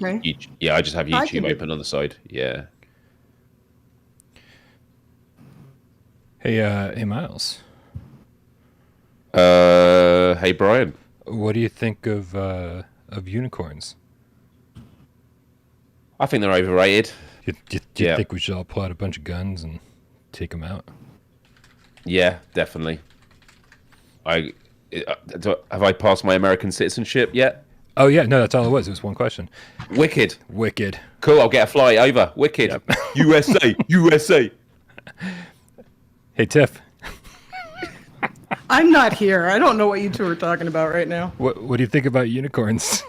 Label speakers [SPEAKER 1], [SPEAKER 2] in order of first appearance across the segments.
[SPEAKER 1] Okay.
[SPEAKER 2] Yeah, I just have
[SPEAKER 1] I
[SPEAKER 2] YouTube
[SPEAKER 1] can do-
[SPEAKER 2] open on the side. Yeah.
[SPEAKER 3] Hey, Miles.
[SPEAKER 2] Hey, Brian.
[SPEAKER 3] What do you think of unicorns?
[SPEAKER 2] I think they're overrated.
[SPEAKER 3] Do you think we should all pull out a bunch of guns and take them out?
[SPEAKER 2] Yeah, definitely. Have I passed my American citizenship yet?
[SPEAKER 3] Oh, yeah. No, that's all it was. It was one question.
[SPEAKER 2] Wicked.
[SPEAKER 3] Wicked.
[SPEAKER 2] Cool, I'll get a flight over. Wicked.
[SPEAKER 3] Yep.
[SPEAKER 2] USA. USA.
[SPEAKER 3] Hey, Tiff.
[SPEAKER 1] I'm not here. I don't know what you two are talking about right now.
[SPEAKER 3] What do you think about unicorns?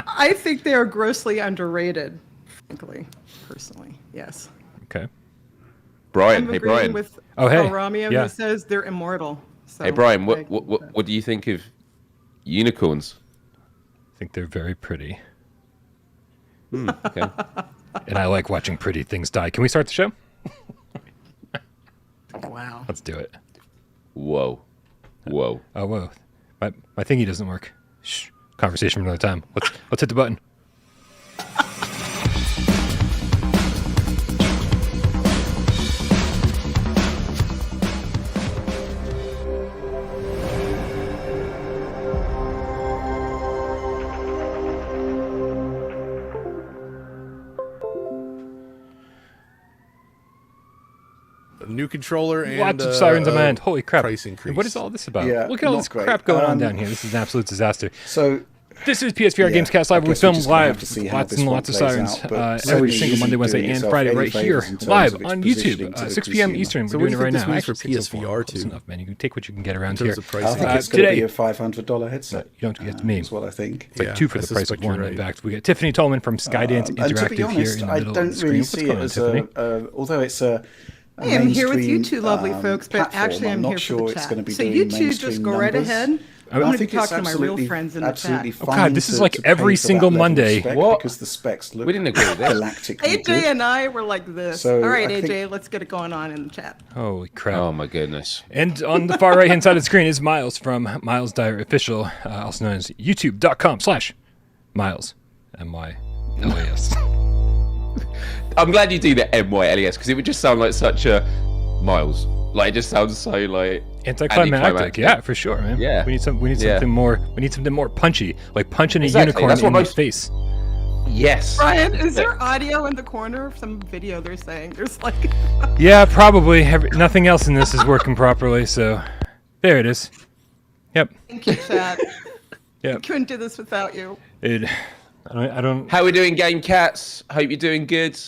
[SPEAKER 1] I think they are grossly underrated, frankly, personally. Yes.
[SPEAKER 3] Okay.
[SPEAKER 2] Brian.
[SPEAKER 1] I'm
[SPEAKER 2] Hey,
[SPEAKER 1] agreeing
[SPEAKER 2] Brian.
[SPEAKER 1] with
[SPEAKER 3] hey.
[SPEAKER 1] Romeo,
[SPEAKER 3] Yeah.
[SPEAKER 1] who says they're immortal. So
[SPEAKER 2] Hey, Brian. What do you think of unicorns?
[SPEAKER 3] I think they're very pretty.
[SPEAKER 2] Okay.
[SPEAKER 3] And I like watching pretty things die. Can we start the show?
[SPEAKER 1] Wow.
[SPEAKER 3] Let's do it.
[SPEAKER 2] Whoa.
[SPEAKER 3] Oh, whoa. My thingy doesn't work. Shh. Conversation for another time. Let's hit the button.
[SPEAKER 4] New controller and
[SPEAKER 3] Lots of sirens on my end. Holy crap.
[SPEAKER 4] Price increase.
[SPEAKER 3] What is all this about?
[SPEAKER 5] Yeah,
[SPEAKER 3] Look at all
[SPEAKER 5] not
[SPEAKER 3] this
[SPEAKER 5] great.
[SPEAKER 3] crap going on down here. This is an absolute disaster.
[SPEAKER 5] So
[SPEAKER 3] This is PSVR
[SPEAKER 5] Yeah,
[SPEAKER 3] GameScast
[SPEAKER 5] I
[SPEAKER 3] Live. We
[SPEAKER 5] guess we're
[SPEAKER 3] film
[SPEAKER 5] just gonna have
[SPEAKER 3] live.
[SPEAKER 5] to see how
[SPEAKER 3] Lots
[SPEAKER 5] this
[SPEAKER 3] and
[SPEAKER 5] one
[SPEAKER 3] lots of
[SPEAKER 5] plays
[SPEAKER 3] sirens.
[SPEAKER 5] out, but
[SPEAKER 3] Every
[SPEAKER 5] Sony
[SPEAKER 3] single
[SPEAKER 5] isn't
[SPEAKER 3] Monday, Wednesday,
[SPEAKER 5] doing
[SPEAKER 3] and
[SPEAKER 5] itself
[SPEAKER 3] Friday
[SPEAKER 5] any
[SPEAKER 3] right
[SPEAKER 5] favours
[SPEAKER 3] here,
[SPEAKER 5] in terms
[SPEAKER 3] live
[SPEAKER 5] of its
[SPEAKER 3] on
[SPEAKER 5] positioning
[SPEAKER 3] YouTube.
[SPEAKER 5] to the
[SPEAKER 3] 6 p.m.
[SPEAKER 5] consumer.
[SPEAKER 3] Eastern.
[SPEAKER 4] So
[SPEAKER 3] We're
[SPEAKER 4] what
[SPEAKER 3] doing
[SPEAKER 4] do
[SPEAKER 3] it
[SPEAKER 4] you
[SPEAKER 3] right
[SPEAKER 4] think
[SPEAKER 3] now.
[SPEAKER 4] this means for
[SPEAKER 3] Actually, it's
[SPEAKER 4] PSVR
[SPEAKER 3] close
[SPEAKER 4] too?
[SPEAKER 3] enough, man. You can take what you can get around
[SPEAKER 4] In
[SPEAKER 3] here.
[SPEAKER 4] terms of
[SPEAKER 5] I
[SPEAKER 4] pricing?
[SPEAKER 5] think it's going to
[SPEAKER 3] Today,
[SPEAKER 5] be a $500 headset.
[SPEAKER 3] you don't get to me.
[SPEAKER 5] That's what I think.
[SPEAKER 3] It's like two for
[SPEAKER 4] I
[SPEAKER 3] the price of
[SPEAKER 4] suspect you're
[SPEAKER 3] one.
[SPEAKER 4] right.
[SPEAKER 3] In fact, we got Tiffany Tolman from Skydance
[SPEAKER 5] And to be
[SPEAKER 3] Interactive here
[SPEAKER 5] honest,
[SPEAKER 3] in the
[SPEAKER 5] I
[SPEAKER 3] middle of
[SPEAKER 5] don't
[SPEAKER 3] the screen.
[SPEAKER 5] really
[SPEAKER 3] What's
[SPEAKER 5] see
[SPEAKER 3] going
[SPEAKER 5] it
[SPEAKER 3] on,
[SPEAKER 5] as
[SPEAKER 3] Tiffany?
[SPEAKER 5] although it's a
[SPEAKER 1] I am here with you
[SPEAKER 5] mainstream,
[SPEAKER 1] two lovely folks, but
[SPEAKER 5] platform,
[SPEAKER 1] actually I'm
[SPEAKER 5] not
[SPEAKER 1] here
[SPEAKER 5] sure
[SPEAKER 1] for the
[SPEAKER 5] it's
[SPEAKER 1] chat.
[SPEAKER 5] going to be
[SPEAKER 1] So
[SPEAKER 5] doing
[SPEAKER 1] you two just
[SPEAKER 5] mainstream
[SPEAKER 1] go right
[SPEAKER 5] numbers.
[SPEAKER 1] ahead.
[SPEAKER 3] I
[SPEAKER 1] I'm going to be
[SPEAKER 5] think it's
[SPEAKER 1] talking to my real
[SPEAKER 5] absolutely-
[SPEAKER 1] friends in the
[SPEAKER 5] absolutely
[SPEAKER 1] chat.
[SPEAKER 5] fine
[SPEAKER 3] God, this is
[SPEAKER 5] to-
[SPEAKER 3] like
[SPEAKER 5] to pay
[SPEAKER 3] every
[SPEAKER 5] for that
[SPEAKER 3] single
[SPEAKER 5] level of
[SPEAKER 3] Monday.
[SPEAKER 5] spec
[SPEAKER 2] What?
[SPEAKER 5] Because the specs look
[SPEAKER 2] We didn't agree with this.
[SPEAKER 5] galactically
[SPEAKER 1] AJ
[SPEAKER 5] good.
[SPEAKER 1] and I were like this.
[SPEAKER 5] So
[SPEAKER 1] All right,
[SPEAKER 5] I
[SPEAKER 1] AJ,
[SPEAKER 5] think-
[SPEAKER 1] let's get it going on in the chat.
[SPEAKER 3] Holy crap.
[SPEAKER 2] Oh my goodness.
[SPEAKER 3] And on the far right-hand side of the screen is Miles from Miles Dyer Official, also known as youtube.com/Miles, M-Y-L-A-S.
[SPEAKER 2] I'm glad you do the MYLES because it would just sound like such a Miles. Like it just sounds so like
[SPEAKER 3] Anticlimactic, yeah, for sure, man.
[SPEAKER 2] Yeah.
[SPEAKER 3] We need
[SPEAKER 2] Yeah.
[SPEAKER 3] something more. We need something more punchy, like punching a
[SPEAKER 2] Exactly,
[SPEAKER 3] unicorn
[SPEAKER 2] that's what
[SPEAKER 3] in the
[SPEAKER 2] most-
[SPEAKER 3] face.
[SPEAKER 2] Yes.
[SPEAKER 1] Brian, is there audio in the corner of some video they're saying? There's like...
[SPEAKER 3] Yeah, probably. Nothing else in this is working properly, so there it is. Yep.
[SPEAKER 1] Thank you, chat.
[SPEAKER 3] Yep.
[SPEAKER 1] Couldn't do this without you.
[SPEAKER 3] I don't.
[SPEAKER 2] How are we doing, Game Cats? Hope you're doing good.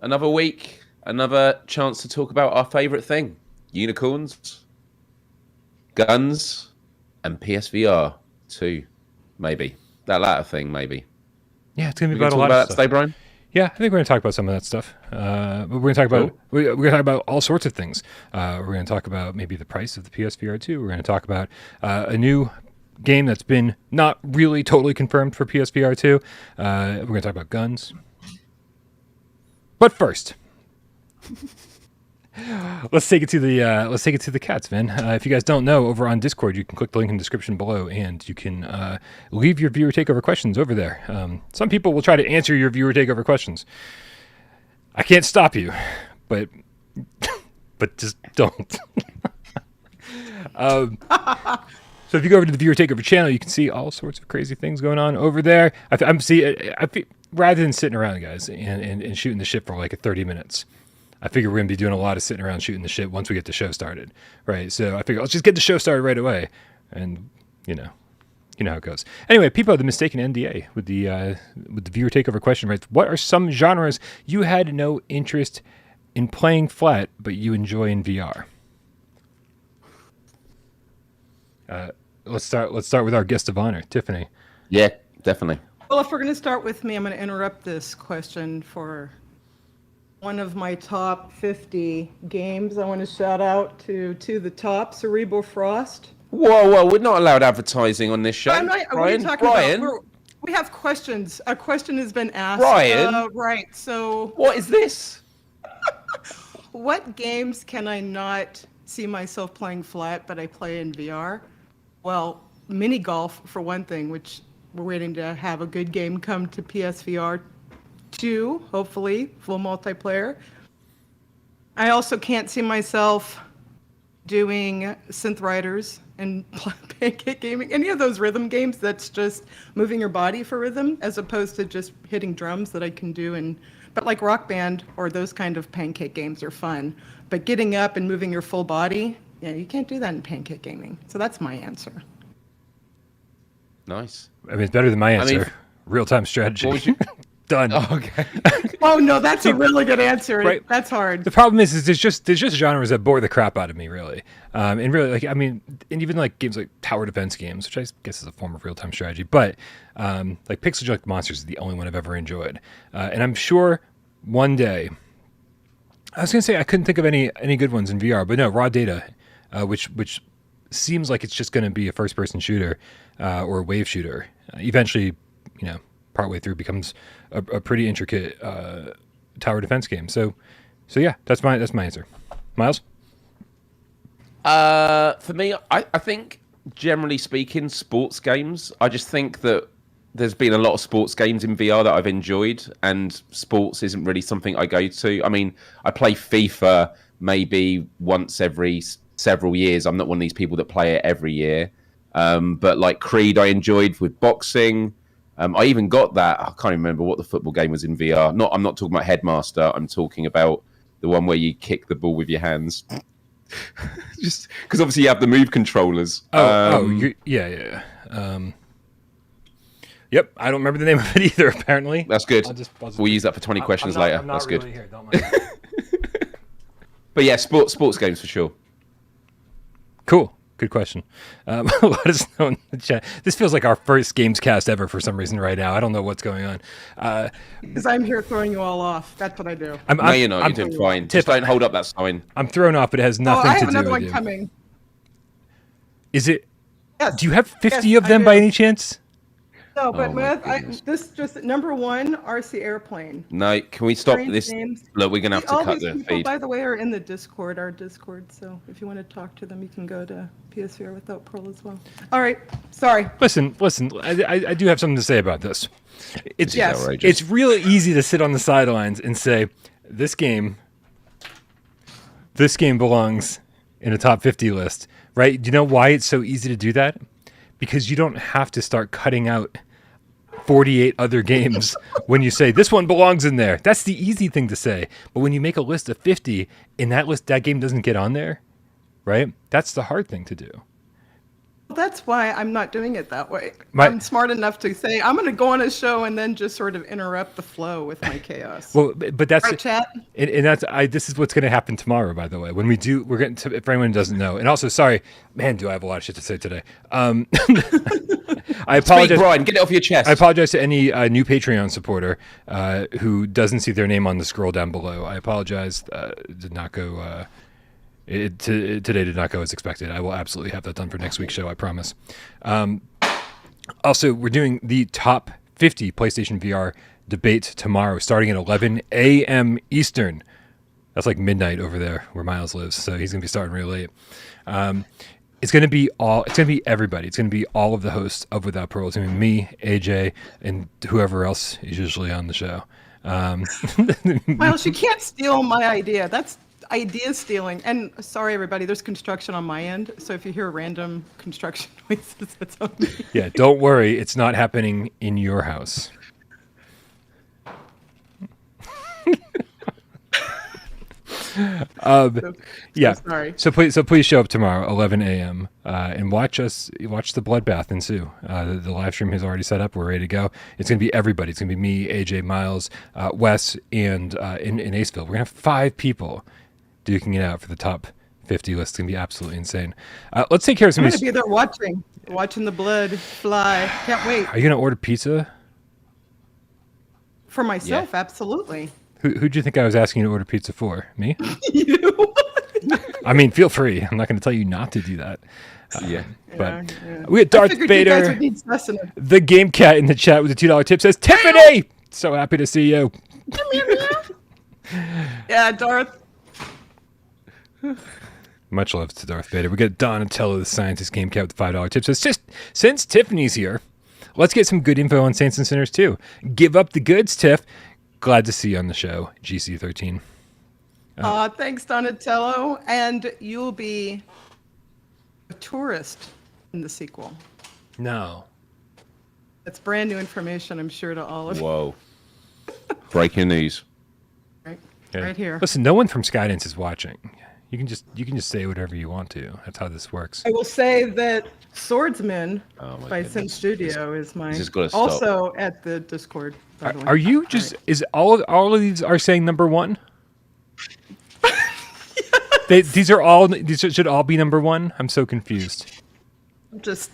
[SPEAKER 2] Another week, another chance to talk about our favourite thing: unicorns, guns, and PSVR 2. Maybe that latter thing. Maybe.
[SPEAKER 3] Yeah, it's gonna be
[SPEAKER 2] We
[SPEAKER 3] about
[SPEAKER 2] can
[SPEAKER 3] a
[SPEAKER 2] talk
[SPEAKER 3] lot
[SPEAKER 2] about
[SPEAKER 3] of
[SPEAKER 2] that
[SPEAKER 3] stuff.
[SPEAKER 2] today, Brian.
[SPEAKER 3] Yeah, I think we're going to talk about some of that stuff. But we're going to talk about we're going to talk about all sorts of things. We're going to talk about maybe the price of the PSVR 2. We're going to talk about a new game that's been not really totally confirmed for PSVR 2. We're going to talk about guns. But first, let's take it to the cats, man. If you guys don't know, over on Discord, you can click the link in the description below, and you can leave your viewer takeover questions over there. Some people will try to answer your viewer takeover questions. I can't stop you, but just don't. So if you go over to the viewer takeover channel, you can see all sorts of crazy things going on over there. I feel, rather than sitting around, guys, and shooting the shit for like 30 minutes. I figure we're going to be doing a lot of sitting around shooting the shit once we get the show started, right? So I figure let's just get the show started right away, and you know how it goes. Anyway, people have the mistaken NDA with the viewer takeover question, right? What are some genres you had no interest in playing flat, but you enjoy in VR? Let's start with our guest of honor, Tiffany.
[SPEAKER 2] Yeah, definitely.
[SPEAKER 1] Well, if we're going to start with me, I'm going to interrupt this question for one of my top 50 games. I want to shout out to the top, Cerebral Frost.
[SPEAKER 2] Whoa! We're not allowed advertising on this show.
[SPEAKER 1] I'm not, what are you talking about? We have questions. A question has been asked.
[SPEAKER 2] Brian?
[SPEAKER 1] Right. So
[SPEAKER 2] What is this?
[SPEAKER 1] what games can I not see myself playing flat, but I play in VR? Well, mini golf, for one thing, which we're waiting to have a good game come to PSVR 2, hopefully, full multiplayer. I also can't see myself doing Synth Riders and pancake gaming, any of those rhythm games that's just moving your body for rhythm, as opposed to just hitting drums that I can do. But like Rock Band or those kind of pancake games are fun. But getting up and moving your full body, yeah, you can't do that in pancake gaming. So that's my answer.
[SPEAKER 2] Nice.
[SPEAKER 3] I mean, it's better than my answer.
[SPEAKER 2] mean,
[SPEAKER 3] Real-time strategy.
[SPEAKER 2] What would you?
[SPEAKER 3] Done.
[SPEAKER 2] Oh, okay.
[SPEAKER 1] Oh no, that's a really good answer.
[SPEAKER 3] Right.
[SPEAKER 1] That's hard.
[SPEAKER 3] The problem is there's just genres that bore the crap out of me, really. And really, like, I mean, and even like games like tower defense games, which I guess is a form of real time strategy, but like Pixel Junk Monsters is the only one I've ever enjoyed. And I'm sure one day, I was gonna say I couldn't think of any good ones in VR, but no, Raw Data, which seems like it's just gonna be a first person shooter or a wave shooter. Eventually, partway through becomes a pretty intricate tower defense game. So yeah, that's my answer. Miles?
[SPEAKER 2] For me, I think generally speaking, sports games. I just think that there's been a lot of sports games in VR that I've enjoyed, and sports isn't really something I go to. I mean, I play FIFA maybe once every several years. I'm not one of these people that play it every year. But like Creed, I enjoyed with boxing. I even got that. I can't remember what the football game was in VR. I'm not talking about Headmaster. I'm talking about the one where you kick the ball with your hands. Just because obviously you have the move controllers.
[SPEAKER 3] Yeah. Yep, I don't remember the name of it either. Apparently,
[SPEAKER 2] That's good.
[SPEAKER 3] I'll just
[SPEAKER 2] We'll use that for 20 questions later.
[SPEAKER 3] I'm not
[SPEAKER 2] That's
[SPEAKER 3] really
[SPEAKER 2] good.
[SPEAKER 3] Here, don't mind.
[SPEAKER 2] But yeah, sports games for sure.
[SPEAKER 3] Cool. Good question. Let us know in the chat. This feels like our first GAMESCAST ever for some reason right now. I don't know what's going on.
[SPEAKER 1] Because I'm here throwing you all off. That's what I do.
[SPEAKER 2] No, you're not. You're doing fine. Just don't hold up that sign.
[SPEAKER 3] I'm thrown off, but it has nothing
[SPEAKER 1] I
[SPEAKER 3] to
[SPEAKER 1] have
[SPEAKER 3] do
[SPEAKER 1] another
[SPEAKER 3] with
[SPEAKER 1] one
[SPEAKER 3] you.
[SPEAKER 1] coming.
[SPEAKER 3] Is it?
[SPEAKER 1] Yes.
[SPEAKER 3] Do you have 50
[SPEAKER 1] Yes,
[SPEAKER 3] of them
[SPEAKER 1] I
[SPEAKER 3] by
[SPEAKER 1] do.
[SPEAKER 3] any chance?
[SPEAKER 1] No, but
[SPEAKER 2] Oh, my
[SPEAKER 1] this just number one, RC Airplane.
[SPEAKER 2] No, can we stop
[SPEAKER 1] Strange
[SPEAKER 2] this?
[SPEAKER 1] names.
[SPEAKER 2] Look, we're going to have to
[SPEAKER 1] All
[SPEAKER 2] cut
[SPEAKER 1] these
[SPEAKER 2] the
[SPEAKER 1] people,
[SPEAKER 2] feed.
[SPEAKER 1] by the way, are in the Discord, our Discord. So if you want to talk to them, you can go to PSVR without Parole as well. All right. Sorry.
[SPEAKER 3] Listen. I do have something to say about this. It's
[SPEAKER 1] Yes.
[SPEAKER 2] outrageous.
[SPEAKER 3] It's real easy to sit on the sidelines and say this game belongs in a top 50 list, right? Do you know why it's so easy to do that? Because you don't have to start cutting out 48 other games when you say this one belongs in there. That's the easy thing to say. But when you make a list of 50, in that list that game doesn't get on there, right? That's the hard thing to do.
[SPEAKER 1] That's why I'm not doing it that way.
[SPEAKER 3] My-
[SPEAKER 1] I'm smart enough to say I'm going to go on a show and then just sort of interrupt the flow with my chaos.
[SPEAKER 3] Well, but that's
[SPEAKER 1] Right, chat?
[SPEAKER 3] and that's this is what's going to happen tomorrow. By the way, when we're getting to, if anyone doesn't know, and also sorry, man, do I have a lot of shit to say today. I apologize.
[SPEAKER 2] Speak, Brian, get it off your chest.
[SPEAKER 3] I apologize to any new Patreon supporter who doesn't see their name on the scroll down below. I apologize. Did not go. Today did not go as expected. I will absolutely have that done for next week's show. I promise. Also, we're doing the top 50 PlayStation VR debate tomorrow, starting at 11 a.m. Eastern. That's like midnight over there where Miles lives, so he's gonna be starting real late. It's gonna be everybody. It's gonna be all of the hosts of Without Parole. It's gonna be me, AJ, and whoever else is usually on the show.
[SPEAKER 1] Miles, you can't steal my idea. That's idea stealing. And sorry, everybody, there's construction on my end. So if you hear random construction noises, that's on me.
[SPEAKER 3] Yeah, don't worry. It's not happening in your house. Yeah.
[SPEAKER 1] Sorry.
[SPEAKER 3] So please show up tomorrow, 11 a.m. And watch the bloodbath ensue. The live stream is already set up. We're ready to go. It's going to be everybody. It's going to be me, AJ, Miles, Wes, and in Aceville. We're going to have 5 people duking it out for the top 50 list. It's going to be absolutely insane. Let's take care of some
[SPEAKER 1] I'm
[SPEAKER 3] of
[SPEAKER 1] going to
[SPEAKER 3] these.
[SPEAKER 1] be there watching the blood fly. Can't wait.
[SPEAKER 3] Are you going to order pizza?
[SPEAKER 1] For myself, absolutely.
[SPEAKER 3] Who'd you think I was asking you to order pizza for? Me?
[SPEAKER 1] You.
[SPEAKER 3] I mean, feel free. I'm not going to tell you not to do that.
[SPEAKER 2] Yeah.
[SPEAKER 3] But
[SPEAKER 1] Yeah.
[SPEAKER 3] we got
[SPEAKER 1] I
[SPEAKER 3] Darth
[SPEAKER 1] figured you guys
[SPEAKER 3] Vader.
[SPEAKER 1] would need sustenance.
[SPEAKER 3] The Game Cat in the chat with a $2 tip says, Tiffany! So happy to see you.
[SPEAKER 1] Yeah, Darth.
[SPEAKER 3] Much love to Darth Vader. We got Donatello, the scientist Game Cat with the $5 tip says, since Tiffany's here, Let's get some good info on Saints and Sinners too. Give up the goods, Tiff. Glad to see you on the show, GC13.
[SPEAKER 1] Thanks, Donatello. And you'll be a tourist in the sequel.
[SPEAKER 3] No.
[SPEAKER 1] That's brand new information, I'm sure, to all of you.
[SPEAKER 2] Whoa. Breaking news.
[SPEAKER 1] Right,
[SPEAKER 3] Okay.
[SPEAKER 1] right here.
[SPEAKER 3] Listen, no one from Skydance is watching. You can just say whatever you want to. That's how this works.
[SPEAKER 1] I will say that Swordsman
[SPEAKER 2] Oh my
[SPEAKER 1] by Sim
[SPEAKER 2] goodness.
[SPEAKER 1] Studio is mine.
[SPEAKER 2] this has gotta stop.
[SPEAKER 1] Also at the Discord, by the way.
[SPEAKER 3] Are you just is all of these are saying number one? These should all be number one. I'm so confused.
[SPEAKER 1] Just,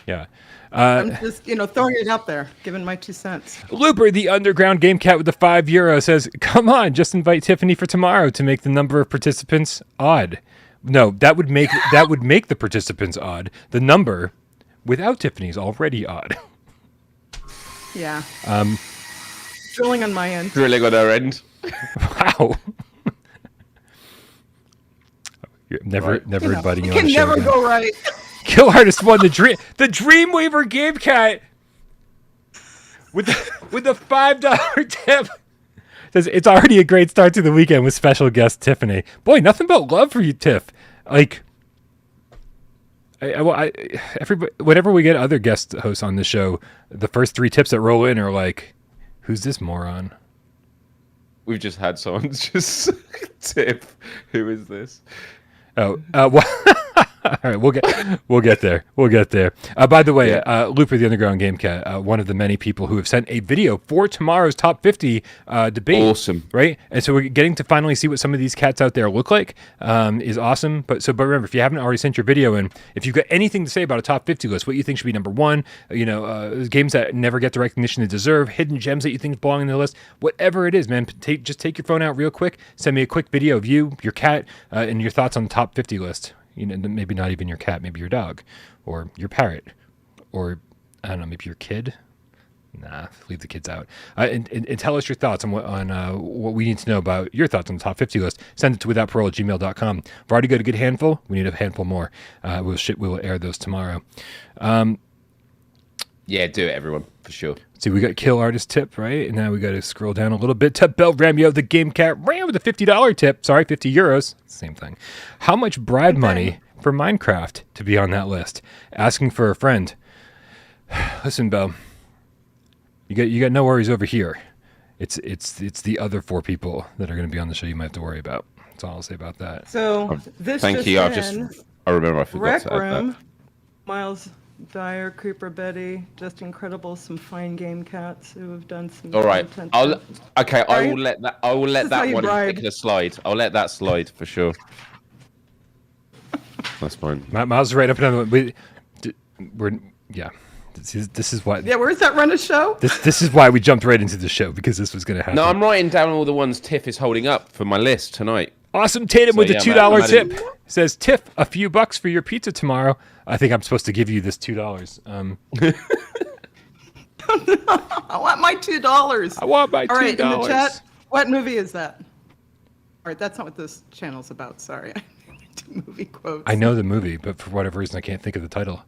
[SPEAKER 3] Yeah.
[SPEAKER 1] I'm just, throwing it out there, giving my 2 cents.
[SPEAKER 3] Looper, the underground game cat with the €5 says, "Come on, just invite Tiffany for tomorrow to make the number of participants odd." No, that would make the participants odd. The number without Tiffany is already odd.
[SPEAKER 1] Yeah. Drilling on my end.
[SPEAKER 2] Drilling on our end.
[SPEAKER 3] Wow. You're never inviting you
[SPEAKER 1] It
[SPEAKER 3] on the
[SPEAKER 1] can
[SPEAKER 3] show
[SPEAKER 1] never
[SPEAKER 3] again.
[SPEAKER 1] go right.
[SPEAKER 3] Kill Artist won the Dreamweaver game cat with the $5 tip. Says it's already a great start to the weekend with special guest Tiffany. Boy, nothing but love for you, Tiff. Like, whenever we get other guest hosts on the show, the first 3 tips that roll in are like, "Who's this moron?"
[SPEAKER 2] We've just had someone just tip. Who is this?
[SPEAKER 3] Oh, well, all right, we'll get there. We'll get there. By the way, Looper the Underground Game Cat, one of the many people who have sent a video for tomorrow's top 50 debate.
[SPEAKER 2] Awesome,
[SPEAKER 3] right? And so we're getting to finally see what some of these cats out there look like. Is awesome. But remember, if you haven't already sent your video in, if you've got anything to say about a top 50 list, what you think should be number one, games that never get the recognition they deserve, hidden gems that you think belong in the list, whatever it is, man, just take your phone out real quick, send me a quick video of you, your cat, and your thoughts on the top 50 list. Maybe not even your cat, maybe your dog, or your parrot, or I don't know, maybe your kid. Nah, leave the kids out. And tell us your thoughts on what we need to know about your thoughts on the top 50 list. Send it to withoutparole@gmail.com. We've already got a good handful. We need a handful more. We will air those tomorrow.
[SPEAKER 2] Yeah, do it, everyone, for sure.
[SPEAKER 3] See, we got Kill Artist tip, right? And now we got to scroll down a little bit to Bell Ramio, the Game Cat, ran with a $50 tip. Sorry, €50. Same thing. How much bribe money for Minecraft to be on that list? Asking for a friend. Listen, Bell. You got no worries over here. It's the other 4 people that are going to be on the show you might have to worry about. That's all I'll say about that.
[SPEAKER 1] So this
[SPEAKER 2] Thank
[SPEAKER 1] just
[SPEAKER 2] you. I remember I forgot
[SPEAKER 1] Rec
[SPEAKER 2] to add
[SPEAKER 1] Room,
[SPEAKER 2] that.
[SPEAKER 1] Miles Dyer, Creeper Betty, just incredible. Some fine game cats who have done some.
[SPEAKER 2] All right.
[SPEAKER 1] content.
[SPEAKER 2] I will
[SPEAKER 1] Right?
[SPEAKER 2] let that. I will
[SPEAKER 1] This
[SPEAKER 2] let
[SPEAKER 1] is how
[SPEAKER 2] that
[SPEAKER 1] you
[SPEAKER 2] one in
[SPEAKER 1] bribe.
[SPEAKER 2] particular slide. I'll let that slide for sure. That's fine.
[SPEAKER 3] Miles is right up and down. This is why.
[SPEAKER 1] Yeah, where's that run a show?
[SPEAKER 3] This is why we jumped right into the show, because this was going to happen.
[SPEAKER 2] No, I'm writing down all the ones Tiff is holding up for my list tonight.
[SPEAKER 3] Awesome Tatum
[SPEAKER 2] So,
[SPEAKER 3] with
[SPEAKER 2] yeah,
[SPEAKER 3] the $2
[SPEAKER 2] man,
[SPEAKER 3] tip says, "Tiff, a few bucks for your pizza tomorrow." I think I'm supposed to give you this $2.
[SPEAKER 1] I want my $2.
[SPEAKER 3] I want my $2.
[SPEAKER 1] All right, in the chat, what movie is that? All right, that's not what this channel's about. Sorry, I do movie quotes.
[SPEAKER 3] I know the movie, but for whatever reason, I can't think of the title.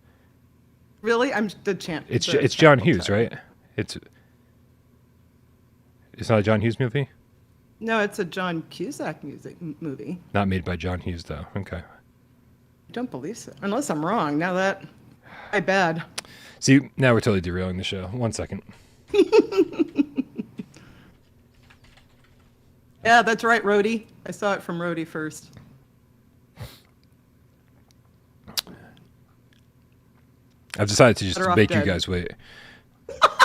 [SPEAKER 1] Really, I'm the chant.
[SPEAKER 3] It's
[SPEAKER 1] the
[SPEAKER 3] John
[SPEAKER 1] channel
[SPEAKER 3] Hughes,
[SPEAKER 1] title.
[SPEAKER 3] right? It's not a John Hughes movie.
[SPEAKER 1] No, it's a John Cusack movie.
[SPEAKER 3] Not made by John Hughes, though. Okay.
[SPEAKER 1] I don't believe so, unless I'm wrong. Now that, my bad.
[SPEAKER 3] See, now we're totally derailing the show. 1 second.
[SPEAKER 1] Yeah, that's right, Rhodey. I saw it from Rhodey first.
[SPEAKER 3] I've decided to just
[SPEAKER 1] Better off
[SPEAKER 3] make you
[SPEAKER 1] dead.
[SPEAKER 3] guys wait.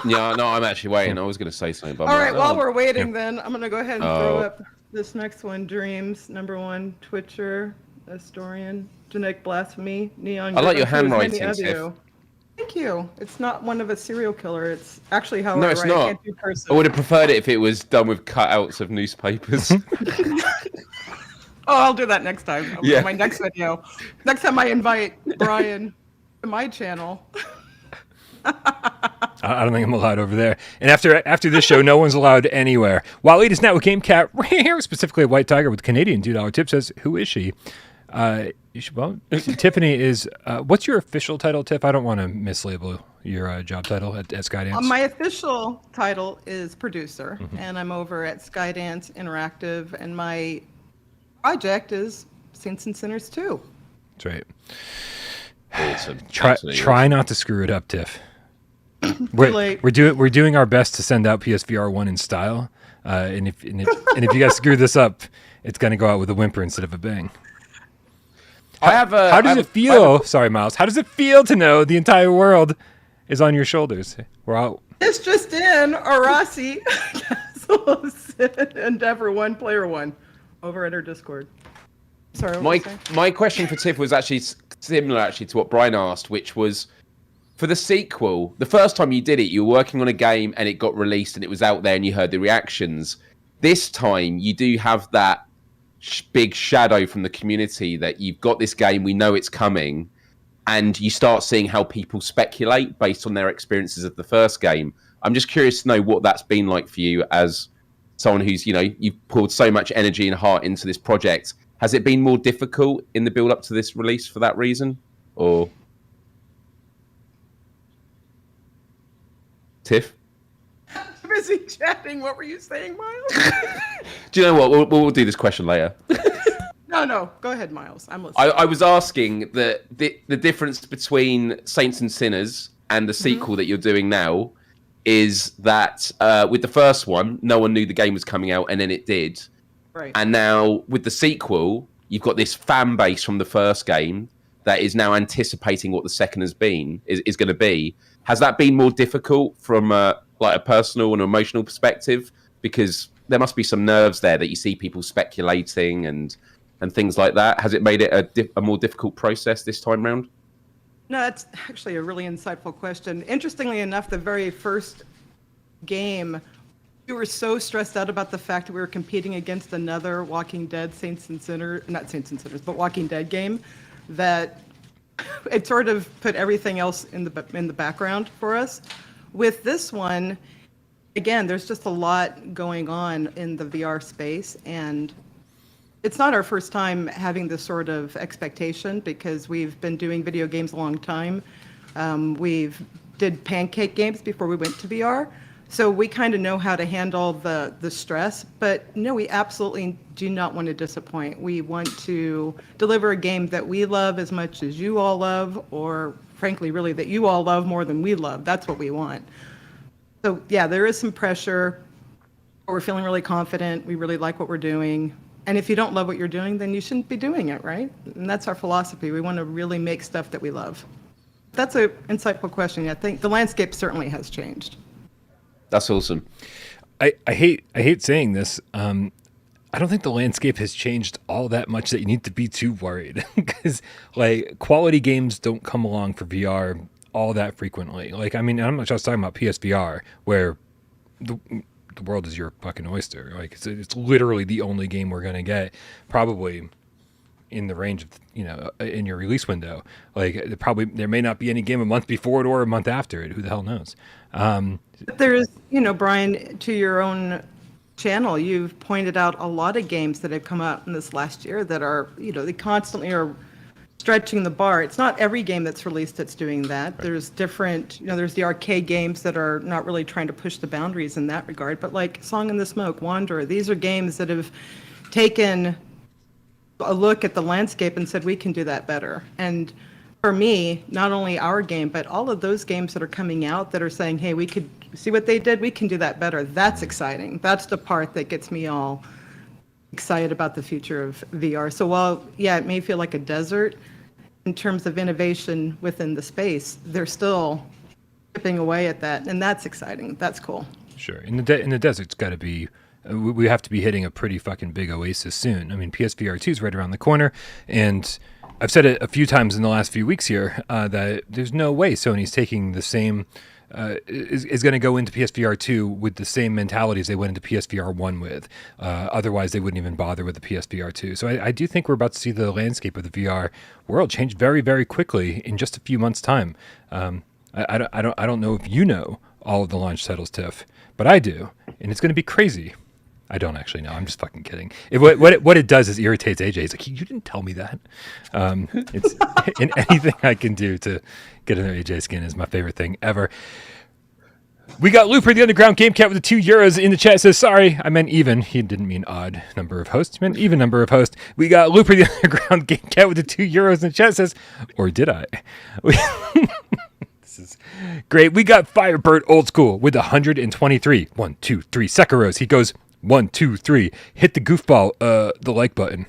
[SPEAKER 2] Yeah, no, I'm actually waiting. I was going to say something, but I'm
[SPEAKER 1] All
[SPEAKER 2] like,
[SPEAKER 1] right, while
[SPEAKER 2] oh.
[SPEAKER 1] we're waiting, then I'm gonna go ahead and throw
[SPEAKER 2] Oh.
[SPEAKER 1] up this next one. Dreams, #1, Twitcher, Historian, Genetic Blasphemy, Neon.
[SPEAKER 2] I like your
[SPEAKER 1] Griffin, who is
[SPEAKER 2] handwriting,
[SPEAKER 1] many of
[SPEAKER 2] Tiff.
[SPEAKER 1] you. Thank you. It's not one of a serial killer. It's actually how
[SPEAKER 2] No,
[SPEAKER 1] I
[SPEAKER 2] it's
[SPEAKER 1] write.
[SPEAKER 2] not.
[SPEAKER 1] I can't do cursive.
[SPEAKER 2] I would have preferred it if it was done with cutouts of newspapers.
[SPEAKER 1] Oh, I'll do that next time.
[SPEAKER 2] Yeah.
[SPEAKER 1] My next video. Next time I invite Brian to my channel.
[SPEAKER 3] I don't think I'm allowed over there. And after this show, no one's allowed anywhere. While it is now a Game Cat, specifically a White Tiger with Canadian $2 tip, says, "Who is she?" Tiffany is. What's your official title, Tiff? I don't want to mislabel your job title at Skydance.
[SPEAKER 1] My official title is producer, and I'm over at Skydance Interactive, and my project is Saints and Sinners 2.
[SPEAKER 3] That's right.
[SPEAKER 2] Awesome.
[SPEAKER 3] Try not to screw it up, Tiff.
[SPEAKER 1] late.
[SPEAKER 3] We're doing our best to send out PSVR 1 in style, and if you guys screw this up, it's going to go out with a whimper instead of a bang. How does it feel? Sorry, Miles. How does it feel to know the entire world is on your shoulders? We're out.
[SPEAKER 1] It's just in Arasi Endeavor 1 Player 1 over at our Discord. Sorry, what was I saying?
[SPEAKER 2] My question for Tiff was actually similar to what Brian asked, which was for the sequel. The first time you did it, you were working on a game and it got released and it was out there and you heard the reactions. This time you do have that big shadow from the community that you've got this game, we know it's coming, and you start seeing how people speculate based on their experiences of the first game. I'm just curious to know what that's been like for you as someone who's, you've poured so much energy and heart into this project. Has it been more difficult in the build up to this release for that reason? Or Tiff?
[SPEAKER 1] Busy chatting. What were you saying, Miles?
[SPEAKER 2] Do you know what? We'll do this question later.
[SPEAKER 1] No. Go ahead, Miles. I'm listening.
[SPEAKER 2] I was asking the difference between Saints and Sinners and the sequel that you're doing now is that with the first one, no one knew the game was coming out, and then it did.
[SPEAKER 1] Right.
[SPEAKER 2] And now with the sequel, you've got this fan base from the first game that is now anticipating what the second is going to be. Has that been more difficult from a personal and emotional perspective? Because there must be some nerves there that you see people speculating and things like that. Has it made it a more difficult process this time round?
[SPEAKER 1] No, that's actually a really insightful question. Interestingly enough, the very first game, we were so stressed out about the fact that we were competing against another Walking Dead but Walking Dead game, that it sort of put everything else in the background for us. With this one, again, there's just a lot going on in the VR space, and it's not our first time having this sort of expectation because we've been doing video games a long time. We've did pancake games before we went to VR. So we kind of know how to handle the stress, but no, we absolutely do not want to disappoint. We want to deliver a game that we love as much as you all love, or frankly, really, that you all love more than we love. That's what we want. So yeah, there is some pressure. We're feeling really confident. We really like what we're doing. And if you don't love what you're doing, then you shouldn't be doing it, right? And that's our philosophy. We want to really make stuff that we love. That's an insightful question. I think the landscape certainly has changed.
[SPEAKER 2] That's awesome.
[SPEAKER 3] I hate saying this. I don't think the landscape has changed all that much that you need to be too worried, because quality games don't come along for VR all that frequently. I'm not just talking about PSVR, where the world is your fucking oyster. It's literally the only game we're gonna get, probably in the range of in your release window. There may not be any game a month before it or a month after it. Who the hell knows?
[SPEAKER 1] But there is, Brian, to your own channel, you've pointed out a lot of games that have come out in this last year that are, they constantly are stretching the bar. It's not every game that's released that's doing that. Right. There's different, there's the arcade games that are not really trying to push the boundaries in that regard, but like Song in the Smoke, Wanderer, these are games that have taken a look at the landscape and said, we can do that better. And for me, not only our game, but all of those games that are coming out that are saying, hey, we could see what they did, we can do that better. That's exciting. That's the part that gets me all excited about the future of VR. So while, yeah, it may feel like a desert in terms of innovation within the space, they're still chipping away at that, and that's exciting. That's cool.
[SPEAKER 3] Sure. In the desert's got to be, we have to be hitting a pretty fucking big oasis soon. I mean, PSVR 2 is right around the corner, and I've said it a few times in the last few weeks here that there's no way Sony's taking the same, is going to go into PSVR 2 with the same mentality as they went into PSVR 1 with. Otherwise, they wouldn't even bother with the PSVR 2. So I do think we're about to see the landscape of the VR world change very, very quickly in just a few months' time. I don't know if you know all of the launch titles, Tiff, but I do, and it's going to be crazy. I don't actually know. I'm just fucking kidding. What it does is irritates AJ. He's like, you didn't tell me that. It's and anything I can do to get under AJ skin is my favorite thing ever. We got Looper, the Underground Game Cat with the €2 in the chat. Says, sorry, I meant even. He didn't mean odd number of hosts. He meant even number of hosts. We got Looper, the Underground Game Cat with the €2 in the chat. Says, or did I? This is great. We got Firebird Old School with 123. 1, 2, 3 Sekaros. He goes, 1, 2, 3. Hit the goofball, the like button.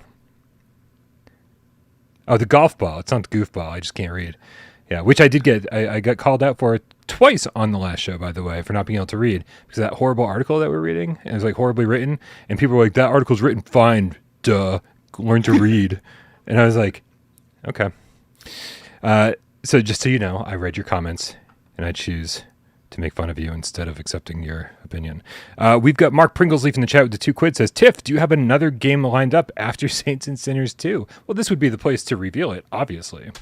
[SPEAKER 3] Oh, the golf ball. It's not the goofball. I just can't read. Yeah, which I did get. I got called out for twice on the last show, by the way, for not being able to read. Because that horrible article that we're reading, it was like horribly written. And people were like, that article's written fine. Duh. Learn to read. And I was like, okay. So just so you know, I read your comments and I choose to make fun of you instead of accepting your opinion. We've got Mark Pringlesleaf in the chat with the £2. Says, Tiff, do you have another game lined up after Saints and Sinners 2? Well, this would be the place to reveal it, obviously.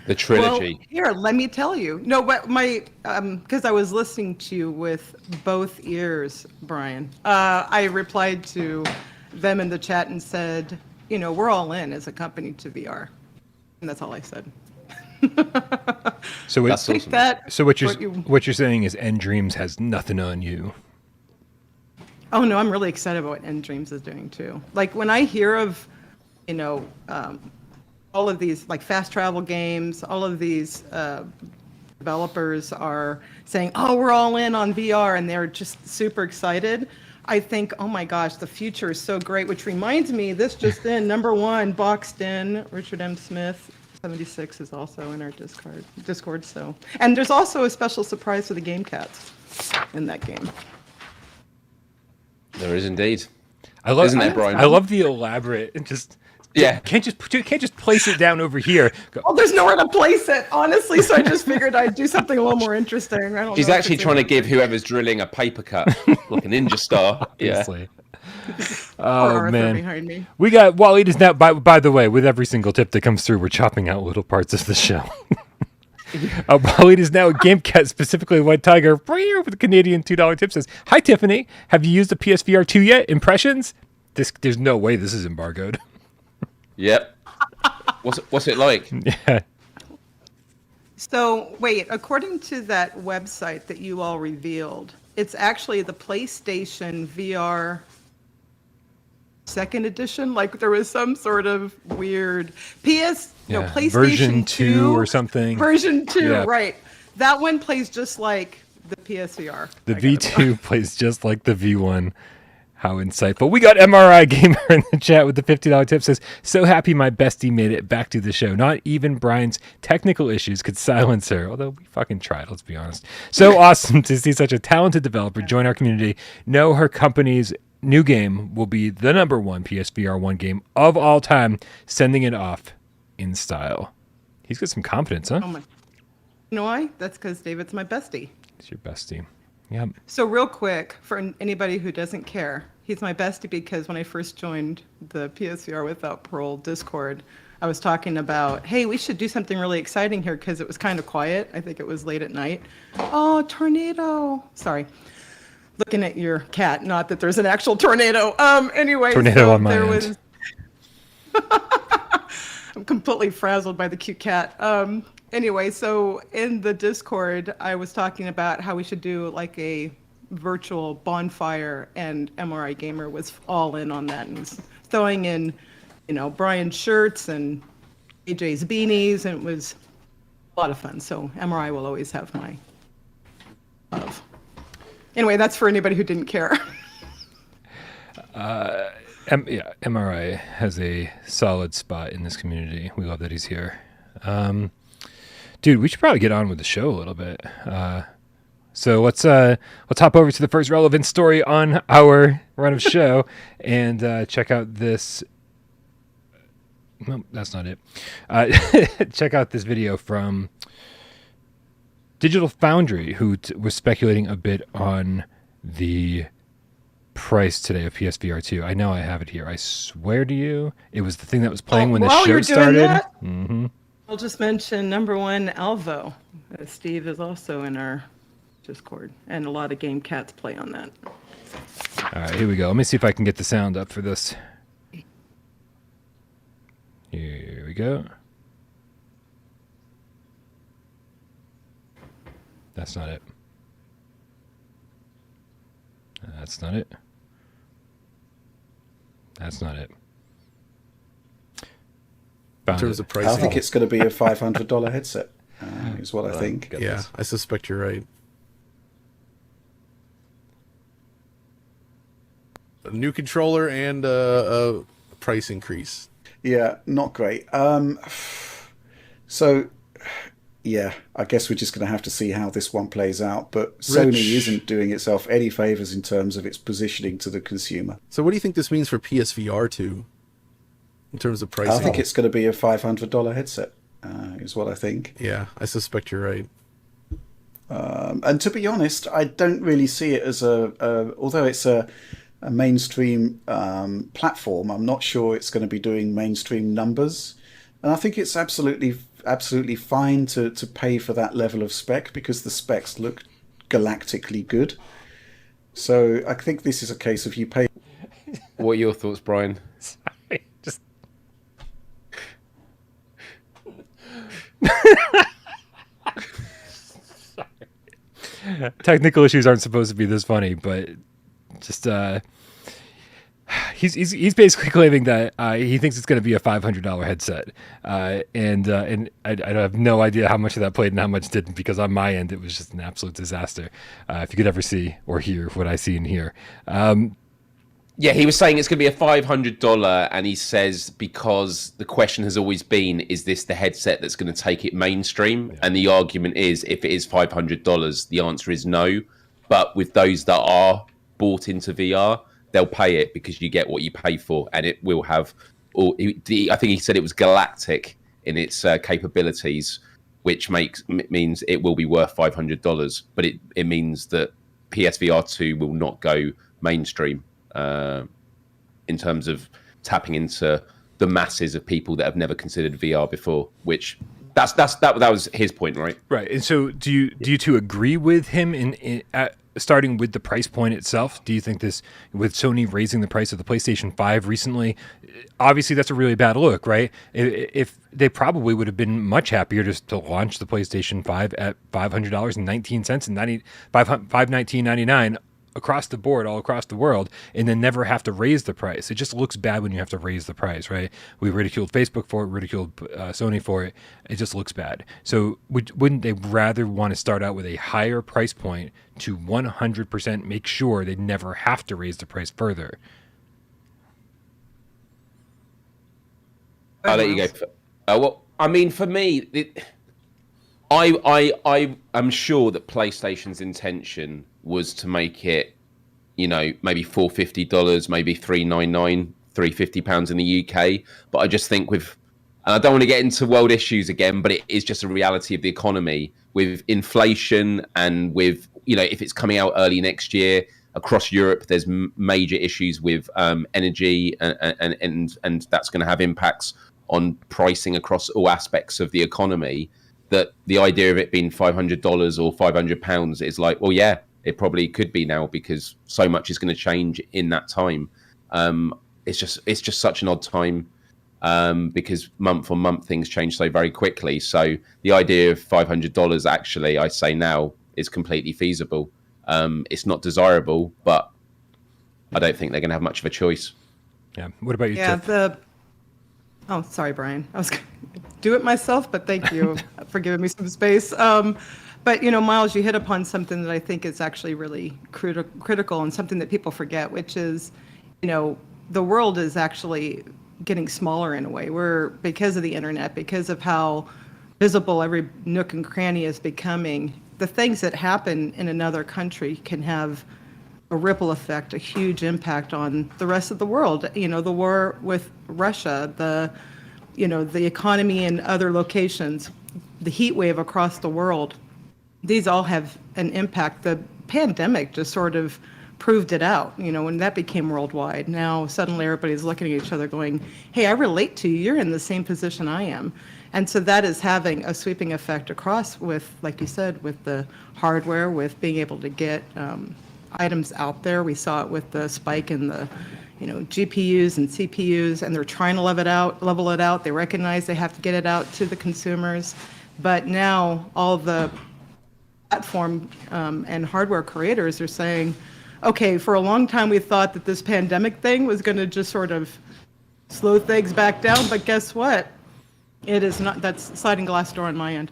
[SPEAKER 2] The trilogy.
[SPEAKER 1] Well, here, let me tell you. No, but because I was listening to you with both ears, Brian. I replied to them in the chat and said, we're all in as a company to VR. And that's all I said.
[SPEAKER 3] So
[SPEAKER 2] That's awesome.
[SPEAKER 3] So what you're saying is End Dreams has nothing on you.
[SPEAKER 1] Oh no, I'm really excited about what End Dreams is doing too. Like when I hear of, all of these like fast travel games, all of these developers are saying, "Oh, we're all in on VR," and they're just super excited. I think, oh my gosh, the future is so great. Which reminds me, this just in, #1 boxed in. Richard M. Smith, 76 is also in our Discord. So, and there's also a special surprise for the Game Cats in that game.
[SPEAKER 2] There is indeed.
[SPEAKER 3] Isn't
[SPEAKER 2] there, Brian?
[SPEAKER 3] I love the elaborate and just.
[SPEAKER 2] Yeah.
[SPEAKER 3] Can't just place it down over here.
[SPEAKER 1] Well, there's nowhere to place it, honestly, so I just figured I'd do something a little more interesting.
[SPEAKER 2] She's actually trying to give whoever's drilling a paper cut, like a ninja star.
[SPEAKER 3] Obviously.
[SPEAKER 1] Or
[SPEAKER 3] Oh
[SPEAKER 1] Arthur
[SPEAKER 3] man,
[SPEAKER 1] behind me.
[SPEAKER 3] we got Waleed is now. By the way, with every single tip that comes through, we're chopping out little parts of the show. Waleed is now a game cat, specifically White Tiger. With the Canadian $2 tip says, "Hi Tiffany, have you used the PSVR 2 yet? Impressions? There's no way this is embargoed."
[SPEAKER 2] Yep. What's it like?
[SPEAKER 3] Yeah.
[SPEAKER 1] So, wait, according to that website that you all revealed, it's actually the PlayStation VR second edition? Like there was some sort of weird PlayStation
[SPEAKER 3] version 2 or something.
[SPEAKER 1] Version 2,
[SPEAKER 3] Yeah.
[SPEAKER 1] right. That one plays just like the PSVR.
[SPEAKER 3] The V2 plays just like the V1. How insightful. We got MRI Gamer in the chat with the $50 tip. Says, so happy my bestie made it back to the show. Not even Brian's technical issues could silence her. Although we fucking tried, let's be honest. So awesome to see such a talented developer join our community. Know her company's new game will be the #1 PSVR 1 game of all time. Sending it off in style. He's got some confidence, huh?
[SPEAKER 1] Oh my. You know why? That's because David's my bestie.
[SPEAKER 3] It's your bestie. Yep.
[SPEAKER 1] So real quick, for anybody who doesn't care, he's my bestie because when I first joined the PSVR Without Parole Discord, I was talking about, hey, we should do something really exciting here because it was kind of quiet. I think it was late at night. Oh, tornado. Sorry. Looking at your cat, not that there's an actual tornado. Anyway,
[SPEAKER 3] Tornado
[SPEAKER 1] so
[SPEAKER 3] on my
[SPEAKER 1] there
[SPEAKER 3] end.
[SPEAKER 1] I'm completely frazzled by the cute cat. Anyway, so in the Discord, I was talking about how we should do like a virtual bonfire, and MRI Gamer was all in on that and was throwing in, Brian's shirts and AJ's beanies, and it was a lot of fun. So MRI will always have my love. Anyway, that's for anybody who didn't care.
[SPEAKER 3] MRI has a solid spot in this community. We love that he's here. Dude, we should probably get on with the show a little bit. So let's hop over to the first relevant story on our run of show and check out this. No, that's not it. Check out this video from Digital Foundry, who was speculating a bit on the price today of PSVR 2. I know I have it here. I swear to you, it was the thing that was playing when the show started. Mm-hmm.
[SPEAKER 1] I'll just mention #1 Alvo. Steve is also in our Discord, and a lot of Game Cats play on that.
[SPEAKER 3] All right, here we go. Let me see if I can get the sound up for this. Here we go. That's not it. That's not it. That's not it.
[SPEAKER 4] In terms of pricing.
[SPEAKER 5] I think it's going to be a $500 headset, is what I think.
[SPEAKER 4] Yeah, I suspect you're right. A new controller and a price increase.
[SPEAKER 5] Yeah, not great. So, yeah, I guess we're just going to have to see how this one plays out. But Sony isn't doing itself any favors in terms of its positioning to the consumer.
[SPEAKER 4] So what do you think this means for PSVR 2 in terms of pricing?
[SPEAKER 5] I think it's going to be a $500 headset, is what I think.
[SPEAKER 4] Yeah, I suspect you're right.
[SPEAKER 5] And to be honest, I don't really see it as although it's a mainstream platform, I'm not sure it's going to be doing mainstream numbers. And I think it's absolutely fine to pay for that level of spec because the specs look galactically good. So I think this is a case of you pay.
[SPEAKER 2] What are your thoughts, Brian?
[SPEAKER 3] Sorry, just... Sorry. Technical issues aren't supposed to be this funny, but just he's basically claiming that he thinks it's going to be a $500 headset, and I have no idea how much of that played and how much didn't, because on my end it was just an absolute disaster. If you could ever see or hear what I see and hear.
[SPEAKER 2] Yeah, he was saying it's going to be a $500, and he says because the question has always been, is this the headset that's going to take it mainstream? Yeah. And the argument is, if it is $500, the answer is no. But with those that are bought into VR, they'll pay it because you get what you pay for, and it will have all. I think he said it was galactic in its capabilities, which means it will be worth $500. But it means that PSVR 2 will not go mainstream. In terms of tapping into the masses of people that have never considered VR before, which that was his point, right?
[SPEAKER 3] Right. And so, do you two agree with him in starting with the price point itself? Do you think this, with Sony raising the price of the PlayStation 5 recently, obviously that's a really bad look, right? If they probably would have been much happier just to launch the PlayStation 5 at $500.19 and $519.99 across the board, all across the world, and then never have to raise the price. It just looks bad when you have to raise the price, right? We ridiculed Facebook for it, ridiculed Sony for it. It just looks bad. So wouldn't they rather want to start out with a higher price point to 100% make sure they never have to raise the price further?
[SPEAKER 2] I'll let you go. Well, I mean, for me, I am sure that PlayStation's intention was to make it, maybe $450, maybe $399, £350 in the UK. But I just think and I don't want to get into world issues again, but it is just a reality of the economy with inflation and with, if it's coming out early next year across Europe, there's major issues with energy and that's going to have impacts on pricing across all aspects of the economy. That the idea of it being $500 or £500 is like, well, yeah, it probably could be now because so much is going to change in that time. It's just such an odd time because month on month things change so very quickly. So the idea of $500 actually, I say now, is completely feasible. It's not desirable, but I don't think they're going to have much of a choice.
[SPEAKER 3] Yeah. What about you,
[SPEAKER 1] Yeah,
[SPEAKER 3] Tiff?
[SPEAKER 1] Oh, sorry, Brian. I was going to do it myself, but thank you for giving me some space. But, Miles, you hit upon something that I think is actually really critical and something that people forget, which is, the world is actually getting smaller in a way. Because of the internet, because of how visible every nook and cranny is becoming, the things that happen in another country can have a ripple effect, a huge impact on the rest of the world. The war with Russia, the economy in other locations, the heat wave across the world. These all have an impact. The pandemic just sort of proved it out, when that became worldwide. Now suddenly everybody's looking at each other going, hey, I relate to you. You're in the same position I am. And so that is having a sweeping effect across with, like you said, with the hardware, with being able to get items out there. We saw it with the spike in the, GPUs and CPUs, and they're trying to level it out. They recognize they have to get it out to the consumers. But now all the platform and hardware creators are saying, okay, for a long time we thought that this pandemic thing was going to just sort of slow things back down, but guess what? It is not. That's sliding glass door on my end.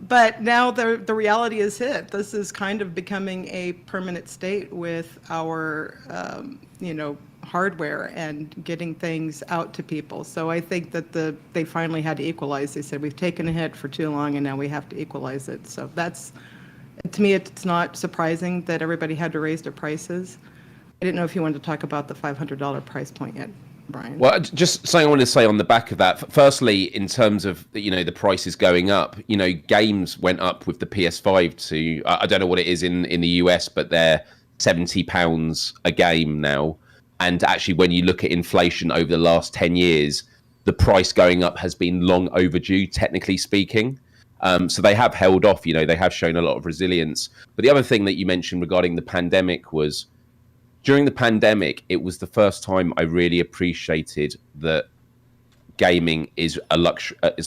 [SPEAKER 1] But now the reality is hit. This is kind of becoming a permanent state with our, hardware and getting things out to people. So I think that they finally had to equalize. They said, we've taken a hit for too long and now we have to equalize it. So to me, it's not surprising that everybody had to raise their prices. I didn't know if you wanted to talk about the $500 price point yet, Brian.
[SPEAKER 2] Well, just something I wanted to say on the back of that. Firstly, in terms of, the prices going up, games went up with the PS5 to, I don't know what it is in the US, but they're £70 a game now. And actually, when you look at inflation over the last 10 years, the price going up has been long overdue, technically speaking. So they have held off, they have shown a lot of resilience. But the other thing that you mentioned regarding the pandemic was, during the pandemic, it was the first time I really appreciated that gaming is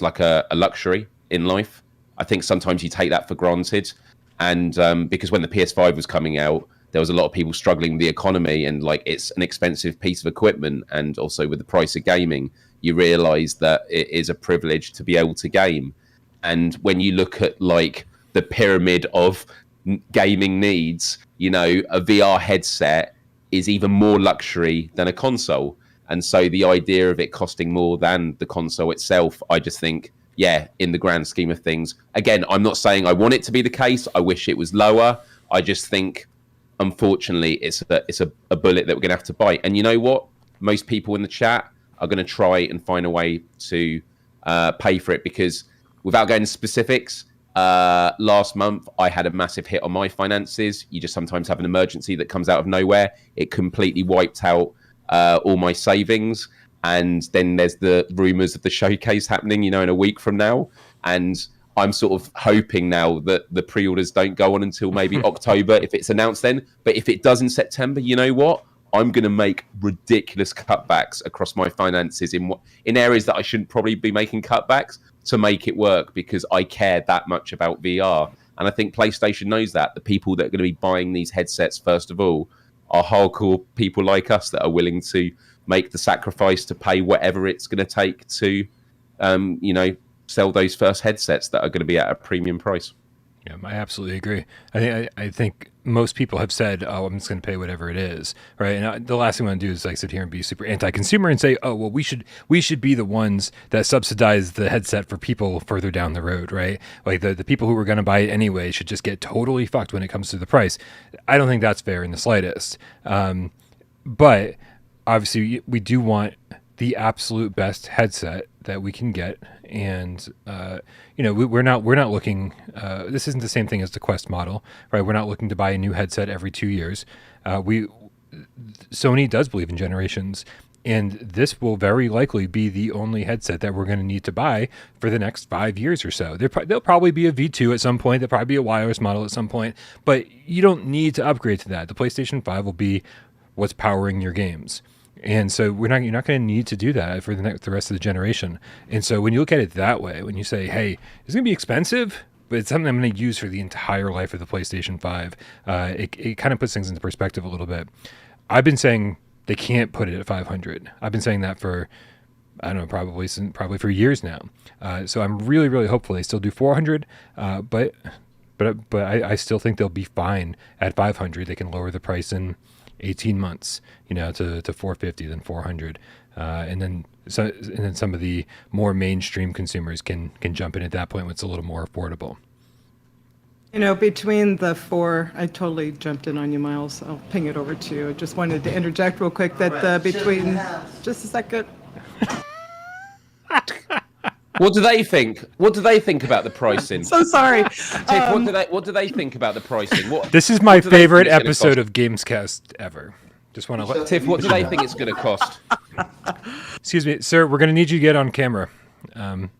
[SPEAKER 2] like a luxury in life. I think sometimes you take that for granted. And because when the PS5 was coming out, there was a lot of people struggling with the economy, and it's an expensive piece of equipment. And also with the price of gaming, you realize that it is a privilege to be able to game. And when you look at the pyramid of gaming needs, a VR headset is even more luxury than a console. And so the idea of it costing more than the console itself, I just think, in the grand scheme of things, again, I'm not saying I want it to be the case. I wish it was lower. I just think, unfortunately, it's a bullet that we're going to have to bite. And you know what? Most people in the chat are going to try and find a way to pay for it, because without going into specifics, last month I had a massive hit on my finances. You just sometimes have an emergency that comes out of nowhere. It completely wiped out all my savings. And then there's the rumors of the showcase happening, in a week from now. And I'm sort of hoping now that the pre-orders don't go on until maybe October if it's announced then. But if it does in September, you know what? I'm going to make ridiculous cutbacks across my finances in areas that I shouldn't probably be making cutbacks to make it work, because I care that much about VR. And I think PlayStation knows that. The people that are going to be buying these headsets, first of all, are hardcore people like us that are willing to make the sacrifice to pay whatever it's going to take to, sell those first headsets that are going to be at a premium price.
[SPEAKER 3] Yeah, I absolutely agree. I think most people have said, "Oh, I'm just going to pay whatever it is," right? And the last thing I want to do is sit here and be super anti-consumer and say, "Oh, well, we should be the ones that subsidize the headset for people further down the road," right? The people who were going to buy it anyway should just get totally fucked when it comes to the price. I don't think that's fair in the slightest. But obviously, we do want the absolute best headset that we can get, and we're not looking. This isn't the same thing as the Quest model, right? We're not looking to buy a new headset every 2 years. Sony does believe in generations, and this will very likely be the only headset that we're going to need to buy for the next 5 years or so. There'll probably be a V2 at some point. There'll probably be a wireless model at some point, but you don't need to upgrade to that. The PlayStation 5 will be what's powering your games. And so you're not going to need to do that for the rest of the generation. And so when you look at it that way, when you say, hey, it's going to be expensive, but it's something I'm going to use for the entire life of the PlayStation 5, it kind of puts things into perspective a little bit. I've been saying they can't put it at 500. I've been saying that for, I don't know, probably for years now. So I'm really, really hopeful they still do 400, but I still think they'll be fine at 500. They can lower the price in 18 months, to 450, then 400, and then some of the more mainstream consumers can jump in at that point when it's a little more affordable.
[SPEAKER 1] Between the four, I totally jumped in on you, Miles. I'll ping it over to you. I just wanted to interject real quick that between, just a second.
[SPEAKER 2] What do they think? What do they think about the pricing?
[SPEAKER 1] So sorry.
[SPEAKER 2] Tiff, what do they think about the pricing?
[SPEAKER 3] This is my favorite episode of GAMESCAST ever. Just want to
[SPEAKER 2] Tiff, what do they think it's going to cost?
[SPEAKER 3] Excuse me, sir. We're going to need you to get on camera. Come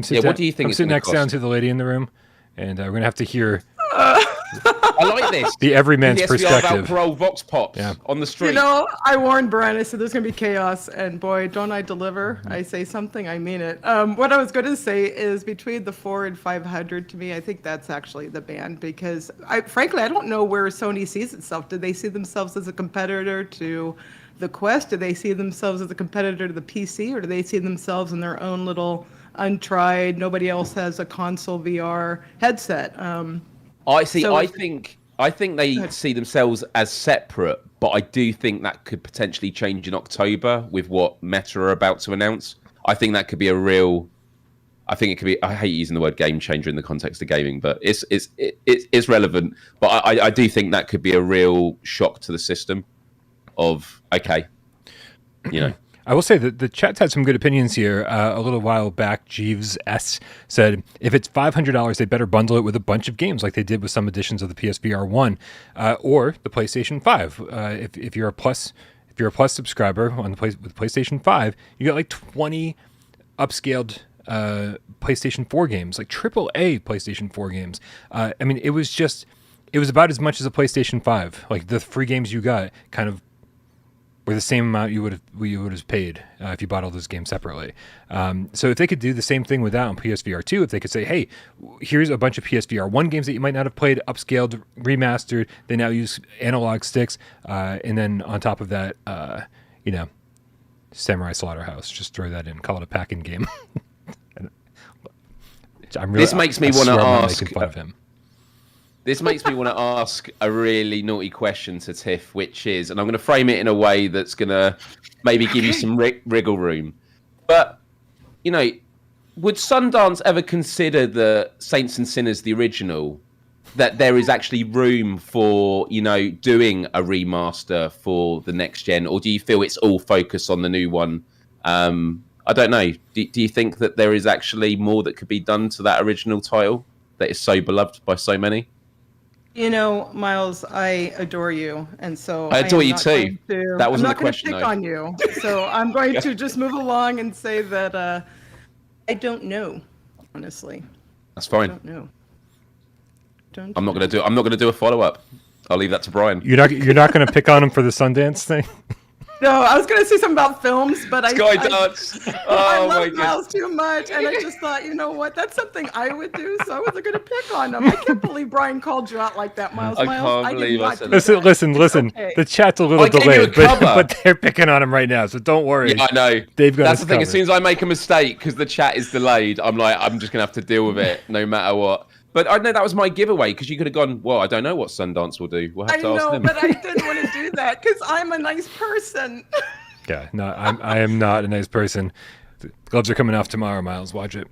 [SPEAKER 3] sit.
[SPEAKER 2] What do you think?
[SPEAKER 3] Come sit next down to the lady in the room, and we're going to have to hear.
[SPEAKER 2] I like this.
[SPEAKER 3] The everyman's
[SPEAKER 2] PSVR
[SPEAKER 3] perspective.
[SPEAKER 2] about Parole Vox Pops
[SPEAKER 3] Yeah.
[SPEAKER 2] on the street.
[SPEAKER 1] You know, I warned Brian. I said there's going to be chaos, and boy, don't I deliver. I say something, I mean it. What I was going to say is between the 4 and 500, to me, I think that's actually the band, because frankly, I don't know where Sony sees itself. Do they see themselves as a competitor to the Quest? Do they see themselves as a competitor to the PC, or do they see themselves in their own little untried, nobody else has a console VR headset?
[SPEAKER 2] I see.
[SPEAKER 1] So
[SPEAKER 2] I think they see themselves as separate, but I do think that could potentially change in October with what Meta are about to announce. I think that could be a real. I think it could be. I hate using the word game changer in the context of gaming, but it's relevant. But I do think that could be a real shock to the system. Of okay, you know.
[SPEAKER 3] I will say that the chat's had some good opinions here. A little while back, Jeeves S said, if it's $500, they better bundle it with a bunch of games like they did with some editions of the PSVR 1 or the PlayStation 5. If you're a Plus subscriber on with PlayStation 5, you get like 20 upscaled PlayStation 4 games, like AAA PlayStation 4 games. I mean, it was about as much as a PlayStation 5. Like the free games you got kind of were the same amount you would have paid if you bought all those games separately. So if they could do the same thing with that on PSVR 2, if they could say, hey, here's a bunch of PSVR 1 games that you might not have played, upscaled, remastered, they now use analog sticks, and then on top of that, Samurai Slaughterhouse, just throw that in, call it a packing game.
[SPEAKER 2] This makes me want to ask.
[SPEAKER 3] Making fun of him.
[SPEAKER 2] This makes me want to ask a really naughty question to Tiff, which is, and I'm going to frame it in a way that's going to maybe give you some wriggle room. But, you know, would Sundance ever consider the Saints and Sinners, the original, that there is actually room for, you know, doing a remaster for the next gen? Or do you feel it's all focused on the new one? I don't know. Do you think that there is actually more that could be done to that original title that is so beloved by so many?
[SPEAKER 1] You know, Miles, I adore you, and so
[SPEAKER 2] I adore you too. That wasn't the question.
[SPEAKER 1] I'm not going to pick on you, so I'm going to just move along and say that I don't know, honestly.
[SPEAKER 2] That's fine.
[SPEAKER 1] I don't know.
[SPEAKER 2] I'm not going to do a follow up. I'll leave that to Brian.
[SPEAKER 3] You're not going to pick on him for the Sundance thing.
[SPEAKER 1] No, I was going to say something about films, but
[SPEAKER 2] Skydance.
[SPEAKER 1] I love Miles too much, and I just thought, you know what, that's something I would do, so I wasn't going to pick on him. I can't believe Brian called you out like that, Miles.
[SPEAKER 2] I can't believe I said
[SPEAKER 3] that. Listen.
[SPEAKER 1] Okay.
[SPEAKER 3] The chat's a little delayed, but they're picking on him right now, so don't worry.
[SPEAKER 2] Yeah, I know.
[SPEAKER 3] They've got
[SPEAKER 2] That's the thing.
[SPEAKER 3] covered.
[SPEAKER 2] As soon as I make a mistake, because the chat is delayed, I'm just going to have to deal with it no matter what. But I know that was my giveaway, because you could have gone, well, I don't know what Sundance will do. We'll have to ask them.
[SPEAKER 1] But I didn't want to do that, because I'm a nice person.
[SPEAKER 3] Yeah, no, I am not a nice person. The gloves are coming off tomorrow, Miles. Watch it.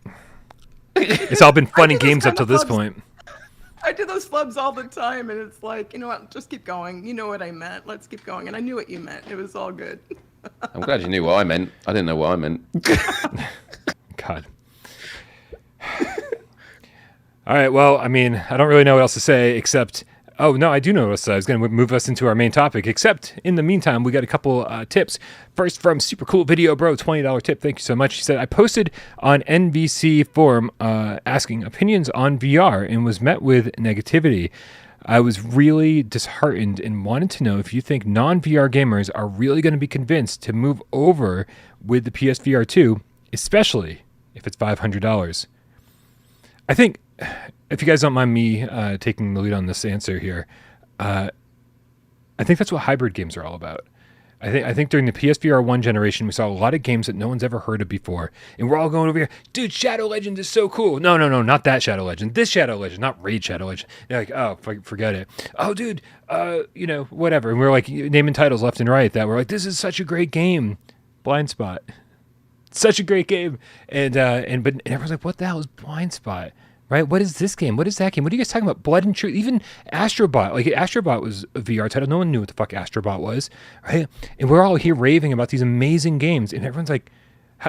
[SPEAKER 3] It's all been funny games up to this point.
[SPEAKER 1] I do those flubs all the time, and it's like, you know what, just keep going. You know what I meant. Let's keep going. And I knew what you meant. It was all good.
[SPEAKER 2] I'm glad you knew what I meant. I didn't know what I meant.
[SPEAKER 3] God. All right, well, I mean, I don't really know what else to say except... Oh, no, I do know what else. I was going to move us into our main topic, except in the meantime, we got a couple tips. First, from Super Cool Video Bro, $20 tip. Thank you so much. He said, I posted on NVC forum asking opinions on VR and was met with negativity. I was really disheartened and wanted to know if you think non-VR gamers are really going to be convinced to move over with the PSVR 2, especially if it's $500. I think... If you guys don't mind me taking the lead on this answer here, I think that's what hybrid games are all about. I think during the PSVR 1 generation, we saw a lot of games that no one's ever heard of before. And we're all going over here, dude, Shadow Legends is so cool. No, not that Shadow Legend. This Shadow Legend, not Raid Shadow Legend. They're like, oh, forget it. Oh, dude, whatever. And we're like naming titles left and right that we're like, this is such a great game. Blind Spot. Such a great game. And everyone's like, what the hell is Blind Spot? Right? What is this game? What is that game? What are you guys talking about? Blood and Truth? Even Astrobot. Like, Astrobot was a VR title. No one knew what the fuck Astrobot was, right? And we're all here raving about these amazing games. And everyone's like,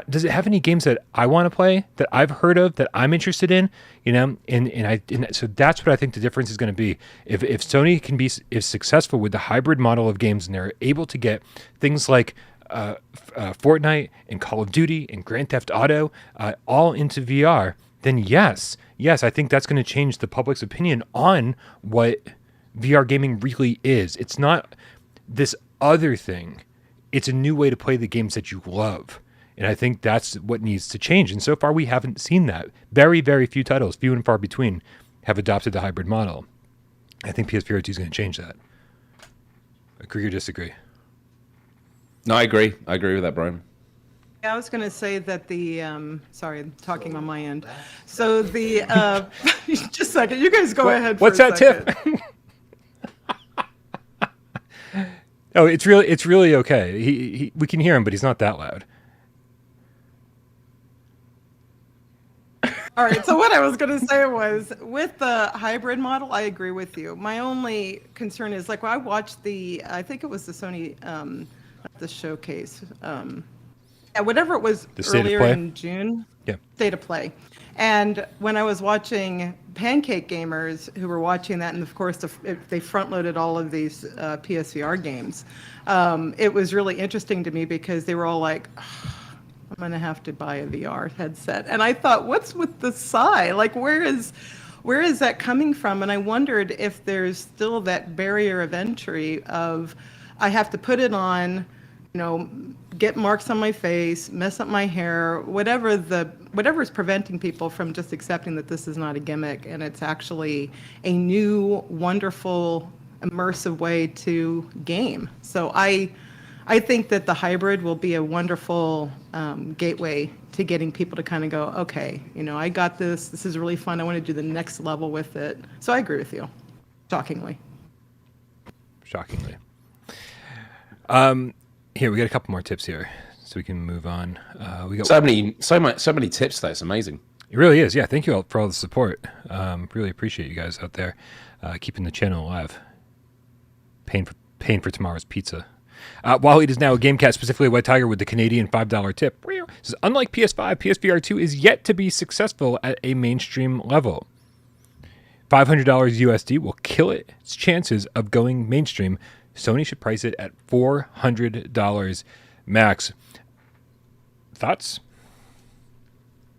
[SPEAKER 3] does it have any games that I want to play, that I've heard of, that I'm interested in? You know? And so that's what I think the difference is going to be. If Sony is successful with the hybrid model of games and they're able to get things like Fortnite and Call of Duty and Grand Theft Auto all into VR, then yes, I think that's going to change the public's opinion on what VR gaming really is. It's not this other thing. It's a new way to play the games that you love. And I think that's what needs to change. And so far, we haven't seen that. Very, very few titles, few and far between, have adopted the hybrid model. I think PSVR 2 is going to change that. Agree or disagree?
[SPEAKER 2] No, I agree. I agree with that, Brian.
[SPEAKER 1] Yeah, I was going to say that the, sorry, I'm talking on my end. So the, just a second, you guys go ahead for
[SPEAKER 3] What's
[SPEAKER 1] a
[SPEAKER 3] that,
[SPEAKER 1] second.
[SPEAKER 3] Tiff? Oh, it's really okay. We can hear him, but he's not that loud.
[SPEAKER 1] All right, so what I was going to say was, with the hybrid model, I agree with you. My only concern is, like, when I watched I think it was the Sony, the showcase, whatever it was
[SPEAKER 3] The State of
[SPEAKER 1] earlier
[SPEAKER 3] Play?
[SPEAKER 1] in June.
[SPEAKER 3] Yeah.
[SPEAKER 1] State of Play. And when I was watching Pancake Gamers, who were watching that, and of course they front-loaded all of these PSVR games, it was really interesting to me because they were all like, I'm going to have to buy a VR headset. And I thought, what's with the sigh? Like, where is that coming from? And I wondered if there's still that barrier of entry of, I have to put it on, get marks on my face, mess up my hair, whatever is preventing people from just accepting that this is not a gimmick and it's actually a new, wonderful, immersive way to game. So I think that the hybrid will be a wonderful gateway to getting people to kind of go, okay, I got this. This is really fun. I want to do the next level with it. So I agree with you, shockingly.
[SPEAKER 3] Here, we got a couple more tips here, so we can move on. We got
[SPEAKER 2] So many tips though. It's amazing.
[SPEAKER 3] It really is. Yeah, thank you all for all the support. Really appreciate you guys out there keeping the channel alive. Paying for tomorrow's pizza. While it is now a GameCast, specifically White Tiger with the Canadian $5 tip. Says, unlike PS5, PSVR 2 is yet to be successful at a mainstream level. $500 USD will kill its chances of going mainstream. Sony should price it at $400 max. Thoughts?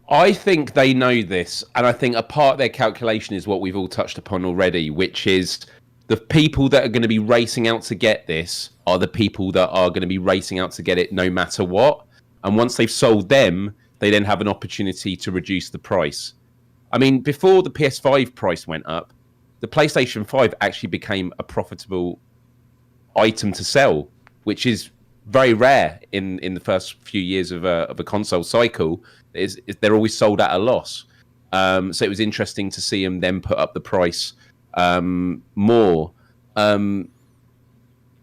[SPEAKER 2] I think they know this, and I think a part of their calculation is what we've all touched upon already, which is the people that are going to be racing out to get this are the people that are going to be racing out to get it no matter what. And once they've sold them, they then have an opportunity to reduce the price. I mean, before the PS5 price went up, the PlayStation 5 actually became a profitable item to sell, which is very rare in the first few years of a console cycle. They're always sold at a loss. So it was interesting to see them then put up the price more.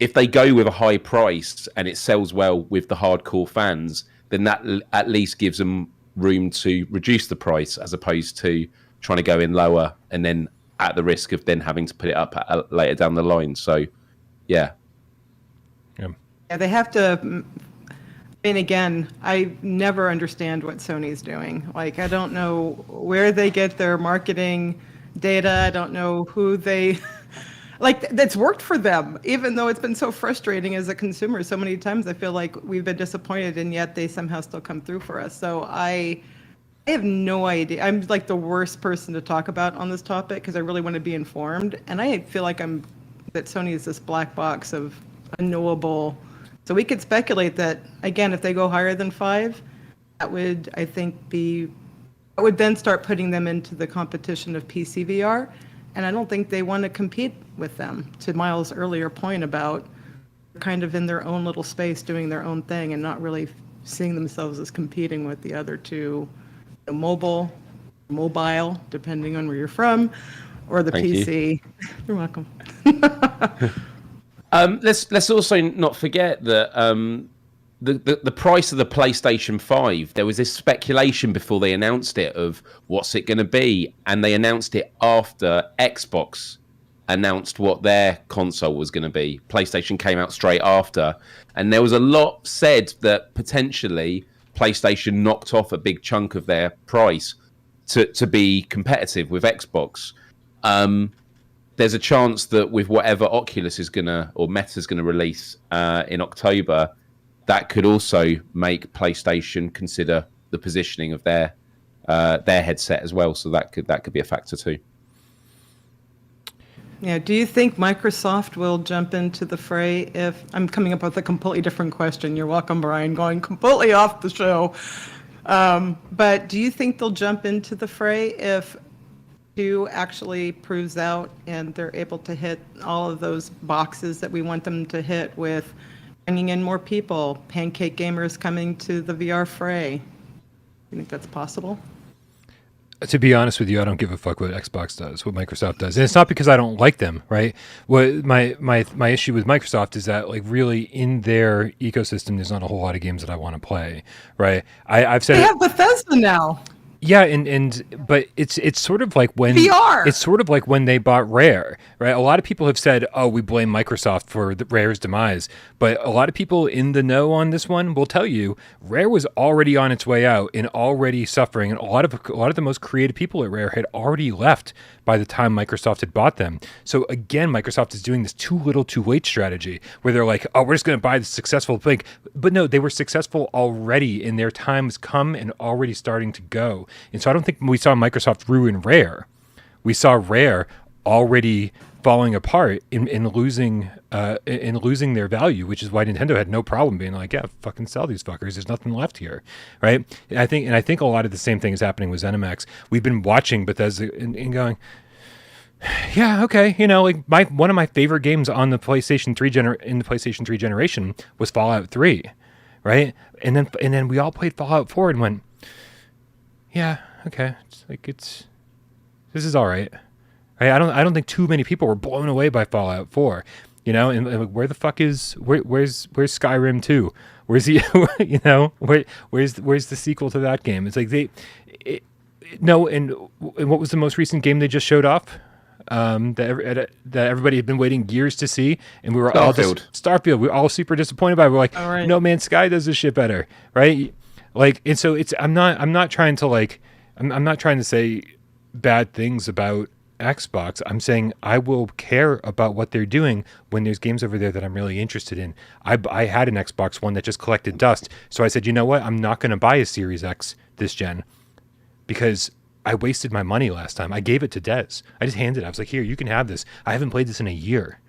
[SPEAKER 2] If they go with a high price and it sells well with the hardcore fans, then that at least gives them room to reduce the price as opposed to trying to go in lower and then at the risk of then having to put it up later down the line. So, yeah.
[SPEAKER 1] Yeah, they have to. And again, I never understand what Sony's doing. Like, I don't know where they get their marketing data. I don't know who they. Like, that's worked for them, even though it's been so frustrating as a consumer. So many times I feel like we've been disappointed, and yet they somehow still come through for us. So I have no idea. I'm like the worst person to talk about on this topic because I really want to be informed. And I feel like that Sony is this black box of unknowable. So we could speculate that, again, if they go higher than 5, that would, I think, that would then start putting them into the competition of PC VR. And I don't think they want to compete with them, to Miles' earlier point about kind of in their own little space doing their own thing and not really seeing themselves as competing with the other two, the mobile, depending on where you're from, or the
[SPEAKER 2] Thank
[SPEAKER 1] PC. You're welcome.
[SPEAKER 2] Let's also not forget that the price of the PlayStation 5, there was this speculation before they announced it of what's it going to be, and they announced it after Xbox announced what their console was going to be. PlayStation came out straight after, and there was a lot said that potentially PlayStation knocked off a big chunk of their price to be competitive with Xbox. There's a chance that with whatever Oculus is or Meta's gonna release in October, that could also make PlayStation consider the positioning of their their headset as well. So that could be a factor too.
[SPEAKER 1] Yeah. Do you think Microsoft will jump into the fray if I'm coming up with a completely different question? You're welcome, Brian, going completely off the show. But do you think they'll jump into the fray if 2 actually proves out and they're able to hit all of those boxes that we want them to hit with bringing in more people, pancake gamers coming to the VR fray? You think that's possible?
[SPEAKER 3] To be honest with you, I don't give a fuck what Xbox does, what Microsoft does, and it's not because I don't like them, right? What my issue with Microsoft is that, like, really in their ecosystem, there's not a whole lot of games that I want to play, right? I've said
[SPEAKER 1] They have Bethesda now.
[SPEAKER 3] Yeah, but it's sort of like when
[SPEAKER 1] VR.
[SPEAKER 3] It's sort of like when they bought Rare, right? A lot of people have said, "Oh, we blame Microsoft for Rare's demise," but a lot of people in the know on this one will tell you Rare was already on its way out and already suffering, and a lot of the most creative people at Rare had already left by the time Microsoft had bought them. So again, Microsoft is doing this too little, too late strategy where they're like, "Oh, we're just going to buy the successful thing," but no, they were successful already, and their time has come and already starting to go. And so I don't think we saw Microsoft ruin Rare. We saw Rare already falling apart in losing their value, which is why Nintendo had no problem being like, yeah, fucking sell these fuckers. There's nothing left here, right? And I think a lot of the same thing is happening with ZeniMax. We've been watching Bethesda and going, yeah, okay, like one of my favorite games on the PlayStation 3 generation was Fallout 3, right? And then we all played Fallout 4 and went, yeah, okay. This is all right. I don't think too many people were blown away by Fallout 4, and where the fuck where's Skyrim 2? Where's where's the sequel to that game? It's like and what was the most recent game they just showed off? That everybody had been waiting years to see, and we were Starfield. We were all super disappointed by it. We're like,
[SPEAKER 1] right.
[SPEAKER 3] No, man, Sky does this shit better, right? Like, and so I'm not trying to say bad things about Xbox. I'm saying I will care about what they're doing when there's games over there that I'm really interested in. I had an Xbox One that just collected dust, so I said, you know what? I'm not going to buy a Series X this gen because I wasted my money last time. I gave it to Des. I just handed it. I was like, here, you can have this. I haven't played this in a year.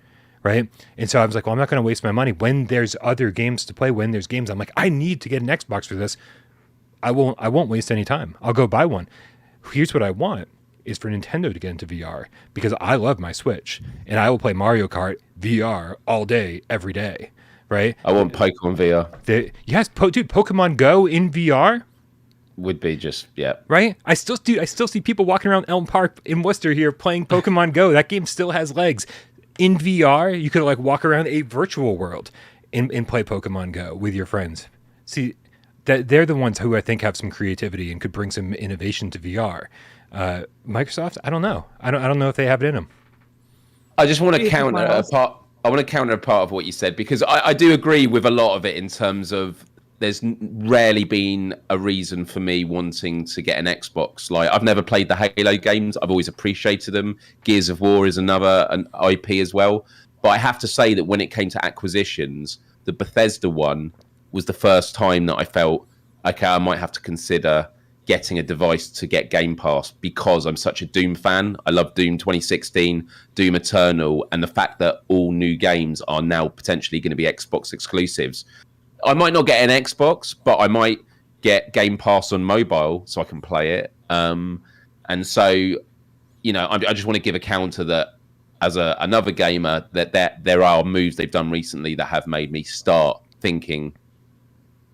[SPEAKER 3] Right. And so I was like, well, I'm not going to waste my money when there's other games to play. When there's games, I'm like, I need to get an Xbox for this. I won't waste any time. I'll go buy one. Here's what I want is for Nintendo to get into VR because I love my Switch and I will play Mario Kart VR all day, every day. Right.
[SPEAKER 2] I want Pokemon VR.
[SPEAKER 3] Yes. Dude, Pokemon Go in VR
[SPEAKER 2] would be just, yeah.
[SPEAKER 3] Right? I still see people walking around Elm Park in Worcester here playing Pokemon Go. That game still has legs. In VR, you could like walk around a virtual world and play Pokemon Go with your friends. See, they're the ones who I think have some creativity and could bring some innovation to VR. Microsoft, I don't know. I don't know if they have it in them.
[SPEAKER 2] I just want to counter a part. I want to counter a part of what you said because I do agree with a lot of it in terms of there's rarely been a reason for me wanting to get an Xbox. Like I've never played the Halo games. I've always appreciated them. Gears of War is an IP as well. But I have to say that when it came to acquisitions, the Bethesda one was the first time that I felt, okay, I might have to consider getting a device to get Game Pass because I'm such a Doom fan. I love Doom 2016, Doom Eternal, and the fact that all new games are now potentially going to be Xbox exclusives. I might not get an Xbox, but I might get Game Pass on mobile so I can play it. And so, I just want to give a counter that as another gamer, that there are moves they've done recently that have made me start thinking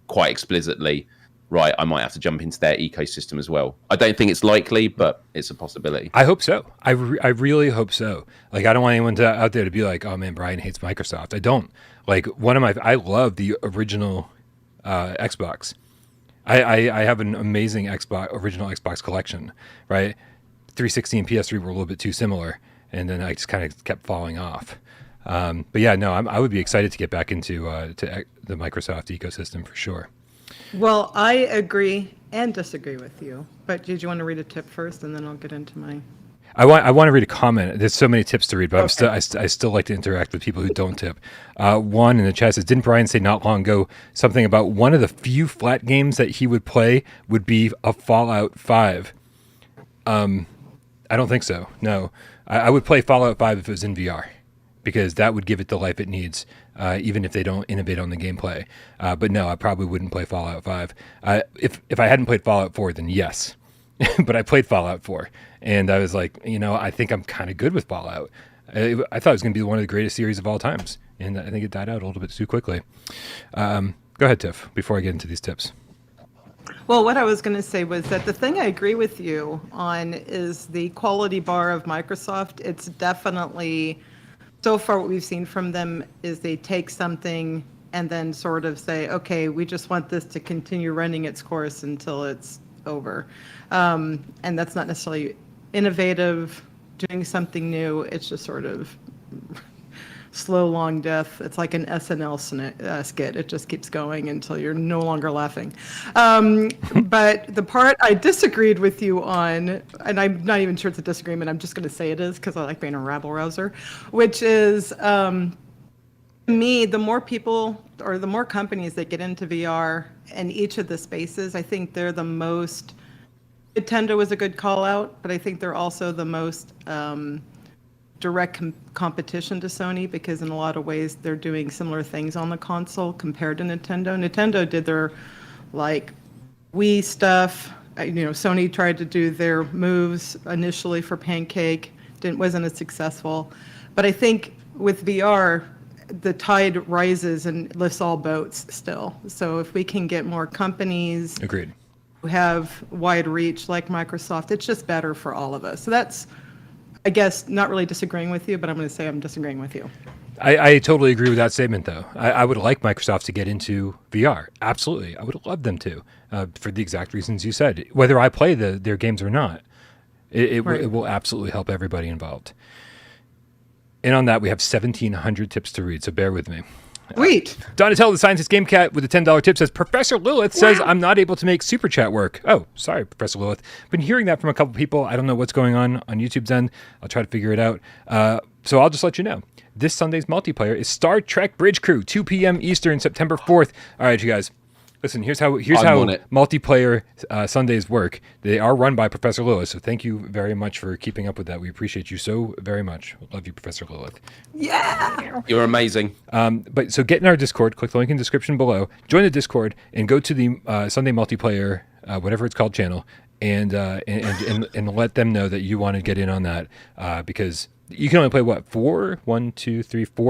[SPEAKER 2] quite explicitly, right, I might have to jump into their ecosystem as well. I don't think it's likely, but it's a possibility.
[SPEAKER 3] I hope so. I really hope so. Like, I don't want anyone out there to be like, oh man, Brian hates Microsoft. I don't. Like, I love the original Xbox. I have an amazing original Xbox collection, right? 360 and PS3 were a little bit too similar, and then I just kind of kept falling off. But yeah, no, I would be excited to get back into to the Microsoft ecosystem for sure.
[SPEAKER 1] Well, I agree and disagree with you. But did you want to read a tip first, and then I'll get into my...
[SPEAKER 3] I want to read a comment. There's so many tips to read, but I still like to interact with people who don't tip. One in the chat says, didn't Brian say not long ago something about one of the few flat games that he would play would be a Fallout 5? I don't think so. No, I would play Fallout 5 if it was in VR, because that would give it the life it needs, even if they don't innovate on the gameplay. But no, I probably wouldn't play Fallout 5. If I hadn't played Fallout 4, then yes. But I played Fallout 4, and I was like, I think I'm kind of good with Fallout. I thought it was going to be one of the greatest series of all times, and I think it died out a little bit too quickly. Go ahead, Tiff, before I get into these tips.
[SPEAKER 1] Well, what I was going to say was that the thing I agree with you on is the quality bar of Microsoft. It's definitely, so far what we've seen from them is they take something and then sort of say, okay, we just want this to continue running its course until it's over. And that's not necessarily innovative, doing something new. It's just sort of slow, long death. It's like an SNL skit. It just keeps going until you're no longer laughing. But the part I disagreed with you on, and I'm not even sure it's a disagreement, I'm just going to say it is because I like being a rabble-rouser, which is, to me, the more people or the more companies that get into VR in each of the spaces, I think they're the most, Nintendo is a good call out, but I think they're also the most direct competition to Sony, because in a lot of ways they're doing similar things on the console compared to Nintendo. Nintendo did their like Wii stuff. Sony tried to do their moves initially for Pancake, wasn't as successful. But I think with VR, the tide rises and lifts all boats still. So if we can get more companies
[SPEAKER 3] Agreed.
[SPEAKER 1] who have wide reach like Microsoft, it's just better for all of us. So that's, I guess, not really disagreeing with you, but I'm going to say I'm disagreeing with you.
[SPEAKER 3] I totally agree with that statement, though. I would like Microsoft to get into VR. Absolutely. I would love them to, for the exact reasons you said. Whether I play their games or not, it will absolutely help everybody involved. And on that, we have 1,700 tips to read, so bear with me.
[SPEAKER 1] Sweet.
[SPEAKER 3] Donatello, the Scientist Game Cat, with a $10 tip says, Professor Lilith says, I'm not able to make Super Chat work. Oh, sorry, Professor Lilith. Been hearing that from a couple people. I don't know what's going on YouTube's end. I'll try to figure it out. So I'll just let you know. This Sunday's multiplayer is Star Trek Bridge Crew, 2 p.m. Eastern, September 4th. All right, you guys. Listen, here's how multiplayer Sundays work. They are run by Professor Lilith, so thank you very much for keeping up with that. We appreciate you so very much. Love you, Professor Lilith.
[SPEAKER 1] Yeah!
[SPEAKER 2] You're amazing.
[SPEAKER 3] But so get in our Discord, click the link in the description below, join the Discord, and go to the Sunday multiplayer, whatever it's called, channel, and let them know that you want to get in on that, because you can only play four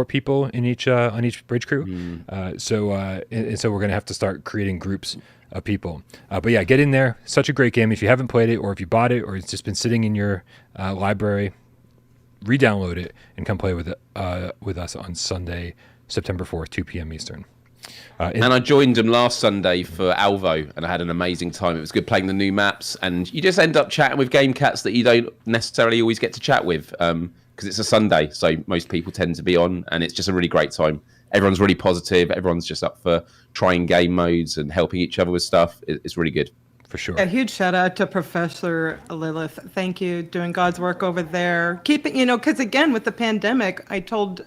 [SPEAKER 3] people in each on each bridge crew. So we're gonna have to start creating groups of people. But yeah, get in there. Such a great game. If you haven't played it, or if you bought it, or it's just been sitting in your library, re-download it and come play with us on Sunday, September 4th, 2 p.m. Eastern.
[SPEAKER 2] And I joined them last Sunday for Alvo, and I had an amazing time. It was good playing the new maps, and you just end up chatting with game cats that you don't necessarily always get to chat with, because it's a Sunday, so most people tend to be on, and it's just a really great time. Everyone's really positive. Everyone's just up for trying game modes and helping each other with stuff. It's really good.
[SPEAKER 3] For sure.
[SPEAKER 1] A huge shout out to Professor Lilith. Thank you, doing God's work over there. Keeping, because again, with the pandemic, I told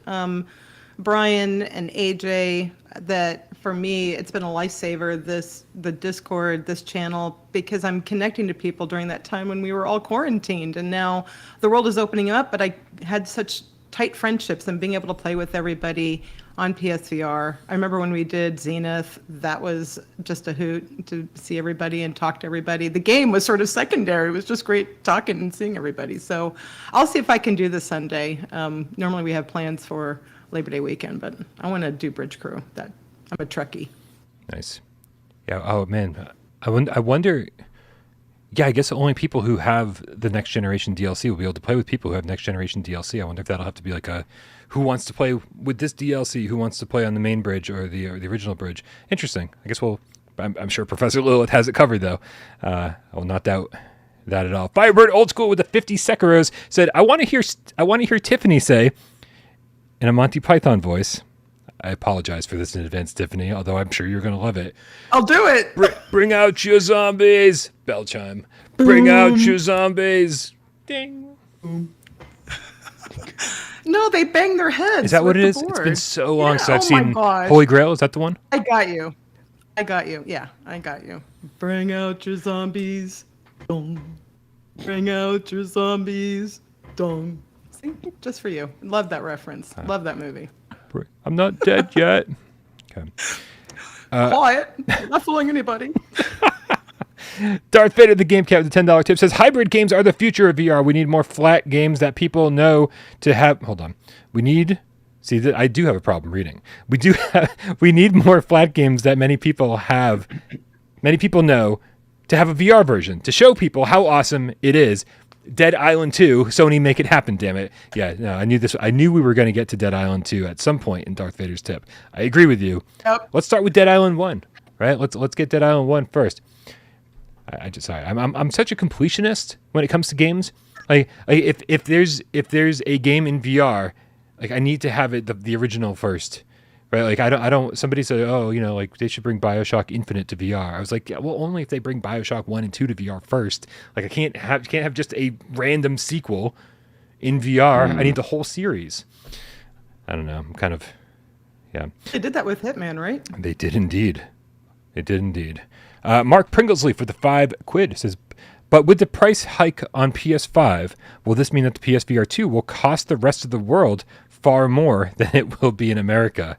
[SPEAKER 1] Brian and AJ that for me, it's been a lifesaver, the Discord, this channel, because I'm connecting to people during that time when we were all quarantined. And now the world is opening up, but I had such tight friendships and being able to play with everybody on PSVR. I remember when we did Zenith, that was just a hoot to see everybody and talk to everybody. The game was sort of secondary. It was just great talking and seeing everybody. So I'll see if I can do this Sunday. Normally we have plans for Labor Day weekend, but I want to do Bridge Crew. I'm a Trekkie.
[SPEAKER 3] Nice. Yeah. Oh man, I wonder. Yeah, I guess the only people who have the next generation DLC will be able to play with people who have next generation DLC. I wonder if that'll have to be like who wants to play with this DLC, who wants to play on the main bridge or the original bridge. Interesting. I guess I'm sure Professor Lilith has it covered though. I will not doubt that at all. Firebird Old School with the 50 Sekuros said, I want to hear Tiffany say in a Monty Python voice. I apologize for this in advance, Tiffany, although I'm sure you're going to love it.
[SPEAKER 1] I'll do it.
[SPEAKER 3] Bring out your zombies. Bell chime. Bring out your zombies. Ding.
[SPEAKER 1] No, they bang their heads.
[SPEAKER 3] Is that what
[SPEAKER 1] with
[SPEAKER 3] it
[SPEAKER 1] the
[SPEAKER 3] is? It's been
[SPEAKER 1] board.
[SPEAKER 3] so long
[SPEAKER 1] Yeah,
[SPEAKER 3] since I've
[SPEAKER 1] oh my
[SPEAKER 3] seen
[SPEAKER 1] gosh.
[SPEAKER 3] Holy Grail. Is that the one?
[SPEAKER 1] I got you. Yeah, I got you. Bring out your zombies. Dong. Bring out your zombies. Dong. See, just for you. Love that reference. Love that movie.
[SPEAKER 3] I'm not dead yet. Okay.
[SPEAKER 1] Quiet. Not fooling anybody.
[SPEAKER 3] Darth Vader, the Game Cat with the $10 tip, says hybrid games are the future of VR. We need more flat games that people know to have. Hold on. We need. See, I do have a problem reading. We need more flat games that many people have. Many people know to have a VR version to show people how awesome it is. Dead Island 2, Sony, make it happen, damn it. Yeah, no, I knew this. I knew we were going to get to Dead Island 2 at some point in Darth Vader's tip. I agree with you.
[SPEAKER 1] Yep.
[SPEAKER 3] Let's start with Dead Island 1, right? Let's get Dead Island 1 first. I'm such a completionist when it comes to games. Like if there's a game in VR, like I need to have it the original first, right? Like I don't. Somebody said, oh, like they should bring BioShock Infinite to VR. I was like, yeah, well, only if they bring BioShock 1 and 2 to VR first. Like I can't have just a random sequel in VR. I need the whole series. I don't know. I'm kind of, yeah.
[SPEAKER 1] They did that with Hitman, right?
[SPEAKER 3] They did indeed. Mark Pringlesley for the £5 says, but with the price hike on PS5, will this mean that the PSVR 2 will cost the rest of the world far more than it will be in America?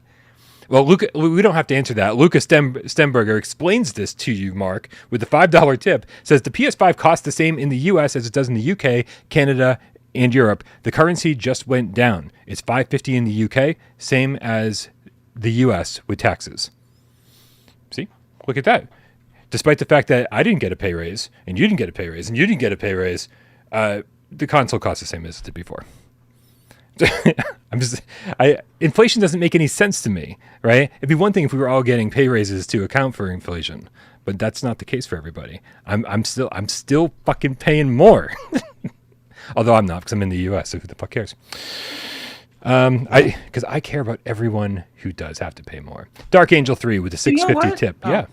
[SPEAKER 3] Well, we don't have to answer that. Lucas Stemberger explains this to you, Mark, with the $5 tip. Says the PS5 costs the same in the US as it does in the UK, Canada, and Europe. The currency just went down. It's $5.50 in the UK, same as the US with taxes. See? Look at that. Despite the fact that I didn't get a pay raise, and you didn't get a pay raise, and you didn't get a pay raise, the console costs the same as it did before. Inflation doesn't make any sense to me, right? It'd be one thing if we were all getting pay raises to account for inflation, but that's not the case for everybody. I'm still fucking paying more, although I'm not because I'm in the U.S. So who the fuck cares? Because I care about everyone who does have to pay more. Dark Angel 3 with a $6.50 tip.
[SPEAKER 1] Oh.
[SPEAKER 3] Yeah.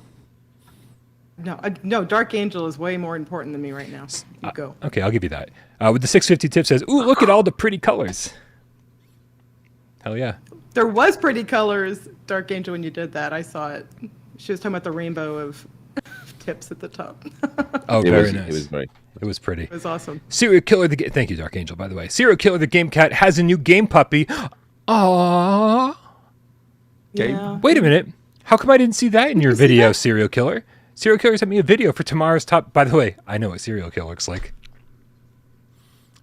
[SPEAKER 1] No, Dark Angel is way more important than me right now. You go.
[SPEAKER 3] Okay, I'll give you that. With the $6.50 tip says, ooh, look at all the pretty colors. Hell yeah.
[SPEAKER 1] There was pretty colors, Dark Angel, when you did that. I saw it. She was talking about the rainbow of tips at the top.
[SPEAKER 3] Oh, very nice.
[SPEAKER 2] It was pretty.
[SPEAKER 1] It was awesome.
[SPEAKER 3] Serial Killer thank you, Dark Angel, by the way. Serial Killer the Game Cat has a new game puppy. Aww.
[SPEAKER 1] Yeah.
[SPEAKER 3] Wait a minute. How come I didn't see that in your video, Serial Killer? Serial Killer sent me a video for tomorrow's top. By the way, I know what Serial Killer looks like.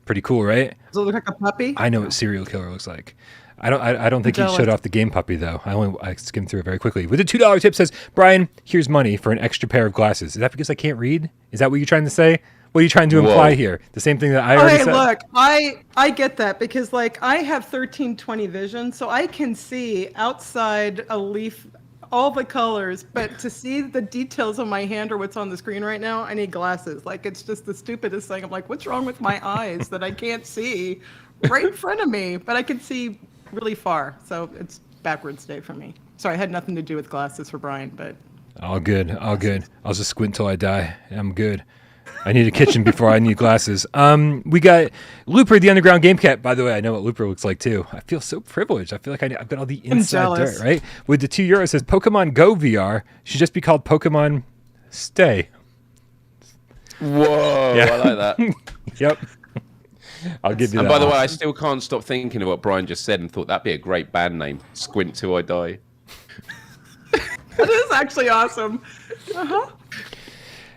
[SPEAKER 3] Pretty cool, right?
[SPEAKER 1] Does it look like a puppy?
[SPEAKER 3] I know what Serial Killer looks like. I don't think he showed off the game puppy though. I skimmed through it very quickly. With the $2 tip says, Brian, here's money for an extra pair of glasses. Is that because I can't read? Is that what you're trying to say? What are you trying to imply here? The same thing that I already said?
[SPEAKER 1] Look, I get that because like I have 1320 vision, so I can see outside a leaf all the colors, but to see the details of my hand or what's on the screen right now, I need glasses. Like it's just the stupidest thing. I'm like, what's wrong with my eyes that I can't see right in front of me, but I can see really far. So it's backwards day for me. Sorry, I had nothing to do with glasses for Brian, but
[SPEAKER 3] all good. I'll just squint till I die. I'm good. I need a kitchen before I need glasses. We got Looper, the Underground Game Cat. By the way, I know what Looper looks like too. I feel so privileged. I feel like I've got all the inside dirt, right? With the €2 says Pokemon Go VR should just be called Pokemon Stay.
[SPEAKER 2] Whoa, yeah. I like that.
[SPEAKER 3] Yep. I'll give you that.
[SPEAKER 2] And by the way, I still can't stop thinking of what Brian just said and thought that'd be a great band name. Squint till I die.
[SPEAKER 1] That is actually awesome. Uh-huh.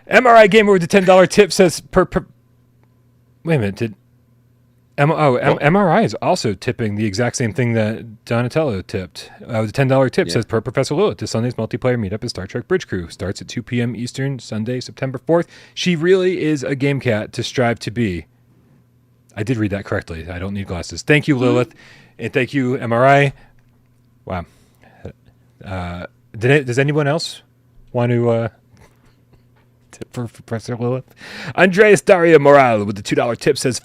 [SPEAKER 3] MRI Gamer with the $10 tip says wait a minute, MRI is also tipping the exact same thing that Donatello tipped. The $10 tip says per Professor Lilith, this Sunday's multiplayer meetup is Star Trek Bridge Crew. Starts at 2 p.m. Eastern, Sunday, September 4th. She really is a game cat to strive to be. I did read that correctly. I don't need glasses. Thank you, Lilith. And thank you, MRI. Wow. Does anyone else want to tip for Professor Lilith? Andreas Daria Morale with the $2 tip says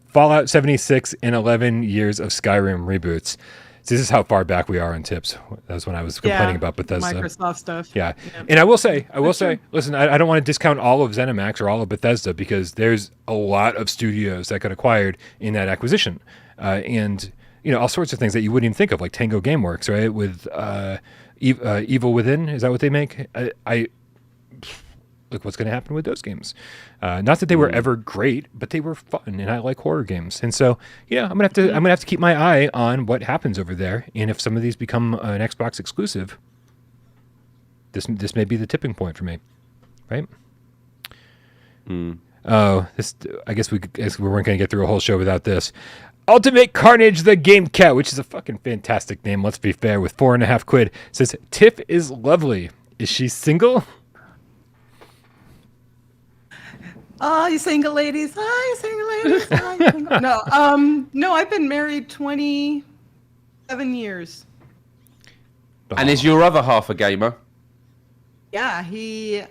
[SPEAKER 3] Fallout 76 and 11 years of Skyrim reboots. this is how far back we are on tips. That's when I was complaining about Bethesda.
[SPEAKER 1] Microsoft stuff.
[SPEAKER 3] Yeah. And I will say, listen, I don't want to discount all of ZeniMax or all of Bethesda because there's a lot of studios that got acquired in that acquisition. And, all sorts of things that you wouldn't even think of, like Tango Gameworks, right? With Evil Within, is that what they make? I look what's going to happen with those games. Not that they were ever great, but they were fun, and I like horror games. And so, I'm gonna have to keep my eye on what happens over there. And if some of these become an Xbox exclusive, this may be the tipping point for me, right? Oh, I guess we weren't going to get through a whole show without this. Ultimate Carnage, the Game Cat, which is a fucking fantastic name. Let's be fair. With $4.50, says Tiff is lovely. Is she single?
[SPEAKER 1] Oh, you single ladies. Hi, you single ladies. Hi, you single. No, I've been married 27 years.
[SPEAKER 2] And is your other half a gamer?
[SPEAKER 1] Yeah, he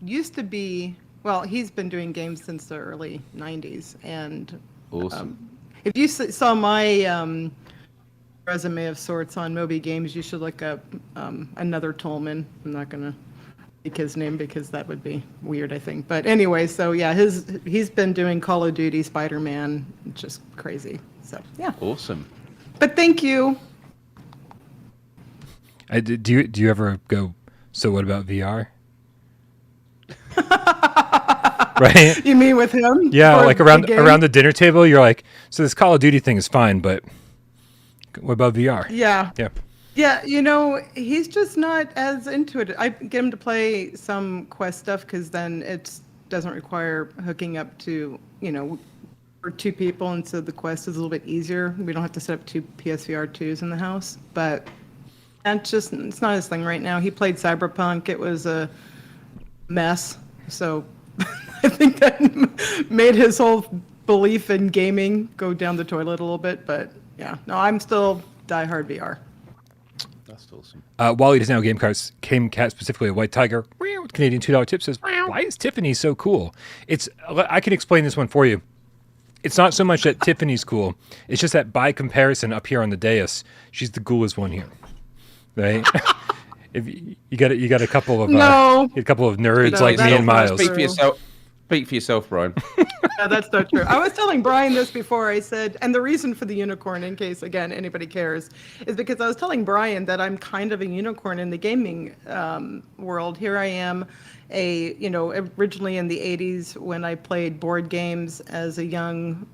[SPEAKER 1] used to be, well, he's been doing games since the early 90s. And
[SPEAKER 2] Awesome.
[SPEAKER 1] if you saw my resume of sorts on Moby Games, you should look up another Tolman. I'm not going to speak his name because that would be weird, I think. But anyway, so yeah, he's been doing Call of Duty, Spider-Man, just crazy. So yeah.
[SPEAKER 2] Awesome.
[SPEAKER 1] But thank you.
[SPEAKER 3] Do you ever go, so what about VR? Right?
[SPEAKER 1] You mean with him?
[SPEAKER 3] Yeah,
[SPEAKER 1] For
[SPEAKER 3] like
[SPEAKER 1] the
[SPEAKER 3] around
[SPEAKER 1] game?
[SPEAKER 3] the dinner table, you're like, so this Call of Duty thing is fine, but what about VR?
[SPEAKER 1] Yeah.
[SPEAKER 3] Yeah.
[SPEAKER 1] Yeah, he's just not as into it. I get him to play some Quest stuff because then it doesn't require hooking up to, for two people, and so the Quest is a little bit easier. We don't have to set up two PSVR 2s in the house, but it's not his thing right now. He played Cyberpunk. It was a mess, so I think that made his whole belief in gaming go down the toilet a little bit, but yeah. No, I'm still diehard VR.
[SPEAKER 2] That's awesome.
[SPEAKER 3] Wally does now GameCat, specifically a White Tiger, with Canadian $2 tip, says, why is Tiffany so cool? I can explain this one for you. It's not so much that Tiffany's cool. It's just that by comparison up here on the dais, she's the coolest one here. Right? If you got a couple of nerds
[SPEAKER 1] No,
[SPEAKER 3] like me and Miles.
[SPEAKER 2] Speak for yourself. Speak for yourself, Brian.
[SPEAKER 1] Yeah, that's so true. I was telling Brian this before. I said, and the reason for the unicorn, in case, again, anybody cares, is because I was telling Brian that I'm kind of a unicorn in the gaming world. Here I am, originally in the 80s when I played board games as a young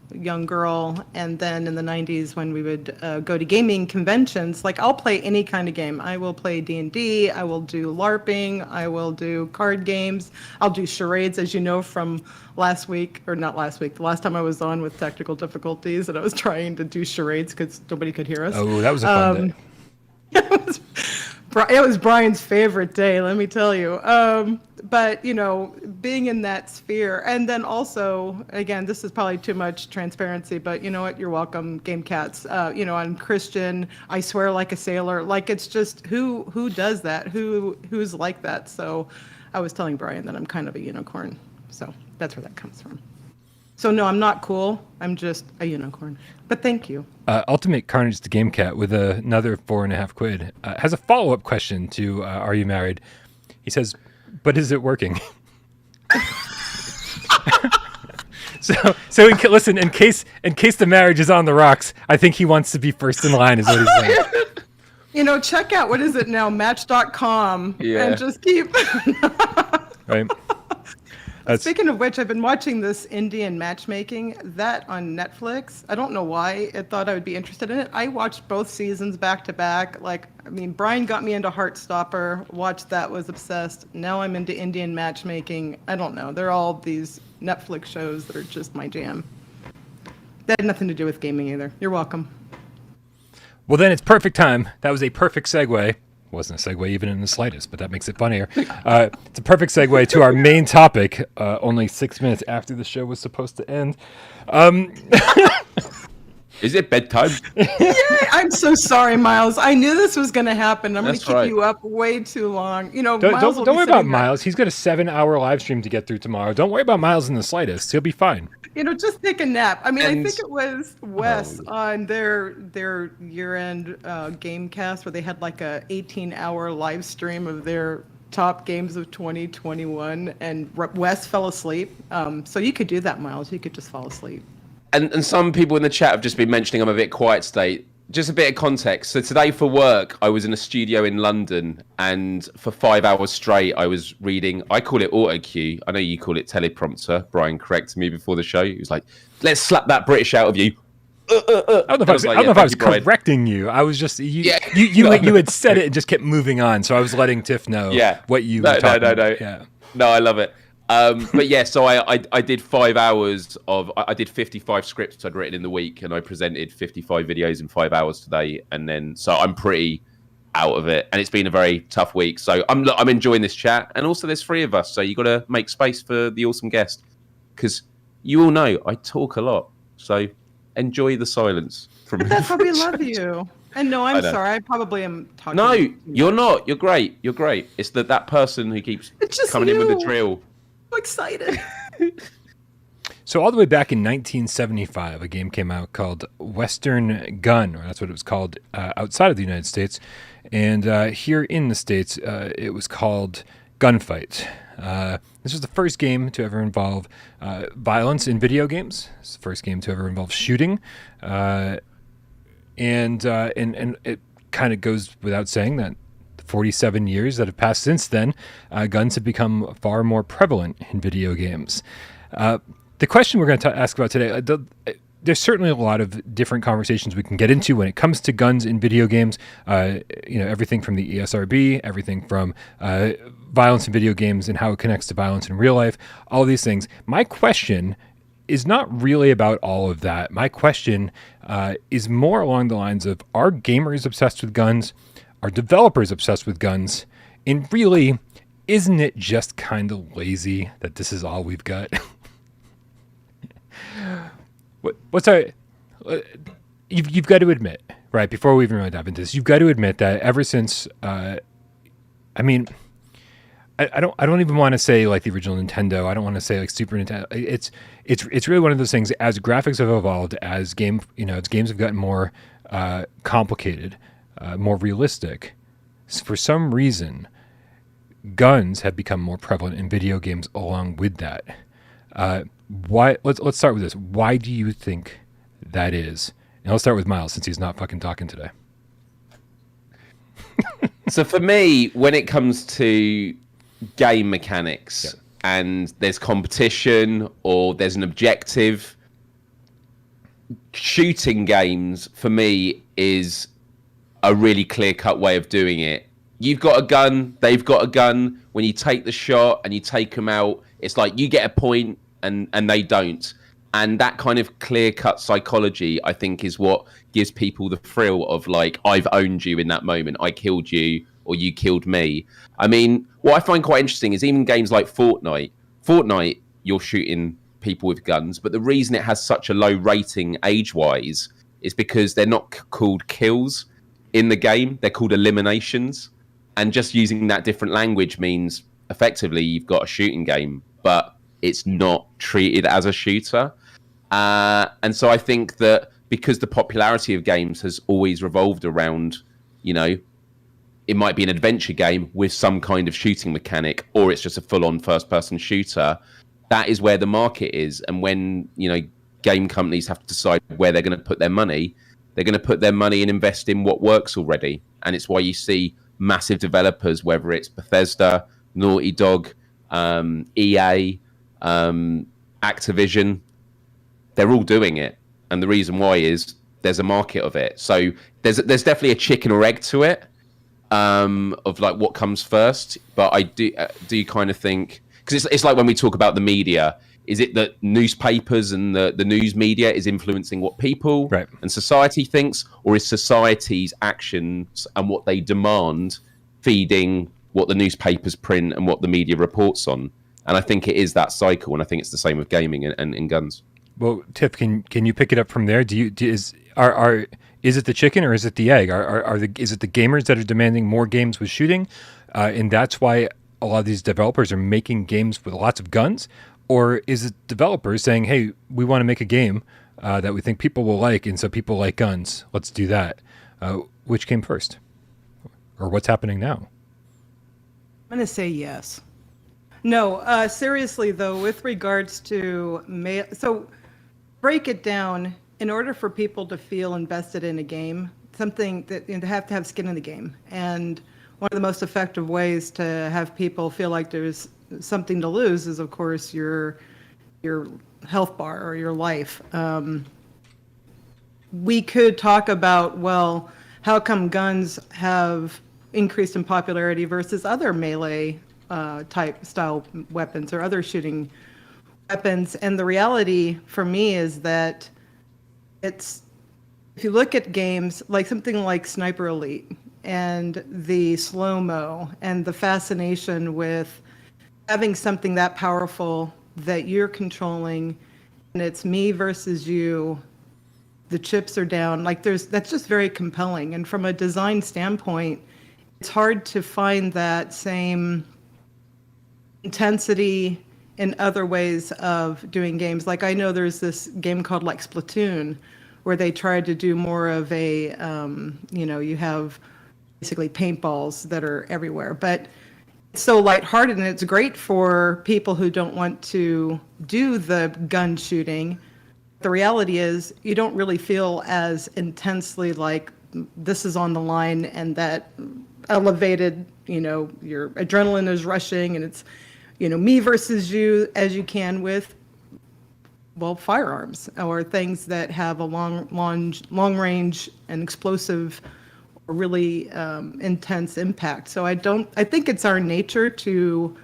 [SPEAKER 1] girl, and then in the 90s when we would go to gaming conventions. Like, I'll play any kind of game. I will play D&D, I will do LARPing, I will do card games, I'll do charades, as you know from last week, or not last week, the last time I was on with technical difficulties, and I was trying to do charades because nobody could hear us.
[SPEAKER 3] Oh, that was a fun day.
[SPEAKER 1] It was Brian's favorite day, let me tell you. But, being in that sphere, and then also, again, this is probably too much transparency, but you know what? You're welcome, Game Cats. I'm Christian. I swear like a sailor. Like, it's just who does that? Who's like that? So I was telling Brian that I'm kind of a unicorn. So that's where that comes from. So no, I'm not cool. I'm just a unicorn. But thank you.
[SPEAKER 3] Ultimate Carnage, the Game Cat, with another $4.50, has a follow-up question to Are You Married? He says, but is it working? So listen, in case the marriage is on the rocks, I think he wants to be first in line, is what he's saying.
[SPEAKER 1] Check out, what is it now, Match.com, and just keep...
[SPEAKER 3] Right.
[SPEAKER 1] Speaking of which, I've been watching this Indian matchmaking, that on Netflix. I don't know why I thought I would be interested in it. I watched both seasons back to back. Brian got me into Heartstopper, watched that, was obsessed. Now I'm into Indian matchmaking. I don't know. They're all these Netflix shows that are just my jam. That had nothing to do with gaming either. You're welcome.
[SPEAKER 3] Well, then it's perfect time. That was a perfect segue. Wasn't a segue even in the slightest, but that makes it funnier. It's a perfect segue to our main topic, only 6 minutes after the show was supposed to end.
[SPEAKER 2] Is it bedtime?
[SPEAKER 1] I'm so sorry, Miles. I knew this was going to happen. I'm going to
[SPEAKER 2] That's
[SPEAKER 1] keep
[SPEAKER 2] right.
[SPEAKER 1] you up way too long. You know,
[SPEAKER 3] Don't,
[SPEAKER 1] Miles will
[SPEAKER 3] don't
[SPEAKER 1] be
[SPEAKER 3] worry about
[SPEAKER 1] sitting there,
[SPEAKER 3] Miles. He's got a 7-hour live stream to get through tomorrow. Don't worry about Miles in the slightest. He'll be fine.
[SPEAKER 1] You know, just take a nap. I mean, I
[SPEAKER 2] And-
[SPEAKER 1] think it was Wes on their year-end GameCast where they had like a 18-hour live stream of their top games of 2021, and Wes fell asleep. So you could do that, Miles. You could just fall asleep.
[SPEAKER 2] And some people in the chat have just been mentioning I'm a bit quiet today. Just a bit of context. So today for work, I was in a studio in London, and for 5 hours straight, I was reading. I call it auto cue. I know you call it teleprompter. Brian corrected me before the show. He was like, "Let's slap that British out of you."
[SPEAKER 3] I don't know if I was correcting you. I was just you had said it and just kept moving on. So I was letting Tiff know what you were talking about. Yeah.
[SPEAKER 2] No, I love it. But yeah, so I did 5 hours I did 55 scripts I'd written in the week, and I presented 55 videos in 5 hours today, and then so I'm pretty out of it, and it's been a very tough week. So I'm enjoying this chat, and also there's 3 of us, so you got to make space for the awesome guest, because you all know I talk a lot, so enjoy the silence from me.
[SPEAKER 1] But that's why we love you. And no, I'm sorry. I probably am talking.
[SPEAKER 2] No,
[SPEAKER 1] too
[SPEAKER 2] you're
[SPEAKER 1] much.
[SPEAKER 2] not. You're great. You're great. It's that person who keeps
[SPEAKER 1] It's just
[SPEAKER 2] coming in with the
[SPEAKER 1] you.
[SPEAKER 2] drill.
[SPEAKER 1] I'm excited.
[SPEAKER 3] So all the way back in 1975, a game came out called Western Gun, or that's what it was called outside of the United States. And here in the States, it was called Gunfight. This was the first game to ever involve violence in video games. It's the first game to ever involve shooting. And it kind of goes without saying that 47 years that have passed since then, guns have become far more prevalent in video games. The question we're going to ask about today, there's certainly a lot of different conversations we can get into when it comes to guns in video games. Everything from the ESRB, everything from violence in video games and how it connects to violence in real life, all of these things. My question is not really about all of that. My question is more along the lines of, are gamers obsessed with guns? Are developers obsessed with guns? And really, isn't it just kind of lazy that this is all we've got? What's our... You've got to admit, right, before we even really dive into this, you've got to admit that ever since... I don't even want to say like the original Nintendo. I don't want to say like Super Nintendo. It's really one of those things. As graphics have evolved, as games have gotten more complicated, more realistic, for some reason, guns have become more prevalent in video games. Along with that, why? Let's start with this. Why do you think that is? And let's start with Miles, since he's not fucking talking today.
[SPEAKER 2] So for me, when it comes to game mechanics and there's competition or there's an objective, shooting games for me is a really clear-cut way of doing it. You've got a gun, they've got a gun. When you take the shot and you take them out, it's like you get a point and they don't. And that kind of clear-cut psychology, I think, is what gives people the thrill of, like, I've owned you in that moment. I killed you or you killed me. I mean, what I find quite interesting is even games like Fortnite. Fortnite, you're shooting people with guns, but the reason it has such a low rating age-wise is because they're not called kills in the game. They're called eliminations. And just using that different language means effectively you've got a shooting game, but it's not treated as a shooter. And so I think that because the popularity of games has always revolved around, it might be an adventure game with some kind of shooting mechanic, or it's just a full-on first-person shooter. That is where the market is. And when, game companies have to decide where they're going to put their money, they're going to put their money and invest in what works already. And it's why you see massive developers, whether it's Bethesda, Naughty Dog, EA, Activision, they're all doing it. And the reason why is there's a market of it. So there's definitely a chicken or egg to it, of like what comes first. But I do kind of think, because it's like when we talk about the media, is it that newspapers and the news media is influencing what people and society thinks, or is society's actions and what they demand feeding what the newspapers print and what the media reports on? And I think it is that cycle, and I think it's the same with gaming and guns.
[SPEAKER 3] Well, Tiff, can you pick it up from there? Is it the chicken or is it the egg? Is it the gamers that are demanding more games with shooting, and that's why a lot of these developers are making games with lots of guns, or is it developers saying, "Hey, we want to make a game that we think people will like, and so people like guns. Let's do that." Which came first, or what's happening now?
[SPEAKER 1] I'm going to say yes. No, seriously though, with regards to so break it down. In order for people to feel invested in a game, something that they have to have skin in the game, and one of the most effective ways to have people feel like there's something to lose is, of course, your health bar or your life. We could talk about, well, how come guns have increased in popularity versus other melee type style weapons or other shooting weapons? And the reality for me is that if you look at games like something like Sniper Elite and the slow-mo and the fascination with having something that powerful that you're controlling, and it's me versus you, the chips are down, that's just very compelling. And from a design standpoint, it's hard to find that same intensity in other ways of doing games. Like, I know there's this game called like Splatoon, where they tried to do more of a, you have basically paintballs that are everywhere, but it's so lighthearted and it's great for people who don't want to do the gun shooting. The reality is you don't really feel as intensely like this is on the line and that elevated, your adrenaline is rushing and it's, me versus you as you can with, well, firearms or things that have a long range and explosive or really intense impact. So I think it's our nature to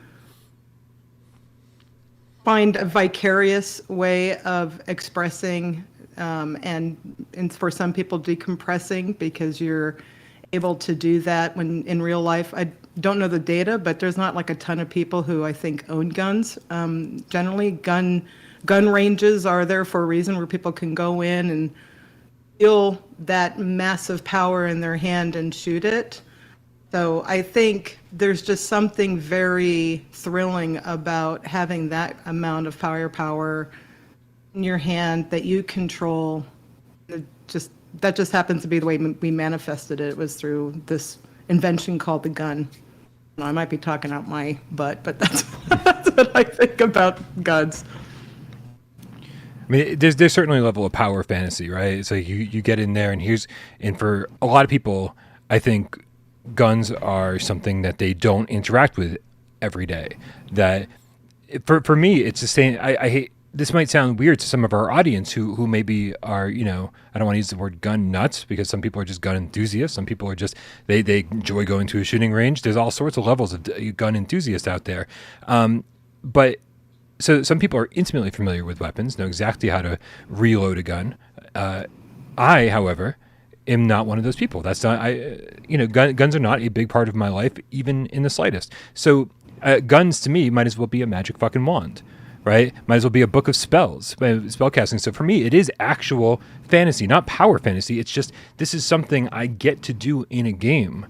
[SPEAKER 1] find a vicarious way of expressing and for some people decompressing, because you're able to do that when in real life. I don't know the data, but there's not like a ton of people who I think own guns. Generally, gun ranges are there for a reason, where people can go in and feel that massive power in their hand and shoot it. So I think there's just something very thrilling about having that amount of firepower in your hand that you control. That just happens to be the way we manifested it. It was through this invention called the gun. I might be talking out my butt, but that's what I think about guns.
[SPEAKER 3] I mean, there's certainly a level of power fantasy, right? So you get in there, and for a lot of people, I think guns are something that they don't interact with every day. That for me, it's the same. I hate. This might sound weird to some of our audience who maybe are, I don't want to use the word gun nuts, because some people are just gun enthusiasts. Some people are just, they enjoy going to a shooting range. There's all sorts of levels of gun enthusiasts out there. But so some people are intimately familiar with weapons, know exactly how to reload a gun. I, however, am not one of those people. That's not, guns are not a big part of my life, even in the slightest. So guns to me might as well be a magic fucking wand. Right? Might as well be a book of spells, spellcasting. So for me, it is actual fantasy, not power fantasy. It's just, this is something I get to do in a game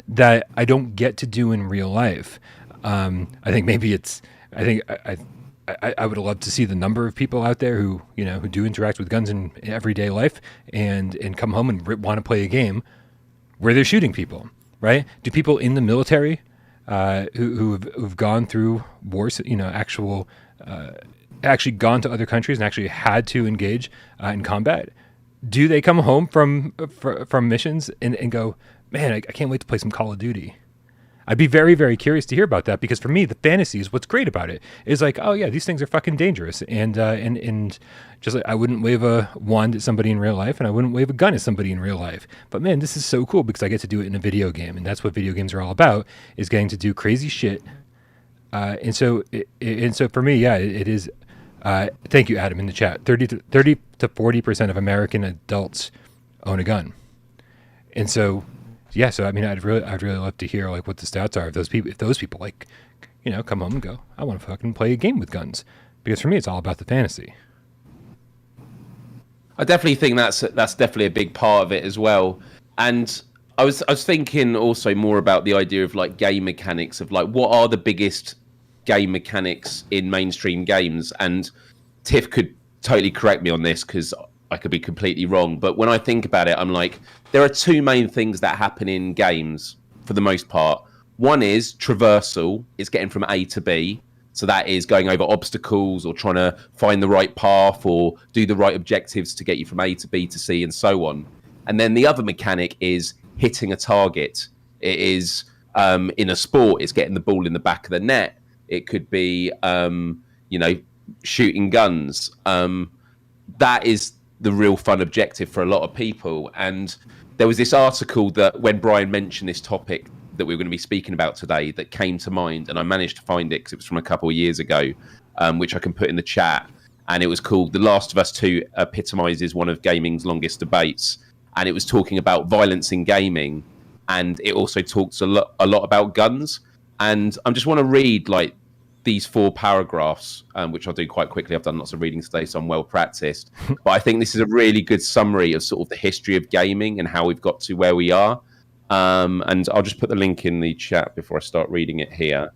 [SPEAKER 3] that I don't get to do in real life. I think maybe I would love to see the number of people out there who do interact with guns in everyday life and come home and want to play a game where they're shooting people, right? Do people in the military who've gone through wars, actually gone to other countries and actually had to engage in combat, do they come home from missions and go, man, I can't wait to play some Call of Duty? I'd be very, very curious to hear about that, because for me, the fantasy is what's great about it. Is like, oh yeah, these things are fucking dangerous, and just like I wouldn't wave a wand at somebody in real life, and I wouldn't wave a gun at somebody in real life. But man, this is so cool because I get to do it in a video game, and that's what video games are all about: is getting to do crazy shit. And so for me, yeah, it is. Thank you, Adam, in the chat. 30 to 40% of American adults own a gun, and so. Yeah, so I mean, I'd really love to hear like what the stats are if those people like, come home and go, I want to fucking play a game with guns, because for me it's all about the fantasy.
[SPEAKER 2] I definitely think that's definitely a big part of it as well. And I was thinking also more about the idea of like game mechanics, of like what are the biggest game mechanics in mainstream games. And Tiff could totally correct me on this because I could be completely wrong. But when I think about it, I'm like, there are two main things that happen in games for the most part. One is traversal, it's getting from A to B. So that is going over obstacles or trying to find the right path or do the right objectives to get you from A to B to C and so on. And then the other mechanic is hitting a target. It is in a sport, it's getting the ball in the back of the net. It could be, shooting guns. That is the real fun objective for a lot of people. And there was this article that when Brian mentioned this topic that we were going to be speaking about today that came to mind, and I managed to find it because it was from a couple of years ago, which I can put in the chat. And it was called The Last of Us 2 Epitomizes One of Gaming's Longest Debates. And it was talking about violence in gaming. And it also talks a lot about guns. And I just want to read like these 4 paragraphs, which I'll do quite quickly. I've done lots of reading today, so I'm well practiced. But I think this is a really good summary of sort of the history of gaming and how we've got to where we are. And I'll just put the link in the chat before I start reading it here.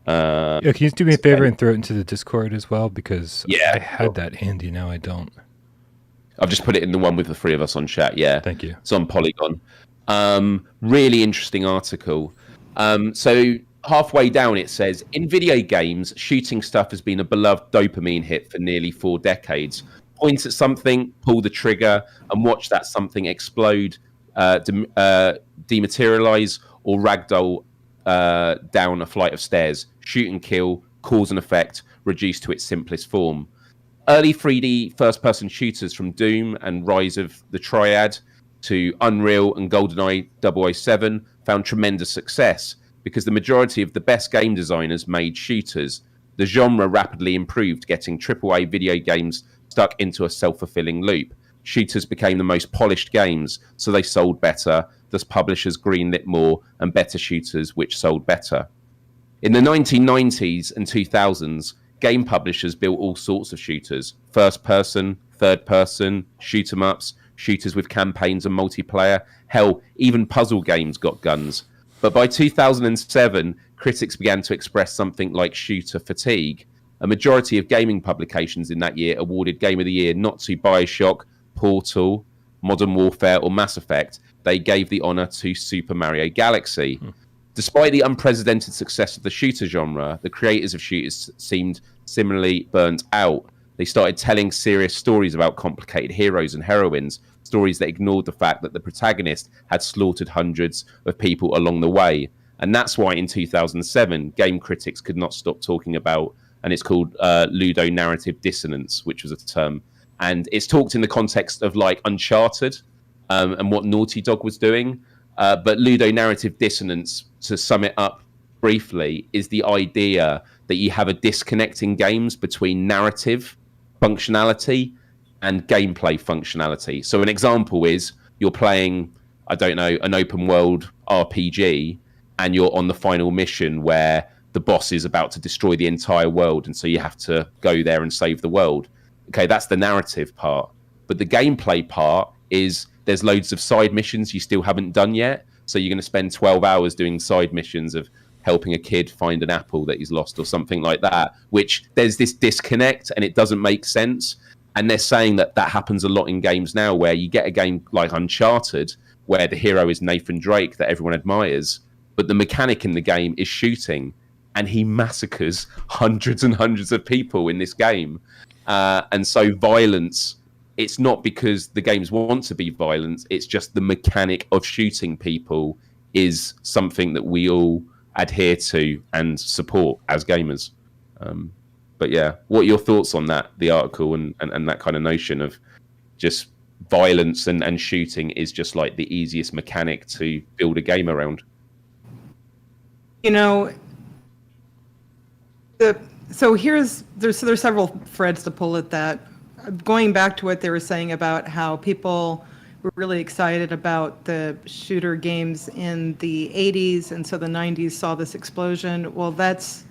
[SPEAKER 3] Yeah, can you do me a favor and throw it into the Discord as well? Because
[SPEAKER 2] Yeah,
[SPEAKER 3] I had that handy, now I don't.
[SPEAKER 2] I've just put it in the one with the 3 of us on chat. Yeah,
[SPEAKER 3] Thank you.
[SPEAKER 2] It's on Polygon. Really interesting article. So halfway down it says, in video games, shooting stuff has been a beloved dopamine hit for nearly 4 decades. Point at something, pull the trigger, and watch that something explode, dematerialize, or ragdoll down a flight of stairs. Shoot and kill, cause and effect, reduced to its simplest form. Early 3D first-person shooters from Doom and Rise of the Triad to Unreal and GoldenEye 007 found tremendous success because the majority of the best game designers made shooters. The genre rapidly improved, getting AAA video games stuck into a self-fulfilling loop. Shooters became the most polished games, so they sold better, thus publishers greenlit more and better shooters, which sold better. In the 1990s and 2000s, game publishers built all sorts of shooters: first person, third person, shoot 'em ups, shooters with campaigns and multiplayer. Hell, even puzzle games got guns. But by 2007, critics began to express something like shooter fatigue. A majority of gaming publications in that year awarded Game of the Year not to BioShock, Portal, Modern Warfare, or Mass Effect. They gave the honor to Super Mario Galaxy. Despite the unprecedented success of the shooter genre, the creators of shooters seemed similarly burnt out. They started telling serious stories about complicated heroes and heroines, stories that ignored the fact that the protagonist had slaughtered hundreds of people along the way. And that's why in 2007, game critics could not stop talking about, and it's called ludonarrative dissonance, which was a term. And it's talked in the context of like Uncharted and what Naughty Dog was doing. But ludonarrative dissonance, to sum it up briefly, is the idea that you have a disconnect in games between narrative functionality and gameplay functionality. So an example is you're playing, I don't know, an open world RPG, and you're on the final mission where the boss is about to destroy the entire world, and so you have to go there and save the world. Okay, that's the narrative part. But the gameplay part is there's loads of side missions you still haven't done yet. So you're going to spend 12 hours doing side missions of helping a kid find an apple that he's lost or something like that, which there's this disconnect and it doesn't make sense. And they're saying that that happens a lot in games now, where you get a game like Uncharted where the hero is Nathan Drake that everyone admires, but the mechanic in the game is shooting, and he massacres hundreds and hundreds of people in this game. And so violence, it's not because the games want to be violent, it's just the mechanic of shooting people is something that we all adhere to and support as gamers. But yeah, what are your thoughts on that, the article, and that kind of notion of just violence and shooting is just like the easiest mechanic to build a game around?
[SPEAKER 1] You know, there's several threads to pull at that. Going back to what they were saying about how people were really excited about the shooter games in the 80s, and so the 90s saw this explosion. Well, that's,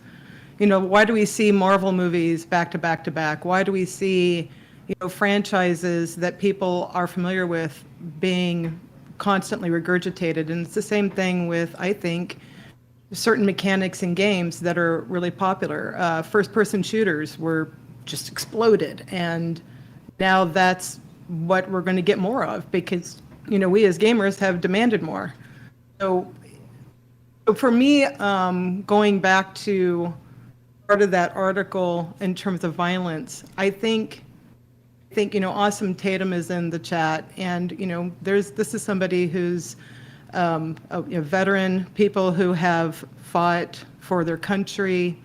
[SPEAKER 1] why do we see Marvel movies back to back to back? Why do we see, franchises that people are familiar with being constantly regurgitated. And it's the same thing with, I think, certain mechanics in games that are really popular. First-person shooters were just exploded, and now that's what we're going to get more of because, we as gamers have demanded more. So for me, going back to part of that article in terms of violence, I think Awesome Tatum is in the chat, and this is somebody who's a veteran, people who have fought for their country.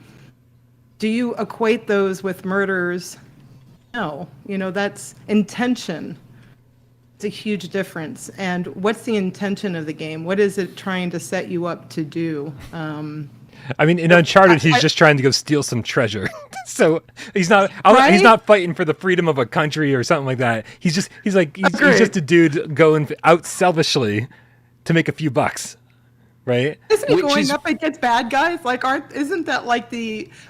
[SPEAKER 1] Do you equate those with murders? No, that's intention. It's a huge difference. And what's the intention of the game? What is it trying to set you up to do?
[SPEAKER 3] I mean, in Uncharted, he's just trying to go steal some treasure. So he's not
[SPEAKER 1] Right?
[SPEAKER 3] he's not fighting for the freedom of a country or something like that. He's just a dude going out selfishly to make a few bucks, right?
[SPEAKER 1] Isn't he
[SPEAKER 2] Which
[SPEAKER 1] going
[SPEAKER 2] is-
[SPEAKER 1] up against bad guys? Like, isn't that like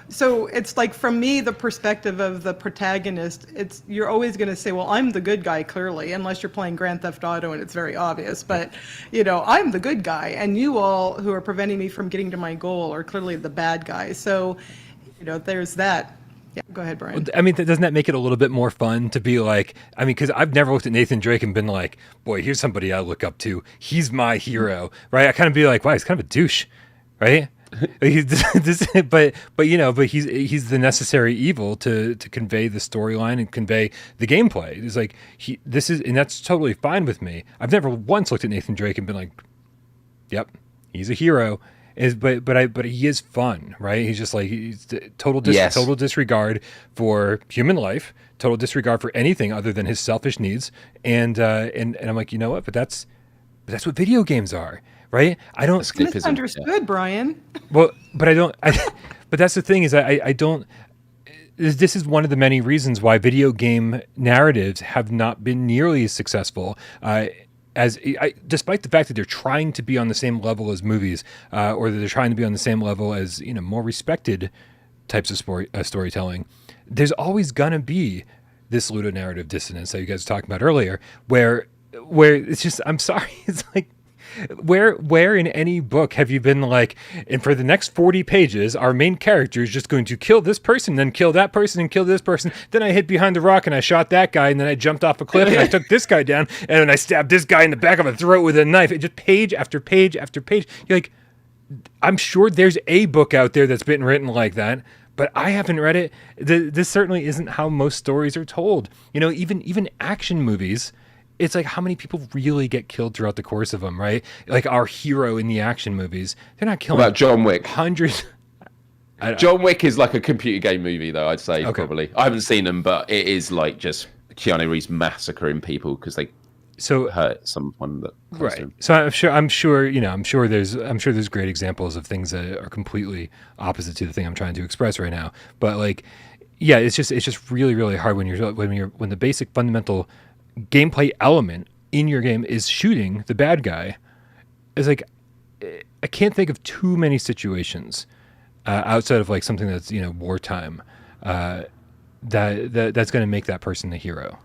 [SPEAKER 1] so it's like, from me, the perspective of the protagonist, you're always going to say, well, I'm the good guy, clearly, unless you're playing Grand Theft Auto and it's very obvious. But, I'm the good guy, and you all who are preventing me from getting to my goal are clearly the bad guy. So, there's that. Yeah, go ahead, Brian.
[SPEAKER 3] I mean, doesn't that make it a little bit more fun to be like, because I've never looked at Nathan Drake and been like, boy, here's somebody I look up to. He's my hero, right? I kind of be like, wow, he's kind of a douche, right? But he's the necessary evil to convey the storyline and convey the gameplay. It's like and that's totally fine with me. I've never once looked at Nathan Drake and been like, yep, he's a hero. But he is fun, right? He's just like total disregard for human life, total disregard for anything other than his selfish needs, and I'm like, you know what? But that's what video games are, right? I don't.
[SPEAKER 2] Escapism,
[SPEAKER 1] Misunderstood, Brian.
[SPEAKER 3] Well, but I don't. But that's the thing is I don't. This is one of the many reasons why video game narratives have not been nearly as successful. Despite the fact that they're trying to be on the same level as movies, or that they're trying to be on the same level as more respected types of storytelling, there's always gonna be this ludonarrative dissonance that you guys were talking about earlier, where it's just, I'm sorry, it's like, where in any book have you been like, and for the next 40 pages, our main character is just going to kill this person, then kill that person, and kill this person. Then I hid behind the rock and I shot that guy, and then I jumped off a cliff and I took this guy down, and then I stabbed this guy in the back of the throat with a knife. It just page after page after page. You're like, I'm sure there's a book out there that's been written like that, but I haven't read it. This certainly isn't how most stories are told. Even action movies. It's like, how many people really get killed throughout the course of them, right? Like our hero in the action movies, they're not killing.
[SPEAKER 2] What about John Wick?
[SPEAKER 3] Hundreds.
[SPEAKER 2] John Wick is like a computer game movie, though, I'd say,
[SPEAKER 3] Okay.
[SPEAKER 2] probably. I haven't seen them, but it is like just Keanu Reeves massacring people because they hurt someone that caused
[SPEAKER 3] Right.
[SPEAKER 2] him.
[SPEAKER 3] So I'm sure there's great examples of things that are completely opposite to the thing I'm trying to express right now. But like, yeah, it's just really, really hard when the basic fundamental gameplay element in your game is shooting the bad guy. It's like, I can't think of too many situations outside of like something that's wartime that's going to make that person the hero.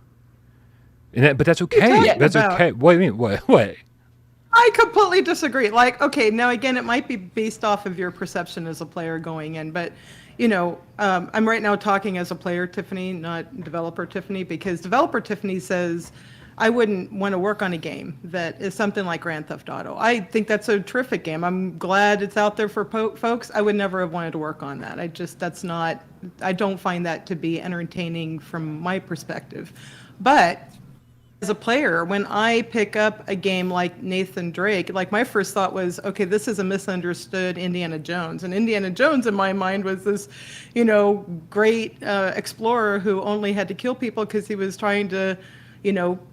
[SPEAKER 3] But that's okay.
[SPEAKER 1] talking
[SPEAKER 3] That's
[SPEAKER 1] about?
[SPEAKER 3] okay. What do you mean? What?
[SPEAKER 1] I completely disagree. Like, okay, now again, it might be based off of your perception as a player going in, but I'm right now talking as a player, Tiffany, not developer Tiffany, because developer Tiffany says, I wouldn't want to work on a game that is something like Grand Theft Auto. I think that's a terrific game. I'm glad it's out there for folks. I would never have wanted to work on that. I don't find that to be entertaining from my perspective. But as a player, when I pick up a game like Nathan Drake, like my first thought was, okay, this is a misunderstood Indiana Jones. And Indiana Jones in my mind was this, great explorer who only had to kill people because he was trying to,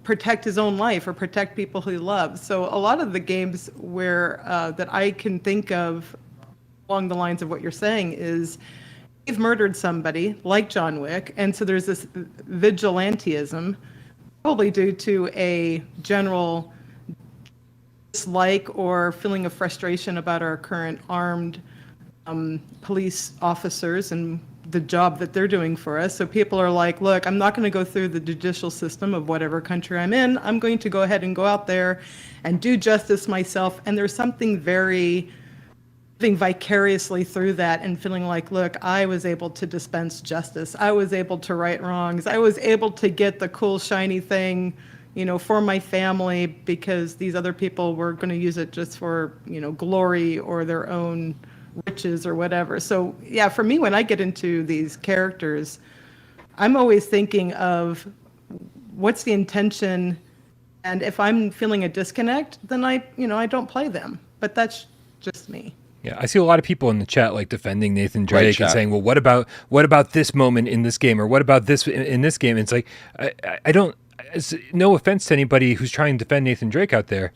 [SPEAKER 1] protect his own life or protect people he loves. So a lot of the games where that I can think of along the lines of what you're saying is, you've murdered somebody like John Wick, and so there's this vigilantism, probably due to a general dislike or feeling of frustration about our current armed police officers and the job that they're doing for us. So people are like, look, I'm not going to go through the judicial system of whatever country I'm in. I'm going to go ahead and go out there and do justice myself. And there's something very living vicariously through that and feeling like, look, I was able to dispense justice. I was able to right wrongs. I was able to get the cool, shiny thing, you know, for my family because these other people were going to use it just for, you know, glory or their own riches or whatever. So yeah, for me, when I get into these characters, I'm always thinking of what's the intention, and if I'm feeling a disconnect, then I don't play them. But that's just me.
[SPEAKER 3] Yeah, I see a lot of people in the chat like defending Nathan Drake and saying, "Well, what about this moment in this game, or what about this in this game?" And it's like, I don't. No offense to anybody who's trying to defend Nathan Drake out there,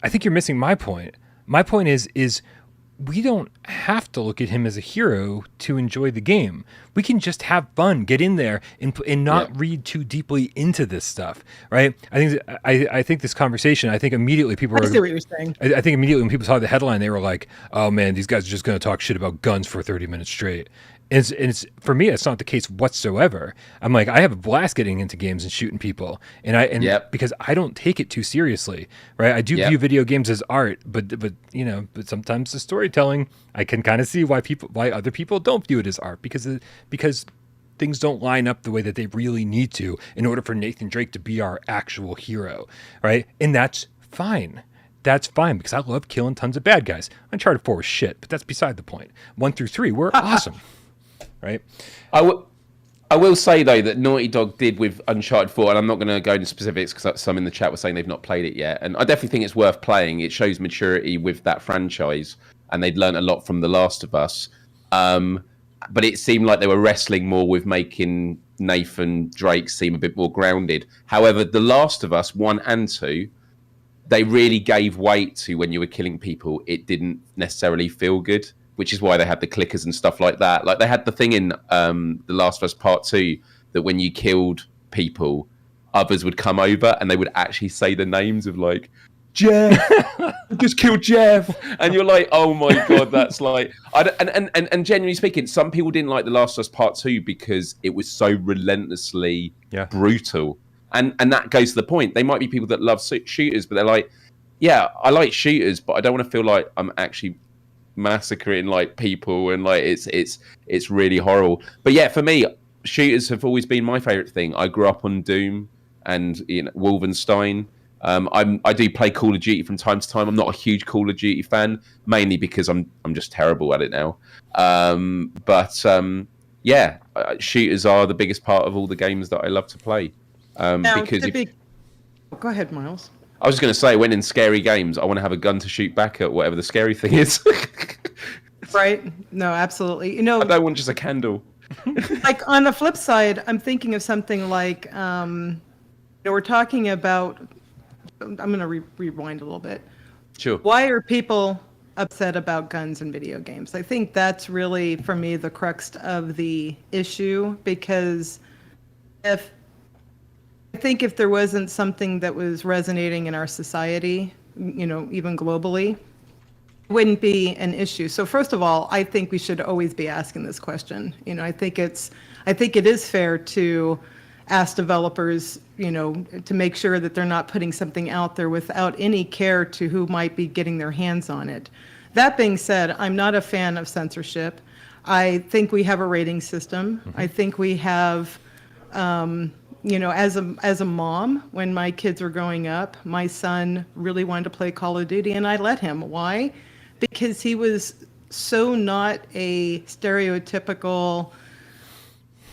[SPEAKER 3] I think you're missing my point. My point is we don't have to look at him as a hero to enjoy the game. We can just have fun, get in there, and not read too deeply into this stuff, right? I think this conversation. I think immediately people
[SPEAKER 1] I see what you're saying.
[SPEAKER 3] I think immediately when people saw the headline, they were like, "Oh man, these guys are just going to talk shit about guns for 30 minutes straight." And it's for me, it's not the case whatsoever. I'm like, I have a blast getting into games and shooting people, because I don't take it too seriously, right? I do view video games as art, but sometimes the storytelling, I can kind of see why other people don't view it as art because things don't line up the way that they really need to in order for Nathan Drake to be our actual hero, right? And that's fine. That's fine because I love killing tons of bad guys. Uncharted 4 was shit, but that's beside the point. 1 through 3 were awesome. Right.
[SPEAKER 2] I will say though that Naughty Dog did with Uncharted 4, and I'm not going to go into specifics because some in the chat were saying they've not played it yet, and I definitely think it's worth playing. It shows maturity with that franchise, and they'd learned a lot from The Last of Us. But it seemed like they were wrestling more with making Nathan Drake seem a bit more grounded. However, The Last of Us 1 and 2, they really gave weight to when you were killing people. It didn't necessarily feel good, which is why they had the clickers and stuff like that. Like they had the thing in The Last of Us Part 2 that when you killed people, others would come over and they would actually say the names of like, Jeff, I just killed Jeff. And you're like, oh my God, that's like... And genuinely speaking, some people didn't like The Last of Us Part 2 because it was so relentlessly brutal. And that goes to the point. They might be people that love shooters, but they're like, yeah, I like shooters, but I don't want to feel like I'm actually massacring like people and like it's really horrible. But yeah, for me, shooters have always been my favorite thing. I grew up on Doom and Wolfenstein. I do play Call of Duty from time to time. I'm not a huge Call of Duty fan, mainly because I'm just terrible at it now. Shooters are the biggest part of all the games that I love to play.
[SPEAKER 1] Go ahead, Miles.
[SPEAKER 2] I was just going to say, when in scary games, I want to have a gun to shoot back at whatever the scary thing is.
[SPEAKER 1] Right? No, absolutely. I
[SPEAKER 2] don't want just a candle.
[SPEAKER 1] Like on the flip side, I'm thinking of something like, we're talking about, I'm going to rewind a little bit.
[SPEAKER 2] Sure.
[SPEAKER 1] Why are people upset about guns in video games? I think that's really, for me, the crux of the issue, because if there wasn't something that was resonating in our society, even globally, it wouldn't be an issue. So first of all, I think we should always be asking this question. I think it is fair to ask developers, to make sure that they're not putting something out there without any care to who might be getting their hands on it. That being said, I'm not a fan of censorship. I think we have a rating system. Mm-hmm. I think we have, as a mom, when my kids were growing up, my son really wanted to play Call of Duty, and I let him. Why? Because he was so not a stereotypical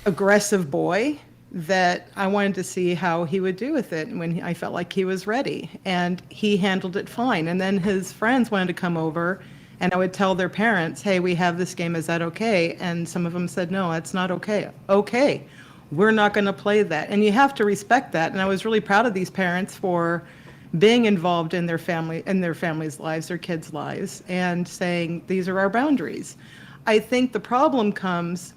[SPEAKER 1] aggressive boy that I wanted to see how he would do with it when I felt like he was ready. And he handled it fine. And then his friends wanted to come over, and I would tell their parents, hey, we have this game, is that okay? And some of them said, no, that's not okay. Okay. We're not going to play that. And you have to respect that. And I was really proud of these parents for being involved in their family's lives, their kids' lives, and saying, these are our boundaries. I think the problem comes,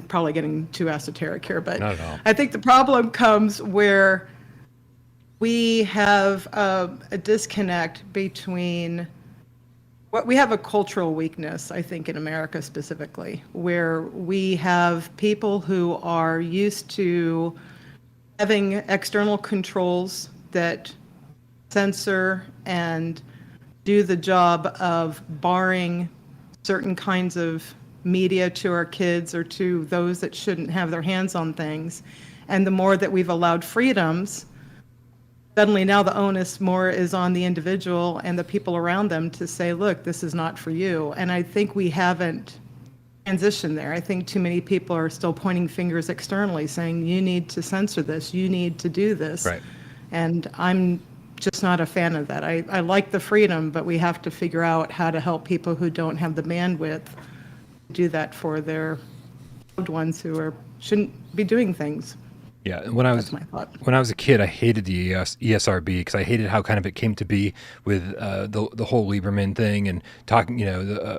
[SPEAKER 1] probably getting too esoteric here, but
[SPEAKER 3] not at all.
[SPEAKER 1] I think the problem comes where we have a disconnect between we have a cultural weakness, I think, in America specifically, where we have people who are used to having external controls that censor and do the job of barring certain kinds of media to our kids or to those that shouldn't have their hands on things. And the more that we've allowed freedoms, suddenly now the onus more is on the individual and the people around them to say, look, this is not for you. And I think we haven't transitioned there. I think too many people are still pointing fingers externally saying, you need to censor this, you need to do this.
[SPEAKER 3] Right.
[SPEAKER 1] And I'm just not a fan of that. I like the freedom, but we have to figure out how to help people who don't have the bandwidth to do that for their loved ones who shouldn't be doing things.
[SPEAKER 3] Yeah, and when I was a kid, I hated the ESRB because I hated how kind of it came to be with the whole Lieberman thing and talking,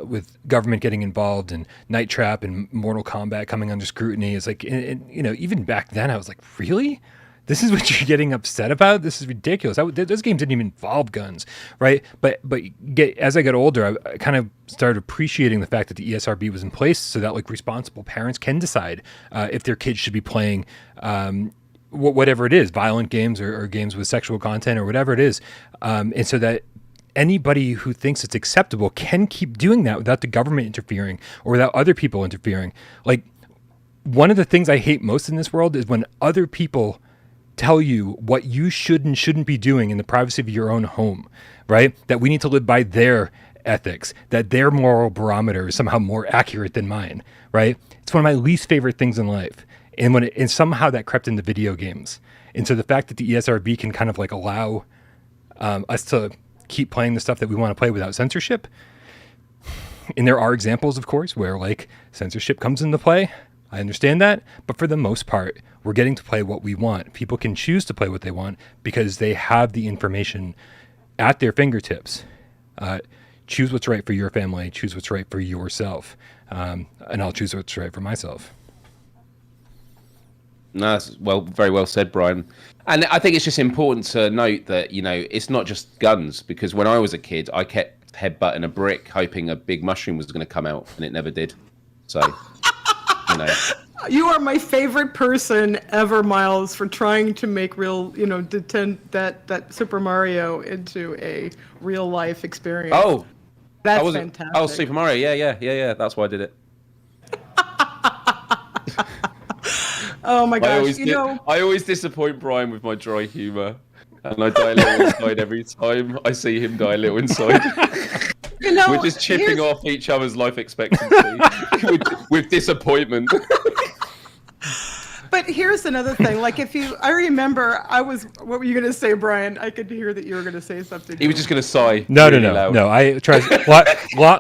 [SPEAKER 3] with government getting involved and Night Trap and Mortal Kombat coming under scrutiny. It's like, even back then, I was like, really? This is what you're getting upset about? This is ridiculous. Those games didn't even involve guns, right? But as I got older, I kind of started appreciating the fact that the ESRB was in place so that like responsible parents can decide if their kids should be playing whatever it is, violent games or games with sexual content or whatever it is. And so that anybody who thinks it's acceptable can keep doing that without the government interfering or without other people interfering. Like, one of the things I hate most in this world is when other people tell you what you should and shouldn't be doing in the privacy of your own home, right? That we need to live by their ethics, that their moral barometer is somehow more accurate than mine, right? It's one of my least favorite things in life. And somehow that crept into video games. And so the fact that the ESRB can kind of like allow us to keep playing the stuff that we want to play without censorship. And there are examples, of course, where like censorship comes into play. I understand that, but for the most part, we're getting to play what we want. People can choose to play what they want because they have the information at their fingertips. Choose what's right for your family, choose what's right for yourself, and I'll choose what's right for myself.
[SPEAKER 2] No, that's very well said, Brian. And I think it's just important to note that, it's not just guns, because when I was a kid, I kept headbutting a brick hoping a big mushroom was going to come out, and it never did. So...
[SPEAKER 1] You are my favorite person ever, Miles, for trying to make that Super Mario into a real life experience.
[SPEAKER 2] Oh,
[SPEAKER 1] that's fantastic.
[SPEAKER 2] Oh, Super Mario, yeah. That's why I did it.
[SPEAKER 1] Oh my gosh!
[SPEAKER 2] I always disappoint Brian with my dry humour, and I die a little inside every time I see him die a little inside. We're just chipping off each other's life expectancy with disappointment.
[SPEAKER 1] But here's another thing. Like, I remember what were you going to say, Brian? I could hear that you were going to say something.
[SPEAKER 2] He was just going to sigh.
[SPEAKER 3] No. I tried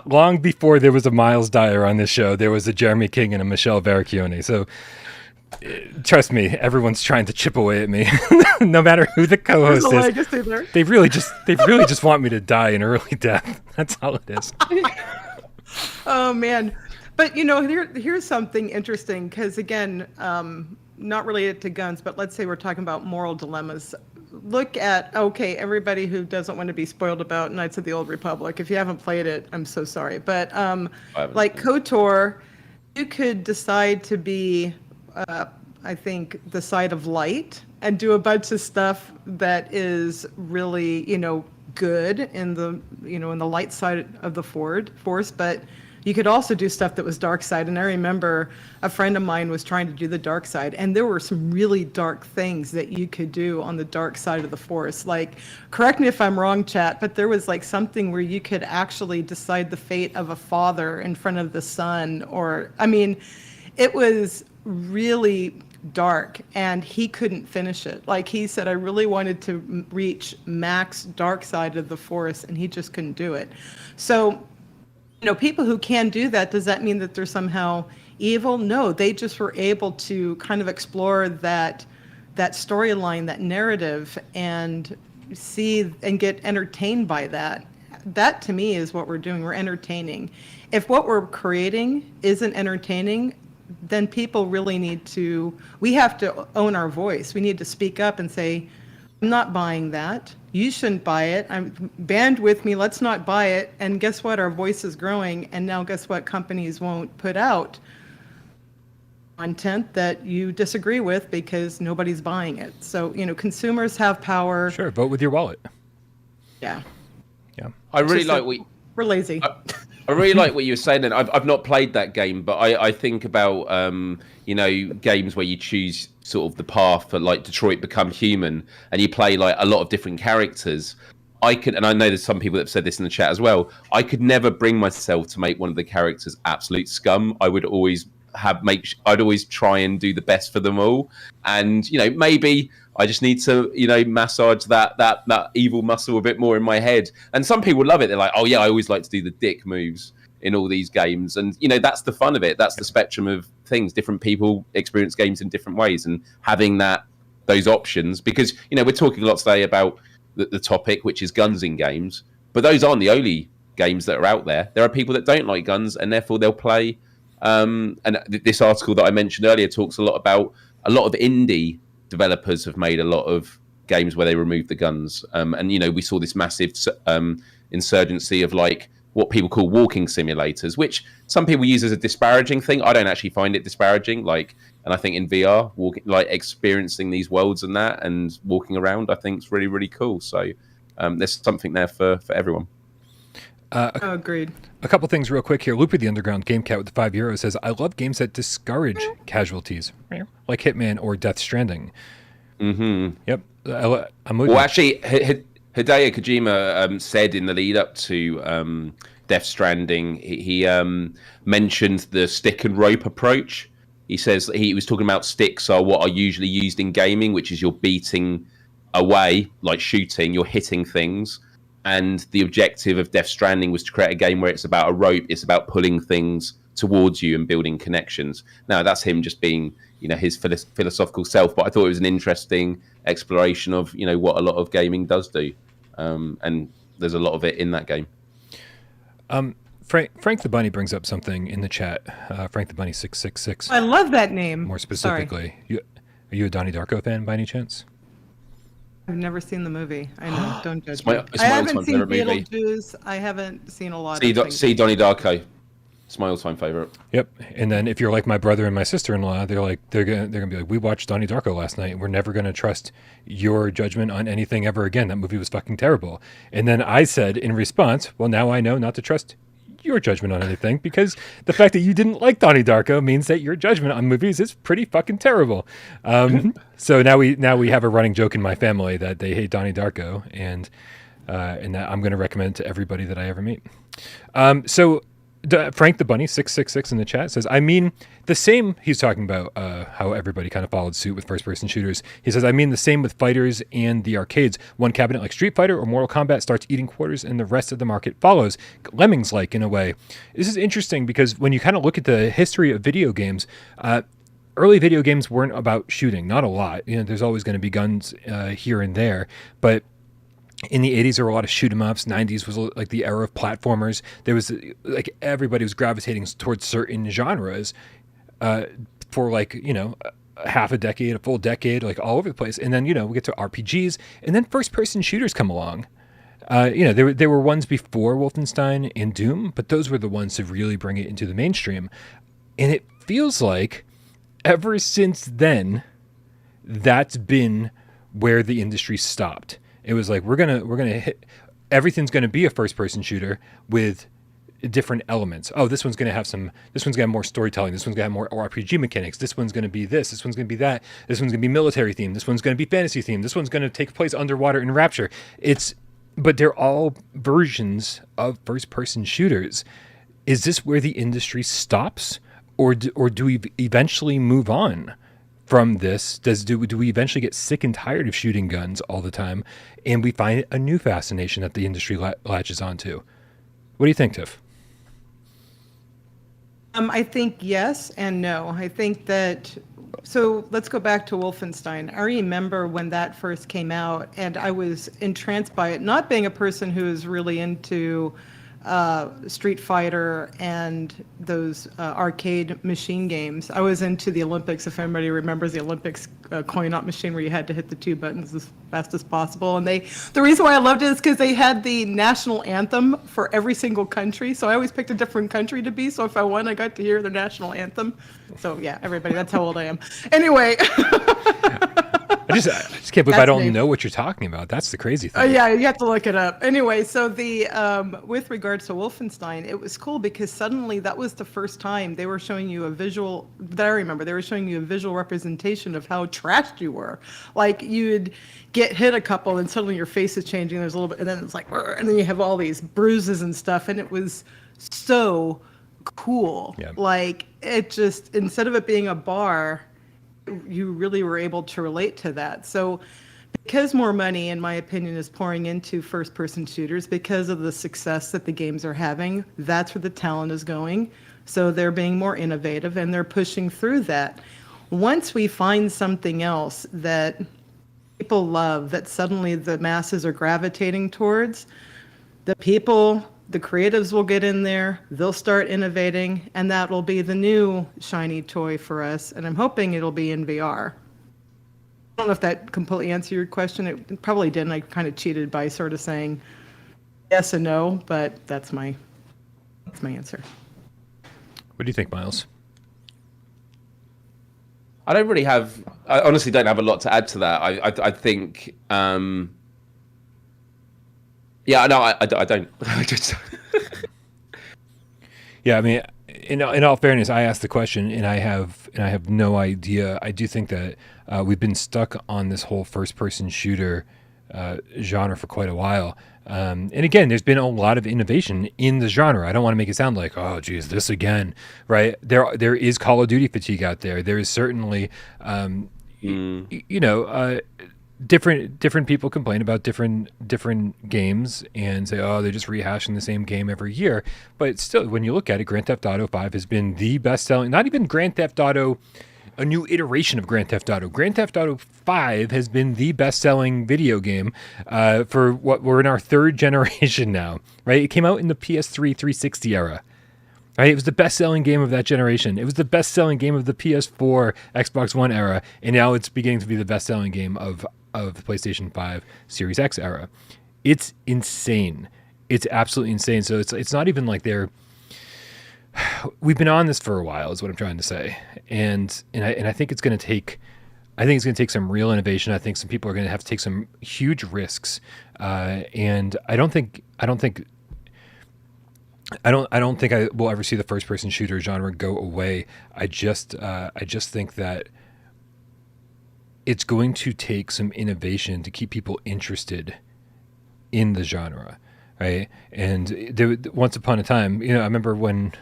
[SPEAKER 3] long before there was a Miles Dyer on this show. There was a Jeremy King and a Michelle Veracchione. So trust me, everyone's trying to chip away at me, no matter who the co-host is. They really just want me to die an early death. That's all it is.
[SPEAKER 1] Oh man. But here's something interesting, because again, not related to guns, but let's say we're talking about moral dilemmas. Look at, everybody who doesn't want to be spoiled about Knights of the Old Republic. If you haven't played it, I'm so sorry. But like KOTOR, you could decide to be, I think, the side of light and do a bunch of stuff that is really, good in the, in the light side of the force, but you could also do stuff that was dark side. And I remember a friend of mine was trying to do the dark side, and there were some really dark things that you could do on the dark side of the force. Like, correct me if I'm wrong, chat, but there was like something where you could actually decide the fate of a father in front of the son, it was really dark, and he couldn't finish it. Like, he said, I really wanted to reach max dark side of the force, and he just couldn't do it. So, people who can do that, does that mean that they're somehow evil? No, they just were able to kind of explore that storyline, that narrative, and see and get entertained by that. That to me is what we're doing. We're entertaining. If what we're creating isn't entertaining, then people really we have to own our voice. We need to speak up and say, I'm not buying that. You shouldn't buy it. I'm banned with me. Let's not buy it. And guess what? Our voice is growing. And now guess what? Companies won't put out content that you disagree with because nobody's buying it. So, consumers have power.
[SPEAKER 3] Sure, vote with your wallet.
[SPEAKER 1] Yeah.
[SPEAKER 3] Yeah.
[SPEAKER 2] I really
[SPEAKER 1] Just
[SPEAKER 2] like
[SPEAKER 1] that
[SPEAKER 2] what
[SPEAKER 1] we're lazy.
[SPEAKER 2] I really like what you were saying. And I've not played that game, but I think about games where you choose sort of the path for like Detroit Become Human, and you play like a lot of different characters. And I know there's some people that have said this in the chat as well. I could never bring myself to make one of the characters absolute scum. I would always I'd always try and do the best for them all. And maybe I just need to massage that evil muscle a bit more in my head. And some people love it. They're like, oh yeah, I always like to do the dick moves in all these games. And that's the fun of it. That's the spectrum of things. Different people experience games in different ways, and having those options, because we're talking a lot today about the topic, which is guns in games, but those aren't the only games that are out there. There are people that don't like guns, and therefore they'll play. And this article that I mentioned earlier talks a lot about a lot of indie developers have made a lot of games where they remove the guns. And we saw this massive insurgency of like what people call walking simulators, which some people use as a disparaging thing. I don't actually find it disparaging. And I think in VR, experiencing these worlds and walking around, I think is really, really cool. So there's something there for everyone.
[SPEAKER 1] Agreed.
[SPEAKER 3] A couple things real quick here. Loopy the Underground Game Cat with the €5 says, I love games that discourage casualties, like Hitman or Death Stranding.
[SPEAKER 2] Mm-hmm.
[SPEAKER 3] Yep. I'm with you.
[SPEAKER 2] Well, actually, Hideo Kojima said in the lead up to Death Stranding, he mentioned the stick and rope approach. He says he was talking about sticks are what are usually used in gaming, which is you're beating away, like shooting, you're hitting things. And the objective of Death Stranding was to create a game where it's about a rope, it's about pulling things towards you and building connections. Now, that's him just being, his philosophical self, but I thought it was an interesting exploration of, what a lot of gaming does do. And there's a lot of it in that game.
[SPEAKER 3] Frank the Bunny brings up something in the chat. Frank the Bunny 666.
[SPEAKER 1] I love that name.
[SPEAKER 3] More specifically, are you a Donnie Darko fan by any chance?
[SPEAKER 1] I've never seen the movie. I know. Don't judge
[SPEAKER 2] It's my
[SPEAKER 1] me. I
[SPEAKER 2] all-time
[SPEAKER 1] haven't seen
[SPEAKER 2] favourite movie.
[SPEAKER 1] Beetlejuice. I haven't seen a lot of things.
[SPEAKER 2] See Donnie Darko. It's my all-time favorite.
[SPEAKER 3] Yep. And then if you're like my brother and my sister-in-law, they're gonna be like, we watched Donnie Darko last night. We're never gonna trust your judgment on anything ever again. That movie was fucking terrible. And then I said in response, well, now I know not to trust your judgment on anything, because the fact that you didn't like Donnie Darko means that your judgment on movies is pretty fucking terrible. So now we have a running joke in my family that they hate Donnie Darko, and that I'm going to recommend to everybody that I ever meet. Frank the Bunny 666 in the chat says, I mean the same. He's talking about how everybody kind of followed suit with first-person shooters. He says, I mean the same with fighters and the arcades. One cabinet like Street Fighter or Mortal Kombat starts eating quarters and the rest of the market follows. Lemmings-like in a way. This is interesting because when you kind of look at the history of video games, early video games weren't about shooting. Not a lot. There's always going to be guns here and there, but in the 80s, there were a lot of shoot 'em ups. 90s was like the era of platformers. There was like everybody was gravitating towards certain genres for half a decade, a full decade, like all over the place. And then, we get to RPGs, and then first-person shooters come along. There were ones before Wolfenstein and Doom, but those were the ones to really bring it into the mainstream. And it feels like ever since then, that's been where the industry stopped. It was like, we're gonna hit, everything's gonna be a first person shooter with different elements. Oh, this one's gonna have more storytelling. This one's gonna have more RPG mechanics. This one's gonna be this. This one's gonna be that. This one's gonna be military themed. This one's gonna be fantasy themed. This one's gonna take place underwater in Rapture. But they're all versions of first person shooters. Is this where the industry stops, or do we eventually move on from this? Do we eventually get sick and tired of shooting guns all the time, and we find a new fascination that the industry latches onto? What do you think, Tiff?
[SPEAKER 1] I think yes and no. I think that, so let's go back to Wolfenstein. I remember when that first came out, and I was entranced by it, not being a person who is really into Street Fighter and those arcade machine games. I was into the Olympics, if anybody remembers the Olympics coin-op machine where you had to hit the 2 buttons as fast as possible. And the reason why I loved it is because they had the national anthem for every single country. So I always picked a different country to be. So if I won, I got to hear the national anthem. So yeah, everybody, that's how old I am. Anyway.
[SPEAKER 3] I just can't believe I
[SPEAKER 1] That's
[SPEAKER 3] don't
[SPEAKER 1] me.
[SPEAKER 3] know what you're talking about. That's the crazy thing.
[SPEAKER 1] Yeah, you have to look it up. Anyway, so the with regards to Wolfenstein, it was cool because suddenly that was the first time they were showing you a visual that I remember. They were showing you a visual representation of how trashed you were. Like you'd get hit a couple, and suddenly your face is changing. There's a little bit, and then it's like, and then you have all these bruises and stuff, and it was so cool.
[SPEAKER 3] Yeah.
[SPEAKER 1] Like it just instead of it being a bar, you really were able to relate to that. So because more money, in my opinion, is pouring into first-person shooters because of the success that the games are having, that's where the talent is going. So they're being more innovative and they're pushing through that. Once we find something else that people love, that suddenly the masses are gravitating towards, the creatives will get in there, they'll start innovating, and that will be the new shiny toy for us. And I'm hoping it'll be in VR. I don't know if that completely answered your question. It probably didn't. I kind of cheated by sort of saying yes and no, but that's my answer.
[SPEAKER 3] What do you think, Miles?
[SPEAKER 2] I honestly don't have a lot to add to that. I think, yeah, no, I don't. I just.
[SPEAKER 3] Yeah, I mean, in all fairness, I asked the question, and I have no idea. I do think that we've been stuck on this whole first-person shooter genre for quite a while. And again, there's been a lot of innovation in the genre. I don't want to make it sound like, oh, geez, this again, right? There is Call of Duty fatigue out there. There is certainly, different people complain about different games and say, oh, they're just rehashing the same game every year. But still, when you look at it, Grand Theft Auto 5 has been the best-selling. Not even Grand Theft Auto, a new iteration of Grand Theft Auto. Grand Theft Auto 5 has been the best-selling video game for what we're in our third generation now, right? It came out in the PS3 360 era. Right? It was the best-selling game of that generation. It was the best-selling game of the PS4, Xbox One era, and now it's beginning to be the best-selling game of the PlayStation 5 Series X era. It's insane. It's absolutely insane. So it's not even like we've been on this for a while, is what I'm trying to say. And I think it's going to take some real innovation. I think some people are going to have to take some huge risks. And I don't think I will ever see the first person shooter genre go away. I just think that it's going to take some innovation to keep people interested in the genre, right? And once upon a time, I remember when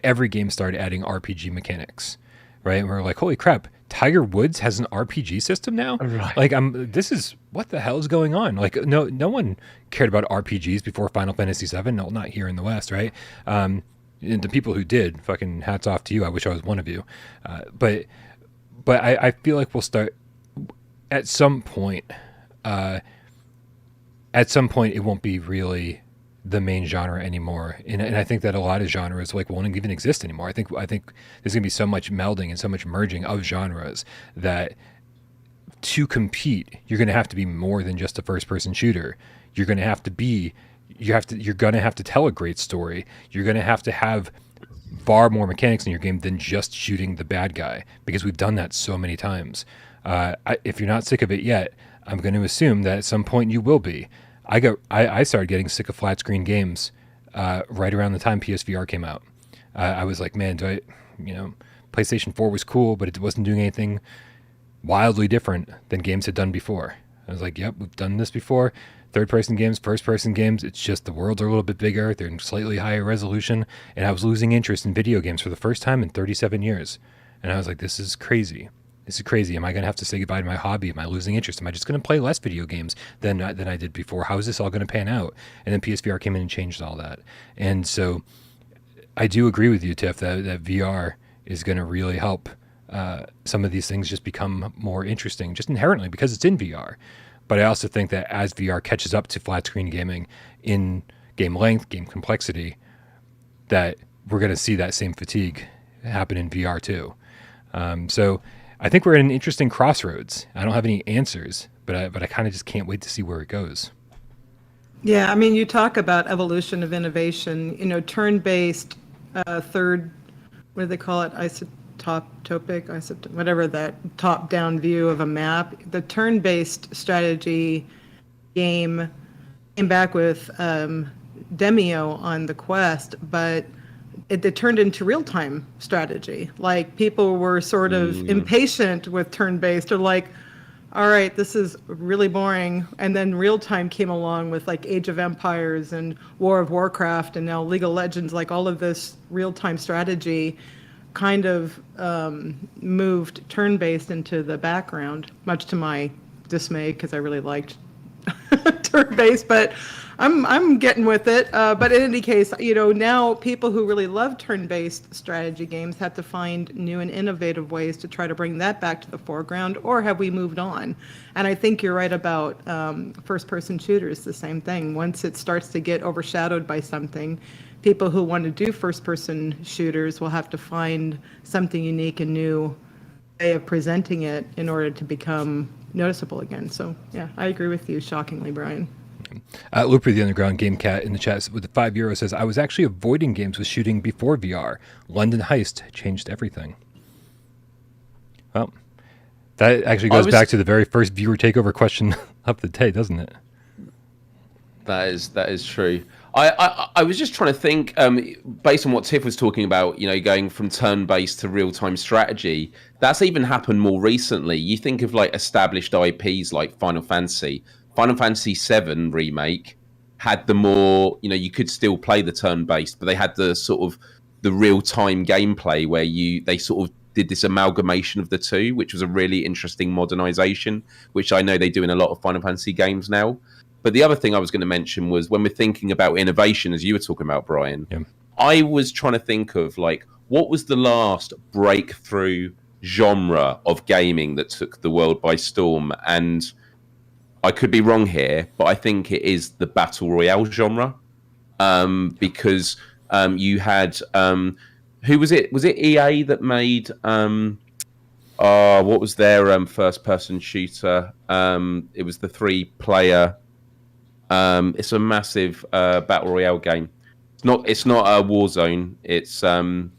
[SPEAKER 3] every game started adding RPG mechanics, right? And we were like, holy crap, Tiger Woods has an RPG system now?
[SPEAKER 2] Right.
[SPEAKER 3] Like, this is, what the hell is going on? Like, no one cared about RPGs before Final Fantasy VII. No, not here in the West, right? And the people who did, fucking hats off to you. I wish I was one of you. But I feel like we'll start at some point. It won't be really the main genre anymore, and I think that a lot of genres won't even exist anymore. I think there's gonna be so much melding and so much merging of genres that to compete, you're gonna have to be more than just a first-person shooter. You're gonna have to tell a great story. You're gonna have to have far more mechanics in your game than just shooting the bad guy, because we've done that so many times. If you're not sick of it yet, I'm going to assume that at some point you will be. I started getting sick of flat screen games right around the time PSVR came out. I was like, man, PlayStation 4 was cool, but it wasn't doing anything wildly different than games had done before. I was like, yep, we've done this before. Third-person games, first-person games, it's just the worlds are a little bit bigger. They're in slightly higher resolution. And I was losing interest in video games for the first time in 37 years. And I was like, this is crazy. This is crazy. Am I going to have to say goodbye to my hobby? Am I losing interest? Am I just going to play less video games than I did before? How is this all going to pan out? And then PSVR came in and changed all that. And so I do agree with you, Tiff, that VR is going to really help some of these things just become more interesting, just inherently, because it's in VR. But I also think that as VR catches up to flat screen gaming in game length, game complexity, that we're going to see that same fatigue happen in VR too. So I think we're at an interesting crossroads. I don't have any answers, but I kind of just can't wait to see where it goes.
[SPEAKER 1] Yeah, I mean, you talk about evolution of innovation, turn-based, third, what do they call it? Whatever that top-down view of a map. The turn-based strategy game came back with Demio on the Quest, but it turned into real-time strategy. Like, people were sort of impatient with turn-based, or like, all right, this is really boring. And then real time came along with like Age of Empires and War of Warcraft and now League of Legends. Like, all of this real time strategy kind of moved turn-based into the background, much to my dismay, because I really liked turn-based, but I'm getting with it. But in any case, now people who really love turn-based strategy games have to find new and innovative ways to try to bring that back to the foreground, or have we moved on? And I think you're right about first-person shooters, the same thing. Once it starts to get overshadowed by something, people who want to do first-person shooters will have to find something unique and new way of presenting it in order to become noticeable again. So, yeah, I agree with you, shockingly, Brian.
[SPEAKER 3] Looper the Underground Game Cat in the chat with the €5 says, I was actually avoiding games with shooting before VR. London Heist changed everything. Well, that actually goes back to the very first viewer takeover question of the day, doesn't it?
[SPEAKER 2] That is true. I was just trying to think, based on what Tiff was talking about, going from turn-based to real-time strategy. That's even happened more recently. You think of like established IPs like Final Fantasy. Final Fantasy VII Remake had the more, you could still play the turn-based, but they had the sort of the real-time gameplay where they sort of did this amalgamation of the two, which was a really interesting modernization, which I know they do in a lot of Final Fantasy games now. But the other thing I was going to mention was when we're thinking about innovation, as you were talking about, Brian, I was trying to think of like, what was the last breakthrough genre of gaming that took the world by storm? And I could be wrong here, but I think it is the battle royale genre, because you had who was it? Was it EA that made what was their first-person shooter? It was the 3-player. It's a massive battle royale game. It's not a Warzone. It's
[SPEAKER 3] Did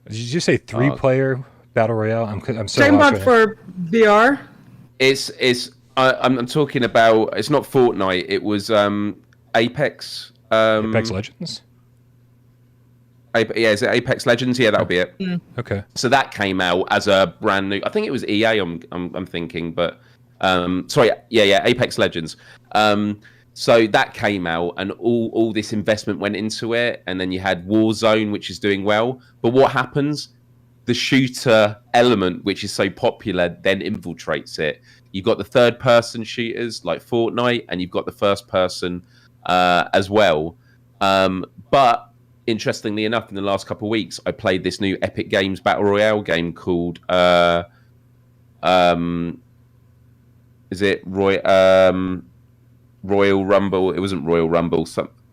[SPEAKER 3] you just say 3-player battle royale? I'm so
[SPEAKER 1] Talking
[SPEAKER 3] lost
[SPEAKER 1] about for VR.
[SPEAKER 2] I'm talking about. It's not Fortnite. It was Apex.
[SPEAKER 3] Apex Legends.
[SPEAKER 2] Is it Apex Legends? Yeah, that'll be it.
[SPEAKER 3] Okay.
[SPEAKER 2] So that came out as a brand new. I think it was EA. I'm thinking, but sorry. Yeah. Apex Legends. So that came out, and all this investment went into it, and then you had Warzone, which is doing well. But what happens? The shooter element, which is so popular, then infiltrates it. You've got the third-person shooters like Fortnite, and you've got the first-person as well. But interestingly enough, in the last couple of weeks, I played this new Epic Games Battle Royale game called is it Royal Rumble? It wasn't Royal Rumble,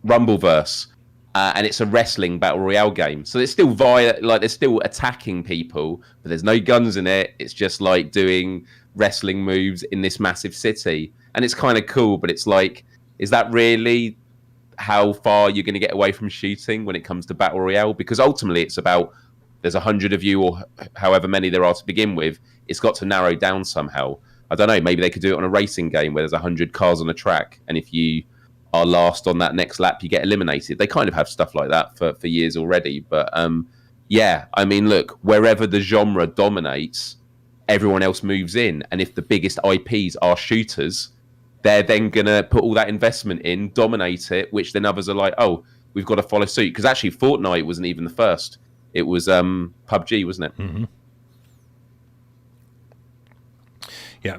[SPEAKER 2] Rumbleverse. And it's a wrestling battle royale game. So it's still they're still attacking people, but there's no guns in it. It's just like doing wrestling moves in this massive city. And it's kind of cool, but it's like, is that really how far you're going to get away from shooting when it comes to battle royale? Because ultimately it's about, there's 100 of you or however many there are to begin with. It's got to narrow down somehow. I don't know, maybe they could do it on a racing game where there's 100 cars on a track, and if you are last on that next lap, you get eliminated. They kind of have stuff like that for years already. But yeah, I mean, look, wherever the genre dominates, everyone else moves in. And if the biggest IPs are shooters, they're then going to put all that investment in, dominate it, which then others are like, oh, we've got to follow suit. Because actually, Fortnite wasn't even the first. It was PUBG, wasn't it?
[SPEAKER 3] Mm-hmm. Yeah.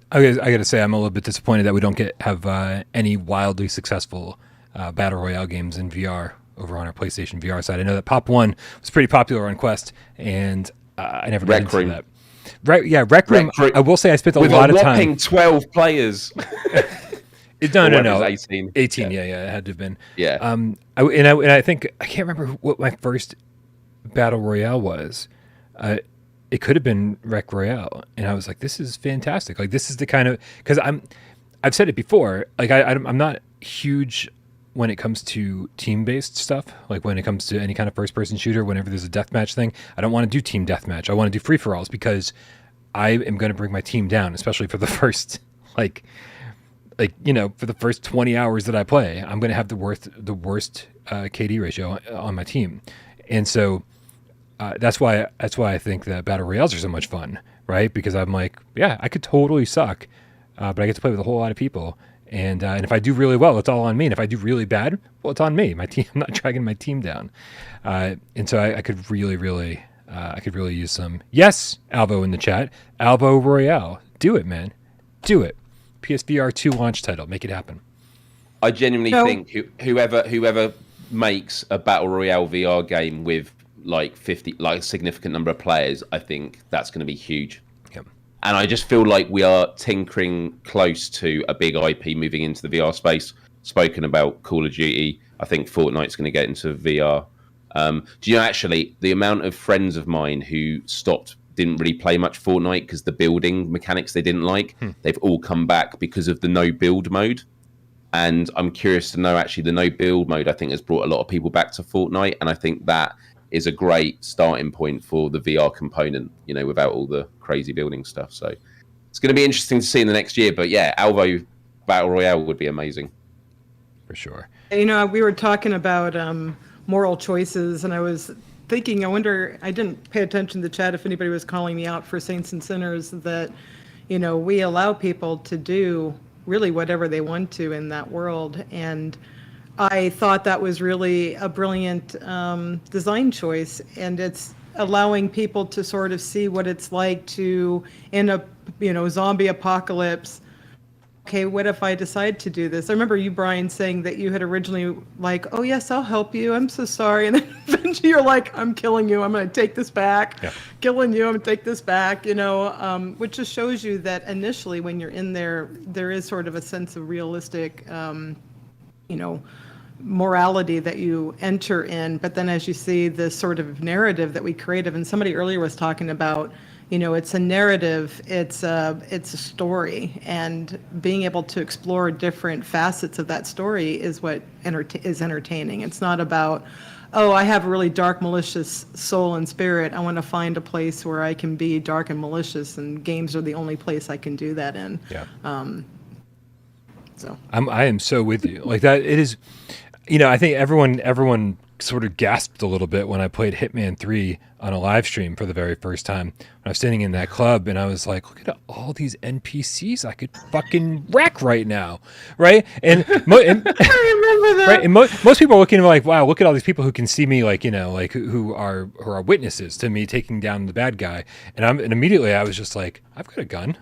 [SPEAKER 3] I got to say, I'm a little bit disappointed that we don't have any wildly successful battle royale games in VR over on our PlayStation VR side. I know that Pop 1 was pretty popular on Quest, and I never got into that. Rec Room. I will say I spent a lot of time.
[SPEAKER 2] With a whopping 12 players.
[SPEAKER 3] No,
[SPEAKER 2] Or
[SPEAKER 3] no,
[SPEAKER 2] whether
[SPEAKER 3] no.
[SPEAKER 2] it's 18.
[SPEAKER 3] 18, yeah, it had to have been.
[SPEAKER 2] Yeah.
[SPEAKER 3] I think I can't remember what my first battle royale was. It could have been Rec Royale, and I was like, "This is fantastic! Like, this is the kind of because I've said it before. Like, I'm not huge when it comes to team-based stuff. Like, when it comes to any kind of first-person shooter, whenever there's a deathmatch thing, I don't want to do team deathmatch. I want to do free-for-alls because I am going to bring my team down, especially for the first for the first 20 hours that I play. I'm going to have the worst KD ratio on my team, and so. That's why I think that battle royales are so much fun, right? Because I'm like, yeah, I could totally suck, but I get to play with a whole lot of people, and if I do really well, it's all on me. And if I do really bad, well, it's on me. My team, I'm not dragging my team down, and so I could really use some. Yes, Alvo in the chat, Alvo Royale, do it, man, do it. PSVR 2 launch title, make it happen.
[SPEAKER 2] I genuinely think whoever makes a battle royale VR game with like 50, like a significant number of players, I think that's going to be huge.
[SPEAKER 3] Yep.
[SPEAKER 2] And I just feel like we are tinkering close to a big IP moving into the VR space. Spoken about Call of Duty. I think Fortnite's going to get into VR. Do you know, actually, the amount of friends of mine who didn't really play much Fortnite because the building mechanics they didn't like, they've all come back because of the no build mode. And I'm curious to know, actually, the no build mode, I think, has brought a lot of people back to Fortnite. And I think that is a great starting point for the VR component, without all the crazy building stuff. So it's going to be interesting to see in the next year. But yeah, Alvo Battle Royale would be amazing.
[SPEAKER 3] For sure.
[SPEAKER 1] We were talking about moral choices, and I was thinking, I wonder, I didn't pay attention to the chat if anybody was calling me out for Saints and Sinners, that, we allow people to do really whatever they want to in that world. And I thought that was really a brilliant design choice, and it's allowing people to sort of see what it's like to, in a zombie apocalypse. Okay, what if I decide to do this? I remember you, Brian, saying that you had originally like, oh yes, I'll help you. I'm so sorry, and then eventually you're like, I'm killing you. I'm going to take this back. Yeah. Killing you. I'm going to take this back. Which just shows you that initially when you're in there, there is sort of a sense of realistic, morality that you enter in. But then as you see this sort of narrative that we created, and somebody earlier was talking about, it's a narrative, it's a story, and being able to explore different facets of that story is what is entertaining. It's not about, oh, I have a really dark, malicious soul and spirit. I want to find a place where I can be dark and malicious, and games are the only place I can do that in.
[SPEAKER 3] Yeah.
[SPEAKER 1] So
[SPEAKER 3] I am so with you. Like that, it is. I think everyone sort of gasped a little bit when I played Hitman 3 on a live stream for the very first time. When I was sitting in that club and I was like, look at all these NPCs I could fucking wreck right now, right? And,
[SPEAKER 1] I remember that.
[SPEAKER 3] Right, and most people are looking like, wow, look at all these people who can see me, like who are witnesses to me taking down the bad guy. And immediately I was just like, I've got a gun.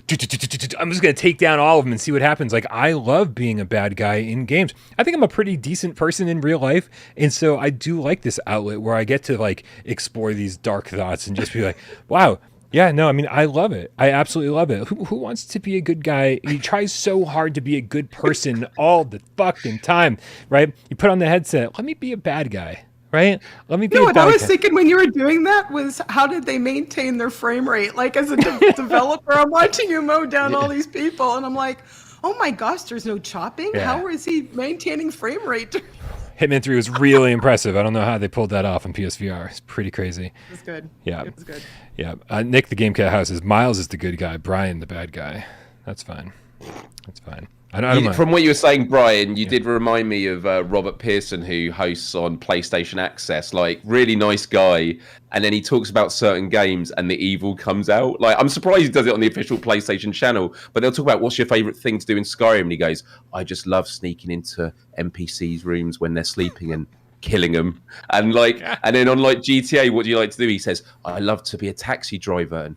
[SPEAKER 3] I'm just going to take down all of them and see what happens. Like, I love being a bad guy in games. I think I'm a pretty decent person in real life. And so I do like this outlet where I get to like explore these dark thoughts and just be like, wow. Yeah, no, I mean, I love it. I absolutely love it. Who wants to be a good guy? He tries so hard to be a good person all the fucking time, right? You put on the headset, let me be a bad guy. Right? Let me be
[SPEAKER 1] what I was thinking when you were doing that was, how did they maintain their frame rate? Like, as a developer, I'm watching you mow down all these people, and I'm like, oh my gosh, there's no chopping? Yeah. How is he maintaining frame rate?
[SPEAKER 3] Hitman 3 was really impressive. I don't know how they pulled that off on PSVR. It's pretty crazy.
[SPEAKER 1] It was good.
[SPEAKER 3] Yeah.
[SPEAKER 1] It was good.
[SPEAKER 3] Yeah. Nick, the GameCat House, says Miles is the good guy, Brian the bad guy. That's fine. That's fine. I don't mind.
[SPEAKER 2] From what you were saying, Brian, you did remind me of Robert Pearson, who hosts on PlayStation Access. Like, really nice guy. And then he talks about certain games and the evil comes out. Like, I'm surprised he does it on the official PlayStation channel. But they'll talk about what's your favorite thing to do in Skyrim. And he goes, I just love sneaking into NPCs' rooms when they're sleeping and killing them. And like, and then on like GTA, what do you like to do? He says, I love to be a taxi driver and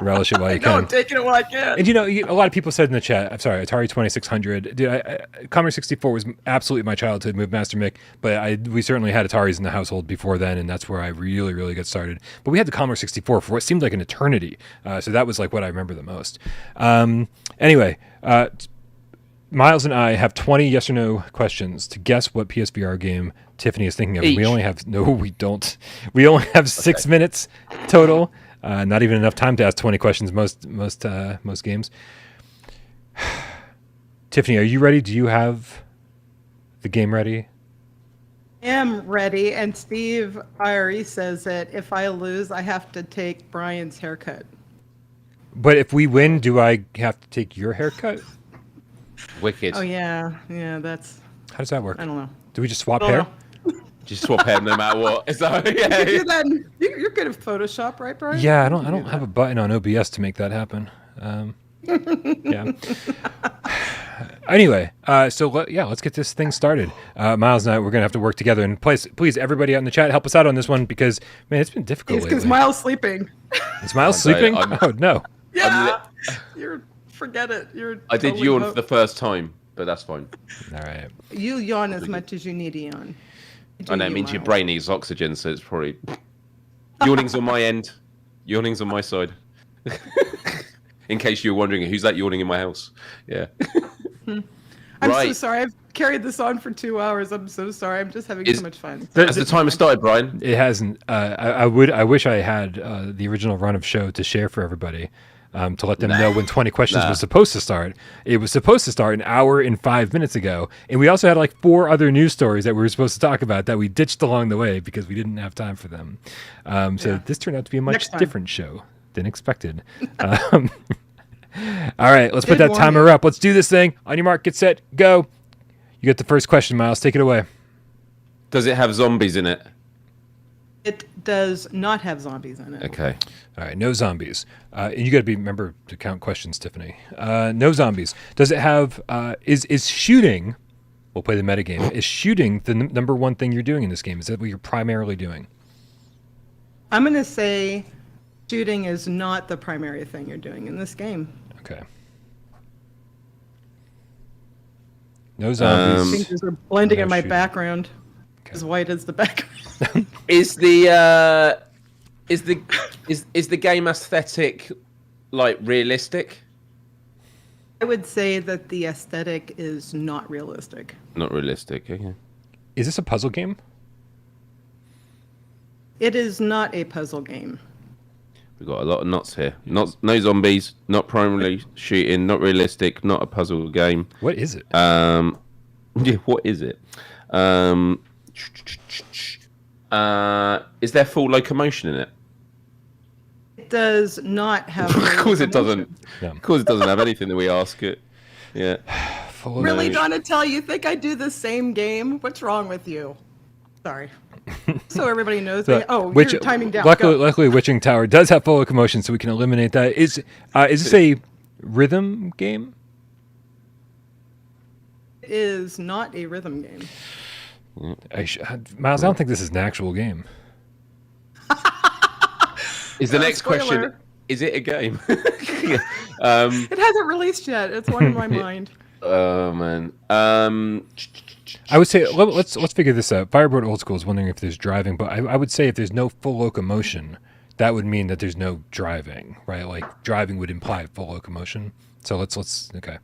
[SPEAKER 3] Relish it while you
[SPEAKER 1] No,
[SPEAKER 3] can.
[SPEAKER 1] I'm taking it while I can.
[SPEAKER 3] And a lot of people said in the chat, I'm sorry, Atari 2600. Dude, Commodore 64 was absolutely my childhood, Move Master Mick, but we certainly had Ataris in the household before then, and that's where I really, really got started. But we had the Commodore 64 for what seemed like an eternity, so that was like what I remember the most. Anyway, Miles and I have 20 yes or no questions to guess what PSVR game Tiffany is thinking of.
[SPEAKER 2] Each.
[SPEAKER 3] We only have, no, we don't. We only have 6 minutes total. Not even enough time to ask 20 questions most games. Tiffany, are you ready? Do you have the game ready?
[SPEAKER 1] I am ready, and Steve Irie says that if I lose, I have to take Brian's haircut.
[SPEAKER 3] But if we win, do I have to take your haircut?
[SPEAKER 2] Wicked.
[SPEAKER 1] Oh yeah, that's.
[SPEAKER 3] How does that work?
[SPEAKER 1] I don't know.
[SPEAKER 3] Do we just swap
[SPEAKER 1] Oh,
[SPEAKER 3] hair?
[SPEAKER 1] no.
[SPEAKER 2] Just swap hair no matter what. So,
[SPEAKER 1] You
[SPEAKER 2] yeah.
[SPEAKER 1] could do that. You're good at Photoshop, right, Brian?
[SPEAKER 3] Yeah, I don't have a button on OBS to make that happen. Yeah. Anyway, let's get this thing started. Miles and I, we're gonna have to work together. And please, everybody out in the chat, help us out on this one because man, it's been difficult
[SPEAKER 1] It's because
[SPEAKER 3] lately.
[SPEAKER 1] Miles sleeping.
[SPEAKER 3] Is Miles
[SPEAKER 2] I'm sorry,
[SPEAKER 3] sleeping? Oh no.
[SPEAKER 1] Yeah, forget it.
[SPEAKER 2] I did
[SPEAKER 1] totally
[SPEAKER 2] yawn for the first time, but that's fine.
[SPEAKER 3] All right.
[SPEAKER 1] You yawn as much as you need to yawn.
[SPEAKER 2] I know it means your
[SPEAKER 1] Miles.
[SPEAKER 2] brain needs oxygen, so it's probably yawning's on my end, yawning's on my side. In case you're wondering, who's that yawning in my house? Yeah.
[SPEAKER 1] I'm so
[SPEAKER 2] Right.
[SPEAKER 1] sorry. I've carried this on for 2 hours. I'm so sorry. I'm just having so much fun.
[SPEAKER 2] Has the timer started, Brian?
[SPEAKER 3] It hasn't. I wish I had the original run of show to share for everybody. To let them know when 20 questions was supposed to start. It was supposed to start an hour and 5 minutes ago. And we also had like 4 other news stories that we were supposed to talk about that we ditched along the way because we didn't have time for them. So this turned out to be a much
[SPEAKER 1] Next time.
[SPEAKER 3] different show than expected. All right, let's put
[SPEAKER 1] Did
[SPEAKER 3] that
[SPEAKER 1] warn
[SPEAKER 3] timer
[SPEAKER 1] you.
[SPEAKER 3] up. Let's do this thing. On your mark, get set, go. You get the first question, Miles. Take it away.
[SPEAKER 2] Does it have zombies in it?
[SPEAKER 1] It does not have zombies in it.
[SPEAKER 2] Okay.
[SPEAKER 3] All right, no zombies. And you got to remember to count questions, Tiffany. No zombies. Does it have? Is shooting? We'll play the metagame. Is shooting the number one thing you're doing in this game? Is that what you're primarily doing?
[SPEAKER 1] I'm going to say shooting is not the primary thing you're doing in this game.
[SPEAKER 3] Okay. No zombies.
[SPEAKER 1] Things are blending
[SPEAKER 3] No
[SPEAKER 1] in my
[SPEAKER 3] shooting.
[SPEAKER 1] background. As white as the background.
[SPEAKER 2] Is the game aesthetic like realistic?
[SPEAKER 1] I would say that the aesthetic is not realistic.
[SPEAKER 2] Not realistic. Okay.
[SPEAKER 3] Is this a puzzle game?
[SPEAKER 1] It is not a puzzle game.
[SPEAKER 2] We've got a lot of knots here. No zombies. Not primarily shooting. Not realistic. Not a puzzle game.
[SPEAKER 3] What is it?
[SPEAKER 2] Yeah. What is it? Is there full locomotion in it?
[SPEAKER 1] It does not have.
[SPEAKER 2] Of course it doesn't.
[SPEAKER 3] No.
[SPEAKER 2] Of course it doesn't have anything that we ask it. Yeah.
[SPEAKER 3] Full
[SPEAKER 1] Really,
[SPEAKER 2] No.
[SPEAKER 1] Donatello, you think I do the same game? What's wrong with you? Sorry. So everybody knows me. Oh, you're timing down. Go.
[SPEAKER 3] Luckily, Witching Tower does have full locomotion, so we can eliminate that. Is this a rhythm game?
[SPEAKER 1] It is not a rhythm game.
[SPEAKER 3] Miles, I don't think this is an actual game.
[SPEAKER 2] Is the next question?
[SPEAKER 1] spoiler.
[SPEAKER 2] Is it a game?
[SPEAKER 1] It hasn't released yet. It's one in my mind.
[SPEAKER 2] Oh man.
[SPEAKER 3] I would say let's figure this out. Fireboard Old School is wondering if there's driving, but I would say if there's no full locomotion, that would mean that there's no driving, right? Like driving would imply full locomotion. So let's okay.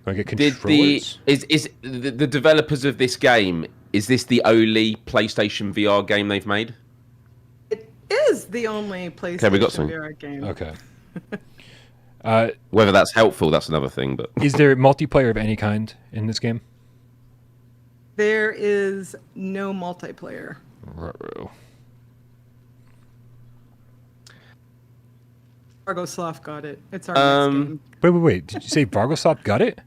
[SPEAKER 3] Want to get
[SPEAKER 2] Did
[SPEAKER 3] controllers?
[SPEAKER 2] is the developers of this game? Is this the only PlayStation VR game they've made?
[SPEAKER 1] It is the only PlayStation
[SPEAKER 2] we got something.
[SPEAKER 1] VR game.
[SPEAKER 3] Okay.
[SPEAKER 2] Whether that's helpful, that's another thing. But
[SPEAKER 3] Is there multiplayer of any kind in this game?
[SPEAKER 1] There is no multiplayer.
[SPEAKER 3] Ruh-roh.
[SPEAKER 1] Argosoft got it. It's our next game.
[SPEAKER 3] Wait. Did you say Vargosoft got it?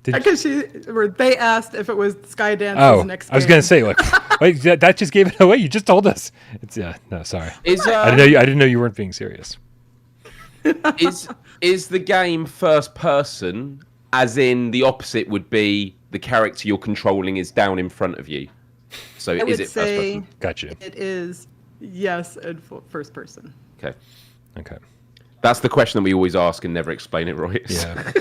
[SPEAKER 1] Because they asked if it was Skydance's
[SPEAKER 3] Oh,
[SPEAKER 1] next game.
[SPEAKER 3] I was gonna say like, wait, that just gave it away. You just told us. It's no, sorry.
[SPEAKER 2] is
[SPEAKER 3] I didn't know you weren't being serious.
[SPEAKER 2] is the game first person? As in, the opposite would be the character you're controlling is down in front of you. So
[SPEAKER 1] I
[SPEAKER 2] is
[SPEAKER 1] would
[SPEAKER 2] it first
[SPEAKER 1] say
[SPEAKER 2] person?
[SPEAKER 3] Gotcha.
[SPEAKER 1] it is yes and first person.
[SPEAKER 2] Okay.
[SPEAKER 3] Okay.
[SPEAKER 2] That's the question that we always ask and never explain it, right?
[SPEAKER 3] Yeah.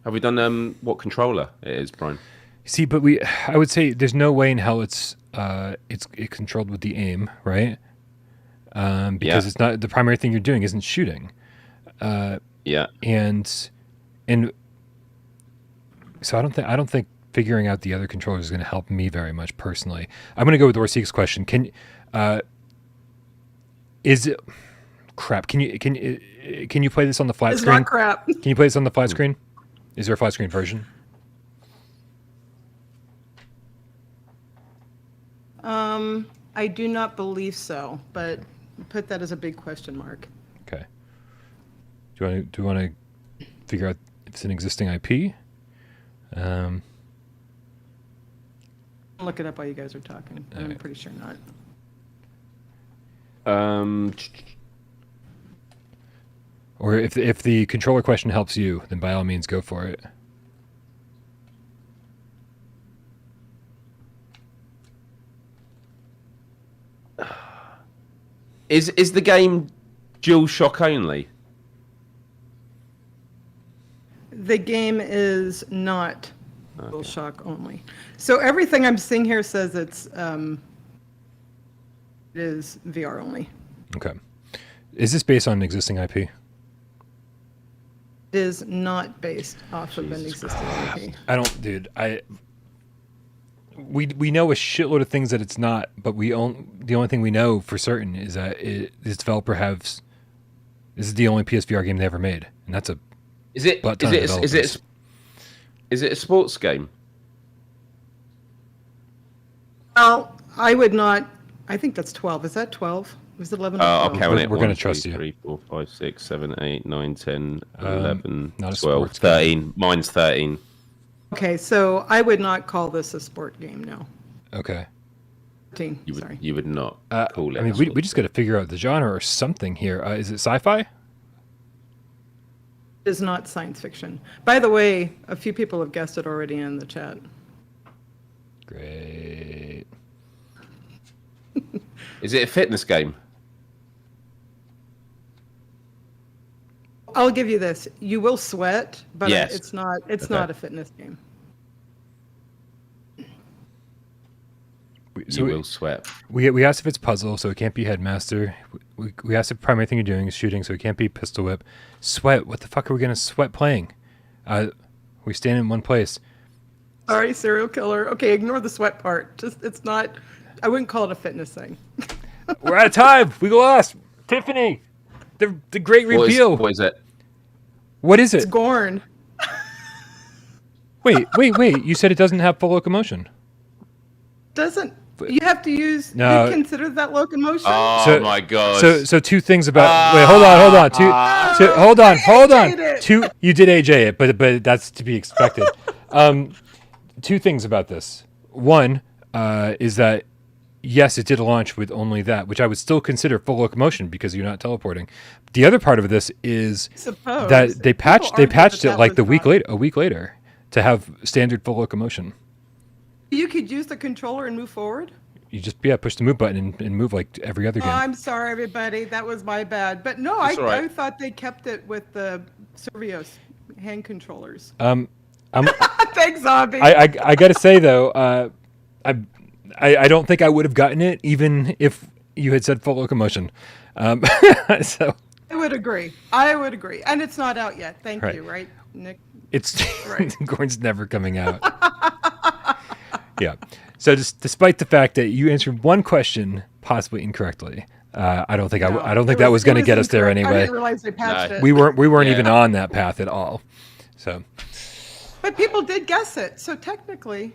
[SPEAKER 2] Have we done what controller it is, Brian?
[SPEAKER 3] See, but I would say there's no way in hell it's controlled with the aim, right? Because it's not the primary thing you're doing isn't shooting.
[SPEAKER 2] Yeah.
[SPEAKER 3] And so I don't think figuring out the other controllers is going to help me very much personally. I'm going to go with Orsik's question. Is it crap? Can you play this on the flat
[SPEAKER 1] It's
[SPEAKER 3] screen?
[SPEAKER 1] not crap.
[SPEAKER 3] Can you play this on the flat screen? Is there a flat screen version?
[SPEAKER 1] I do not believe so, but put that as a big question mark.
[SPEAKER 3] Okay. Do you want to figure out if it's an existing IP?
[SPEAKER 1] I'll look it up while you guys are talking. I'm
[SPEAKER 3] Okay.
[SPEAKER 1] pretty sure not.
[SPEAKER 3] Or if the controller question helps you, then by all means go for it.
[SPEAKER 2] Is the game dual shock only?
[SPEAKER 1] The game is not Dual Shock only. So everything I'm seeing here says it is VR only.
[SPEAKER 3] Okay. Is this based on an existing IP?
[SPEAKER 1] It is not based off of an existing IP.
[SPEAKER 3] We know a shitload of things that it's not, but the only thing we know for certain is that this developer this is the only PSVR game they ever made, and that's a
[SPEAKER 2] Is it a sports game?
[SPEAKER 1] Well, I would not. I think that's 12. Is that 12? Was it 11 or 12?
[SPEAKER 2] I'll count it.
[SPEAKER 3] We're gonna
[SPEAKER 2] 1,
[SPEAKER 3] trust
[SPEAKER 2] 2,
[SPEAKER 3] you.
[SPEAKER 2] 3, 4, 5, 6, 7, 8, 9, 10, 11,
[SPEAKER 3] not a
[SPEAKER 2] 12,
[SPEAKER 3] sports game.
[SPEAKER 2] 13. Mine's 13.
[SPEAKER 1] Okay, so I would not call this a sport game, no.
[SPEAKER 3] okay.
[SPEAKER 1] 13,
[SPEAKER 2] You would
[SPEAKER 1] sorry.
[SPEAKER 2] you would not call it.
[SPEAKER 3] I mean,
[SPEAKER 2] a
[SPEAKER 3] we
[SPEAKER 2] sport
[SPEAKER 3] just got to figure out the genre or something here. Is it sci-fi?
[SPEAKER 1] It is not science fiction. By the way, a few people have guessed it already in the chat.
[SPEAKER 3] Great.
[SPEAKER 2] Is it a fitness game?
[SPEAKER 1] I'll give you this. You will sweat, but
[SPEAKER 2] Yes.
[SPEAKER 1] it's not
[SPEAKER 2] Okay.
[SPEAKER 1] not a fitness game.
[SPEAKER 2] You will sweat.
[SPEAKER 3] We asked if it's puzzle, so it can't be headmaster. We asked if the primary thing you're doing is shooting, so it can't be pistol whip. Sweat. What the fuck are we gonna sweat playing? We stand in one place.
[SPEAKER 1] Sorry, serial killer. Okay, ignore the sweat part. Just it's not. I wouldn't call it a fitness thing.
[SPEAKER 3] We're out of time. We go last. Tiffany. The great reveal.
[SPEAKER 2] What is it?
[SPEAKER 3] What is
[SPEAKER 1] It's
[SPEAKER 3] it?
[SPEAKER 1] Gorn.
[SPEAKER 3] Wait. You said it doesn't have full locomotion.
[SPEAKER 1] Doesn't you have to use?
[SPEAKER 3] No.
[SPEAKER 1] You consider that locomotion?
[SPEAKER 2] Oh
[SPEAKER 3] So-
[SPEAKER 2] my god.
[SPEAKER 3] So two things about. Wait, hold on. Hold on.
[SPEAKER 1] AJ'd it.
[SPEAKER 3] Two. You did AJ it, but that's to be expected. Two things about this. One is that yes, it did launch with only that, which I would still consider full locomotion because you're not teleporting. The other part of this is
[SPEAKER 1] Suppose.
[SPEAKER 3] that they patched
[SPEAKER 1] People argue
[SPEAKER 3] it
[SPEAKER 1] that
[SPEAKER 3] like
[SPEAKER 1] was
[SPEAKER 3] a week later to have standard full locomotion.
[SPEAKER 1] You could use the controller and move forward.
[SPEAKER 3] You just push the move button and move like every other
[SPEAKER 1] Oh,
[SPEAKER 3] game.
[SPEAKER 1] I'm sorry, everybody. That was my bad. But no,
[SPEAKER 2] It's all right.
[SPEAKER 1] I thought they kept it with the Servios hand controllers.
[SPEAKER 3] I'm
[SPEAKER 1] Thanks, zombie.
[SPEAKER 3] I gotta say though, I don't think I would have gotten it even if you had said full locomotion. So
[SPEAKER 1] I would agree. And it's not out yet. Thank
[SPEAKER 3] Right.
[SPEAKER 1] you, right, Nick?
[SPEAKER 3] it's
[SPEAKER 1] Right.
[SPEAKER 3] Gordon's never coming out. Yeah. So despite the fact that you answered one question possibly incorrectly, I don't think
[SPEAKER 1] No,
[SPEAKER 3] I don't think
[SPEAKER 1] it
[SPEAKER 3] that was going to
[SPEAKER 1] it
[SPEAKER 3] get us there
[SPEAKER 1] incorrect. I
[SPEAKER 3] anyway.
[SPEAKER 1] didn't realize they patched it.
[SPEAKER 3] We weren't
[SPEAKER 2] Yeah.
[SPEAKER 3] even on that path at all. So
[SPEAKER 1] But people did guess it. So technically,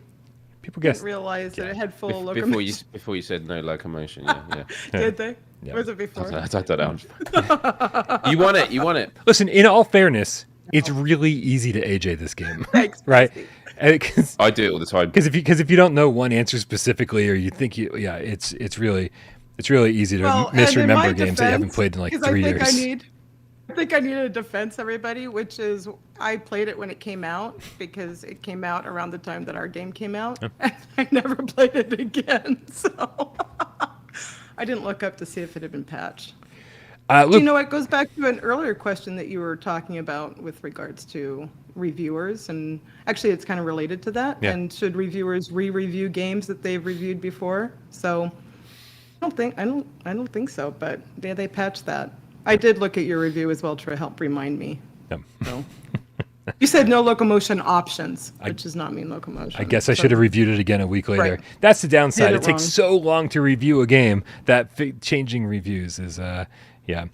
[SPEAKER 3] people
[SPEAKER 1] didn't
[SPEAKER 3] guess.
[SPEAKER 1] realize that it had full
[SPEAKER 2] before
[SPEAKER 1] locomotion.
[SPEAKER 2] you said no locomotion. Yeah.
[SPEAKER 1] Did they?
[SPEAKER 3] Yeah.
[SPEAKER 1] Was it before?
[SPEAKER 2] I don't know. You won it. You won it.
[SPEAKER 3] Listen, in all fairness, it's really easy to AJ this game,
[SPEAKER 1] Thanks,
[SPEAKER 3] right?
[SPEAKER 1] Bestie.
[SPEAKER 3] Because
[SPEAKER 2] I do it all the time.
[SPEAKER 3] if you don't know one answer specifically, or you think it's really easy to
[SPEAKER 1] Well, and in
[SPEAKER 3] misremember
[SPEAKER 1] my
[SPEAKER 3] games that you haven't
[SPEAKER 1] defense,
[SPEAKER 3] played in like
[SPEAKER 1] 'cause
[SPEAKER 3] 3
[SPEAKER 1] I think
[SPEAKER 3] years.
[SPEAKER 1] I need think I need to defense everybody, which is I played it when it came out because it came out around the time that our game came out. And I never played it again. So I didn't look up to see if it had been patched.
[SPEAKER 3] Luke,
[SPEAKER 1] You know, it goes back to an earlier question that you were talking about with regards to reviewers, and actually it's kind of related to that.
[SPEAKER 3] Yeah.
[SPEAKER 1] And should reviewers re-review games that they've reviewed before? So I don't think so, but yeah, they patched that. I did look at your review as well to help remind me.
[SPEAKER 3] Yep.
[SPEAKER 1] So you said no locomotion options, which does not mean locomotion.
[SPEAKER 3] I guess I should have reviewed it again a week later.
[SPEAKER 1] Right.
[SPEAKER 3] That's the downside.
[SPEAKER 1] Did
[SPEAKER 3] It
[SPEAKER 1] it
[SPEAKER 3] takes
[SPEAKER 1] wrong.
[SPEAKER 3] so long to review a game that changing reviews is, yeah.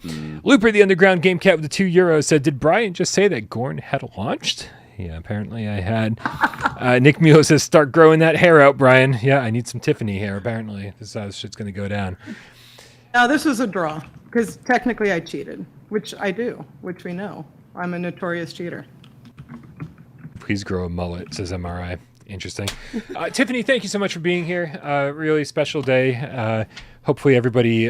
[SPEAKER 3] Looper, the underground game cat with the €2 said, did Brian just say that Gorn had launched? Yeah, apparently I had. Nick Mule says, start growing that hair out, Brian. Yeah, I need some Tiffany hair, apparently. This is how this shit's going to go down.
[SPEAKER 1] Now this was a draw because technically I cheated, which I do, which we know. I'm a notorious cheater.
[SPEAKER 3] Please grow a mullet, says MRI. Interesting. Tiffany, thank you so much for being here. Really special day. Hopefully everybody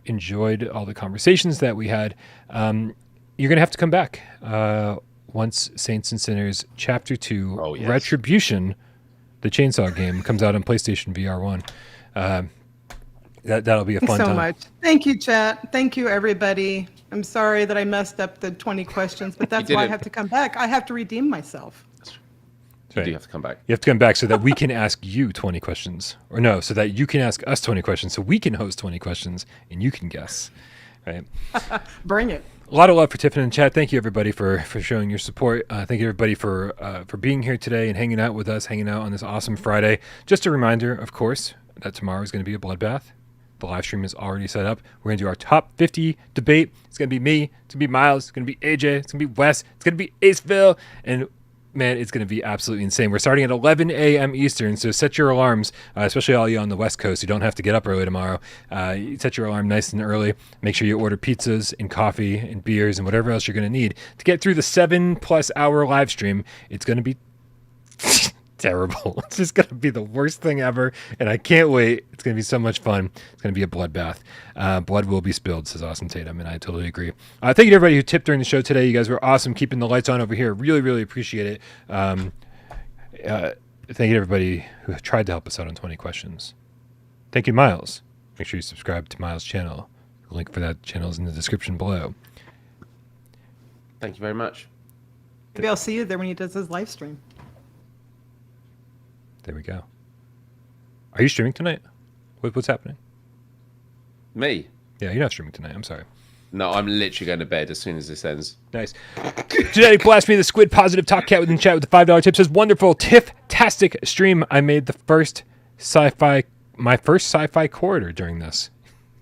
[SPEAKER 3] enjoyed all the conversations that we had. You're going to have to come back once Saints and Sinners Chapter 2
[SPEAKER 2] yes.
[SPEAKER 3] Retribution, the chainsaw game, comes out on PlayStation VR 1. That'll be a fun
[SPEAKER 1] Thanks so
[SPEAKER 3] time.
[SPEAKER 1] much. Thank you, chat. Thank you, everybody. I'm sorry that I messed up the 20 questions, but that's why I
[SPEAKER 2] didn't.
[SPEAKER 1] have to come back. I have to redeem myself.
[SPEAKER 3] Right.
[SPEAKER 2] You do have to come back.
[SPEAKER 3] You have to come back so that we can ask you 20 questions. Or no, so that you can ask us 20 questions, so we can host 20 questions and you can guess. Right?
[SPEAKER 1] Bring it.
[SPEAKER 3] A lot of love for Tiffany in chat. Thank you, everybody, for showing your support. Thank you, everybody, for being here today and hanging out with us, hanging out on this awesome Friday. Just a reminder, of course, that tomorrow is going to be a bloodbath. The live stream is already set up. We're going to do our top 50 debate. It's going to be me. It's going to be Miles. It's going to be AJ. It's going to be Wes. It's going to be Aceville. And man, it's going to be absolutely insane. We're starting at 11 a.m. Eastern, so set your alarms, especially all you on the West Coast. You don't have to get up early tomorrow. You set your alarm nice and early. Make sure you order pizzas and coffee and beers and whatever else you're going to need to get through the 7+ hour live stream. It's going to be terrible. It's just going to be the worst thing ever, and I can't wait. It's going to be so much fun. It's going to be a bloodbath. Blood will be spilled, says Awesome Tatum, and I totally agree. Thank you to everybody who tipped during the show today. You guys were awesome, keeping the lights on over here. Really, really appreciate it. Thank you to everybody who tried to help us out on 20 questions. Thank you, Miles. Make sure you subscribe to Miles' channel. The link for that channel is in the description below.
[SPEAKER 2] Thank you very much.
[SPEAKER 1] Maybe I'll see you there when he does his live stream.
[SPEAKER 3] There we go. Are you streaming tonight? What's happening?
[SPEAKER 2] Me?
[SPEAKER 3] Yeah, you're not streaming tonight. I'm sorry.
[SPEAKER 2] No, I'm literally going to bed as soon as this ends.
[SPEAKER 3] Nice. Genetic Blast Me, the Squid Positive Talk Cat within chat with the $5 tip says, wonderful, Tiff-tastic stream. I made my first sci-fi corridor during this.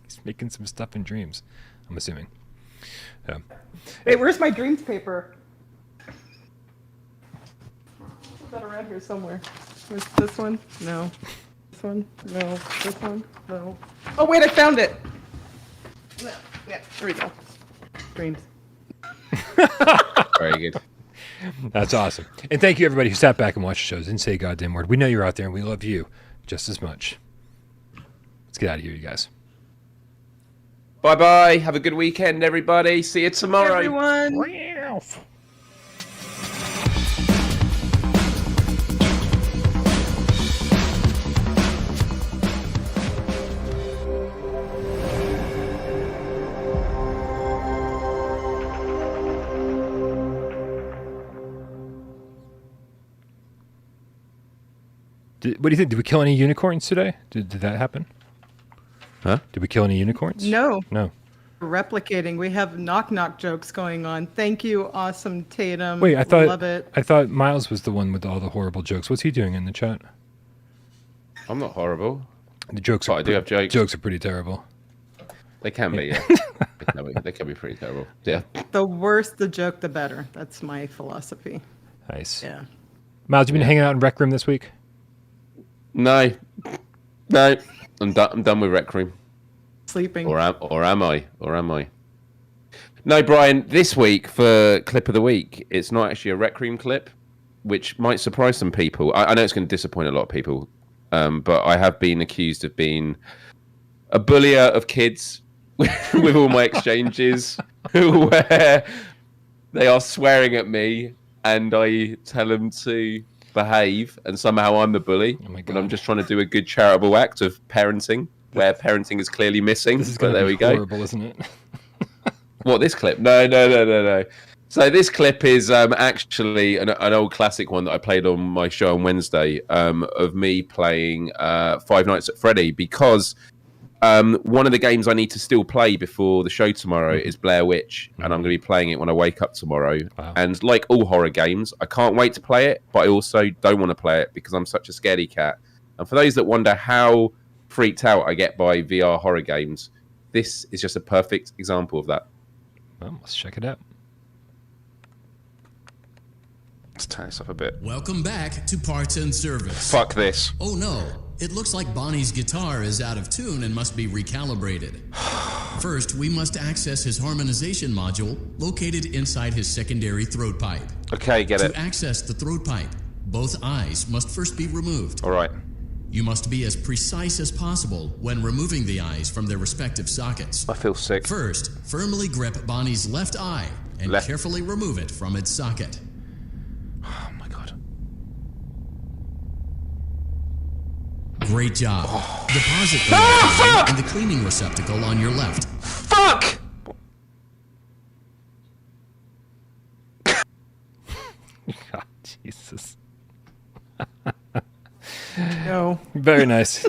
[SPEAKER 3] He's making some stuff in dreams, I'm assuming. So.
[SPEAKER 1] Hey, where's my dreams paper? Is that around here somewhere? Where's this one? No. This one? No. This one? No. Oh, wait, I found it. Yeah, there we go. Dreams.
[SPEAKER 2] Very good.
[SPEAKER 3] That's awesome. And thank you, everybody who sat back and watched the shows. Didn't say a goddamn word. We know you're out there, and we love you just as much. Let's get out of here, you guys.
[SPEAKER 2] Bye-bye. Have a good weekend, everybody. See you tomorrow.
[SPEAKER 1] Everyone.
[SPEAKER 3] What do you think? Did we kill any unicorns today? Did that happen?
[SPEAKER 2] Huh?
[SPEAKER 3] Did we kill any unicorns?
[SPEAKER 1] No.
[SPEAKER 3] No.
[SPEAKER 1] Replicating. We have knock-knock jokes going on. Thank you, Awesome Tatum.
[SPEAKER 3] Wait,
[SPEAKER 1] Love it.
[SPEAKER 3] I thought Miles was the one with all the horrible jokes. What's he doing in the chat?
[SPEAKER 2] I'm not horrible.
[SPEAKER 3] The jokes
[SPEAKER 2] But
[SPEAKER 3] are
[SPEAKER 2] I do have jokes.
[SPEAKER 3] Jokes are pretty terrible.
[SPEAKER 2] They can be, yeah. they can be pretty terrible. Yeah.
[SPEAKER 1] The worse the joke, the better. That's my philosophy.
[SPEAKER 3] Nice.
[SPEAKER 1] Yeah.
[SPEAKER 3] Miles, you been hanging out in Rec Room this week?
[SPEAKER 2] No. I'm done with Rec Room.
[SPEAKER 1] Sleeping.
[SPEAKER 2] Or am I? No, Brian, this week for Clip of the Week, it's not actually a Rec Room clip, which might surprise some people. I know it's going to disappoint a lot of people, but I have been accused of being a bullier of kids with all my exchanges where they are swearing at me and I tell them to behave, and somehow I'm the bully.
[SPEAKER 3] Oh my
[SPEAKER 2] and I'm
[SPEAKER 3] God.
[SPEAKER 2] just trying to do a good charitable act of parenting where parenting is clearly missing.
[SPEAKER 3] This is
[SPEAKER 2] But
[SPEAKER 3] going
[SPEAKER 2] there
[SPEAKER 3] to
[SPEAKER 2] we
[SPEAKER 3] be
[SPEAKER 2] go.
[SPEAKER 3] horrible, isn't it?
[SPEAKER 2] What, this clip? No. So this clip is actually an old classic one that I played on my show on Wednesday of me playing Five Nights at Freddy, because one of the games I need to still play before the show tomorrow is Blair Witch, and I'm going to be playing it when I wake up tomorrow.
[SPEAKER 3] Wow.
[SPEAKER 2] And like all horror games, I can't wait to play it, but I also don't want to play it because I'm such a scaredy cat. And for those that wonder how freaked out I get by VR horror games, this is just a perfect example of that.
[SPEAKER 3] Well, let's check it out.
[SPEAKER 2] Let's turn this up a bit.
[SPEAKER 6] Welcome back to Parts and Service.
[SPEAKER 2] Fuck this.
[SPEAKER 6] Oh no, it looks like Bonnie's guitar is out of tune and must be recalibrated. First, we must access his harmonization module located inside his secondary throat pipe.
[SPEAKER 2] Okay, get it.
[SPEAKER 6] To access the throat pipe, both eyes must first be removed.
[SPEAKER 2] All right.
[SPEAKER 6] You must be as precise as possible when removing the eyes from their respective sockets.
[SPEAKER 2] I feel sick.
[SPEAKER 6] First, firmly grip Bonnie's left eye and
[SPEAKER 2] Left.
[SPEAKER 6] carefully remove it from its socket.
[SPEAKER 2] Oh my god.
[SPEAKER 6] Great job. Deposit the left eye in the cleaning receptacle on your left.
[SPEAKER 2] Fuck!
[SPEAKER 3] God, Jesus.
[SPEAKER 1] No.
[SPEAKER 3] Very nice.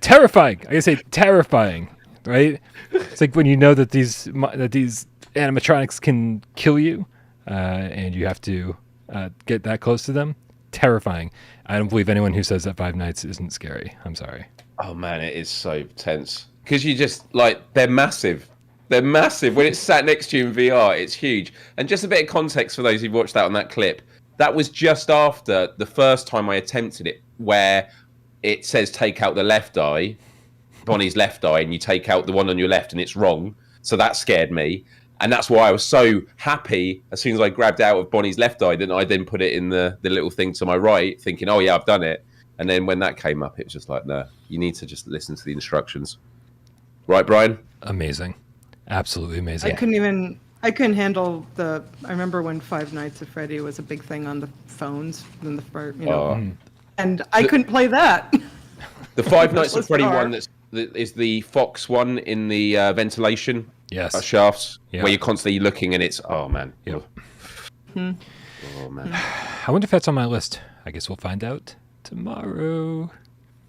[SPEAKER 3] Terrifying. I gotta say, terrifying. Right? It's like when you know that these animatronics can kill you, and you have to get that close to them. Terrifying. I don't believe anyone who says that Five Nights isn't scary. I'm sorry.
[SPEAKER 2] Oh man, it is so tense. Because you just, like, they're massive. They're massive. When it's sat next to you in VR, it's huge. And just a bit of context for those who've watched that on that clip. That was just after the first time I attempted it, where it says take out the left eye, Bonnie's left eye, and you take out the one on your left and it's wrong. So that scared me. And that's why I was so happy as soon as I grabbed out of Bonnie's left eye, then I then put it in the little thing to my right, thinking, oh yeah, I've done it. And then when that came up, it was just like, no, you need to just listen to the instructions. Right, Brian?
[SPEAKER 3] Amazing. Absolutely amazing.
[SPEAKER 1] I couldn't handle I remember when Five Nights at Freddy was a big thing on the phones, and and I couldn't play that.
[SPEAKER 2] The Five Nights at
[SPEAKER 1] was
[SPEAKER 2] Freddy
[SPEAKER 1] hard.
[SPEAKER 2] one that is the Fox one in the ventilation
[SPEAKER 3] Yes.
[SPEAKER 2] shafts,
[SPEAKER 3] Yeah.
[SPEAKER 2] where you're constantly looking and it's, oh man.
[SPEAKER 3] Yep.
[SPEAKER 2] Oh man.
[SPEAKER 3] I wonder if that's on my list. I guess we'll find out tomorrow.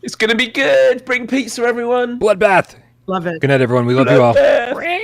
[SPEAKER 2] It's going to be good. Bring pizza, everyone.
[SPEAKER 3] Bloodbath.
[SPEAKER 1] Love it.
[SPEAKER 3] Good night, everyone. We love you all.
[SPEAKER 1] Everybody.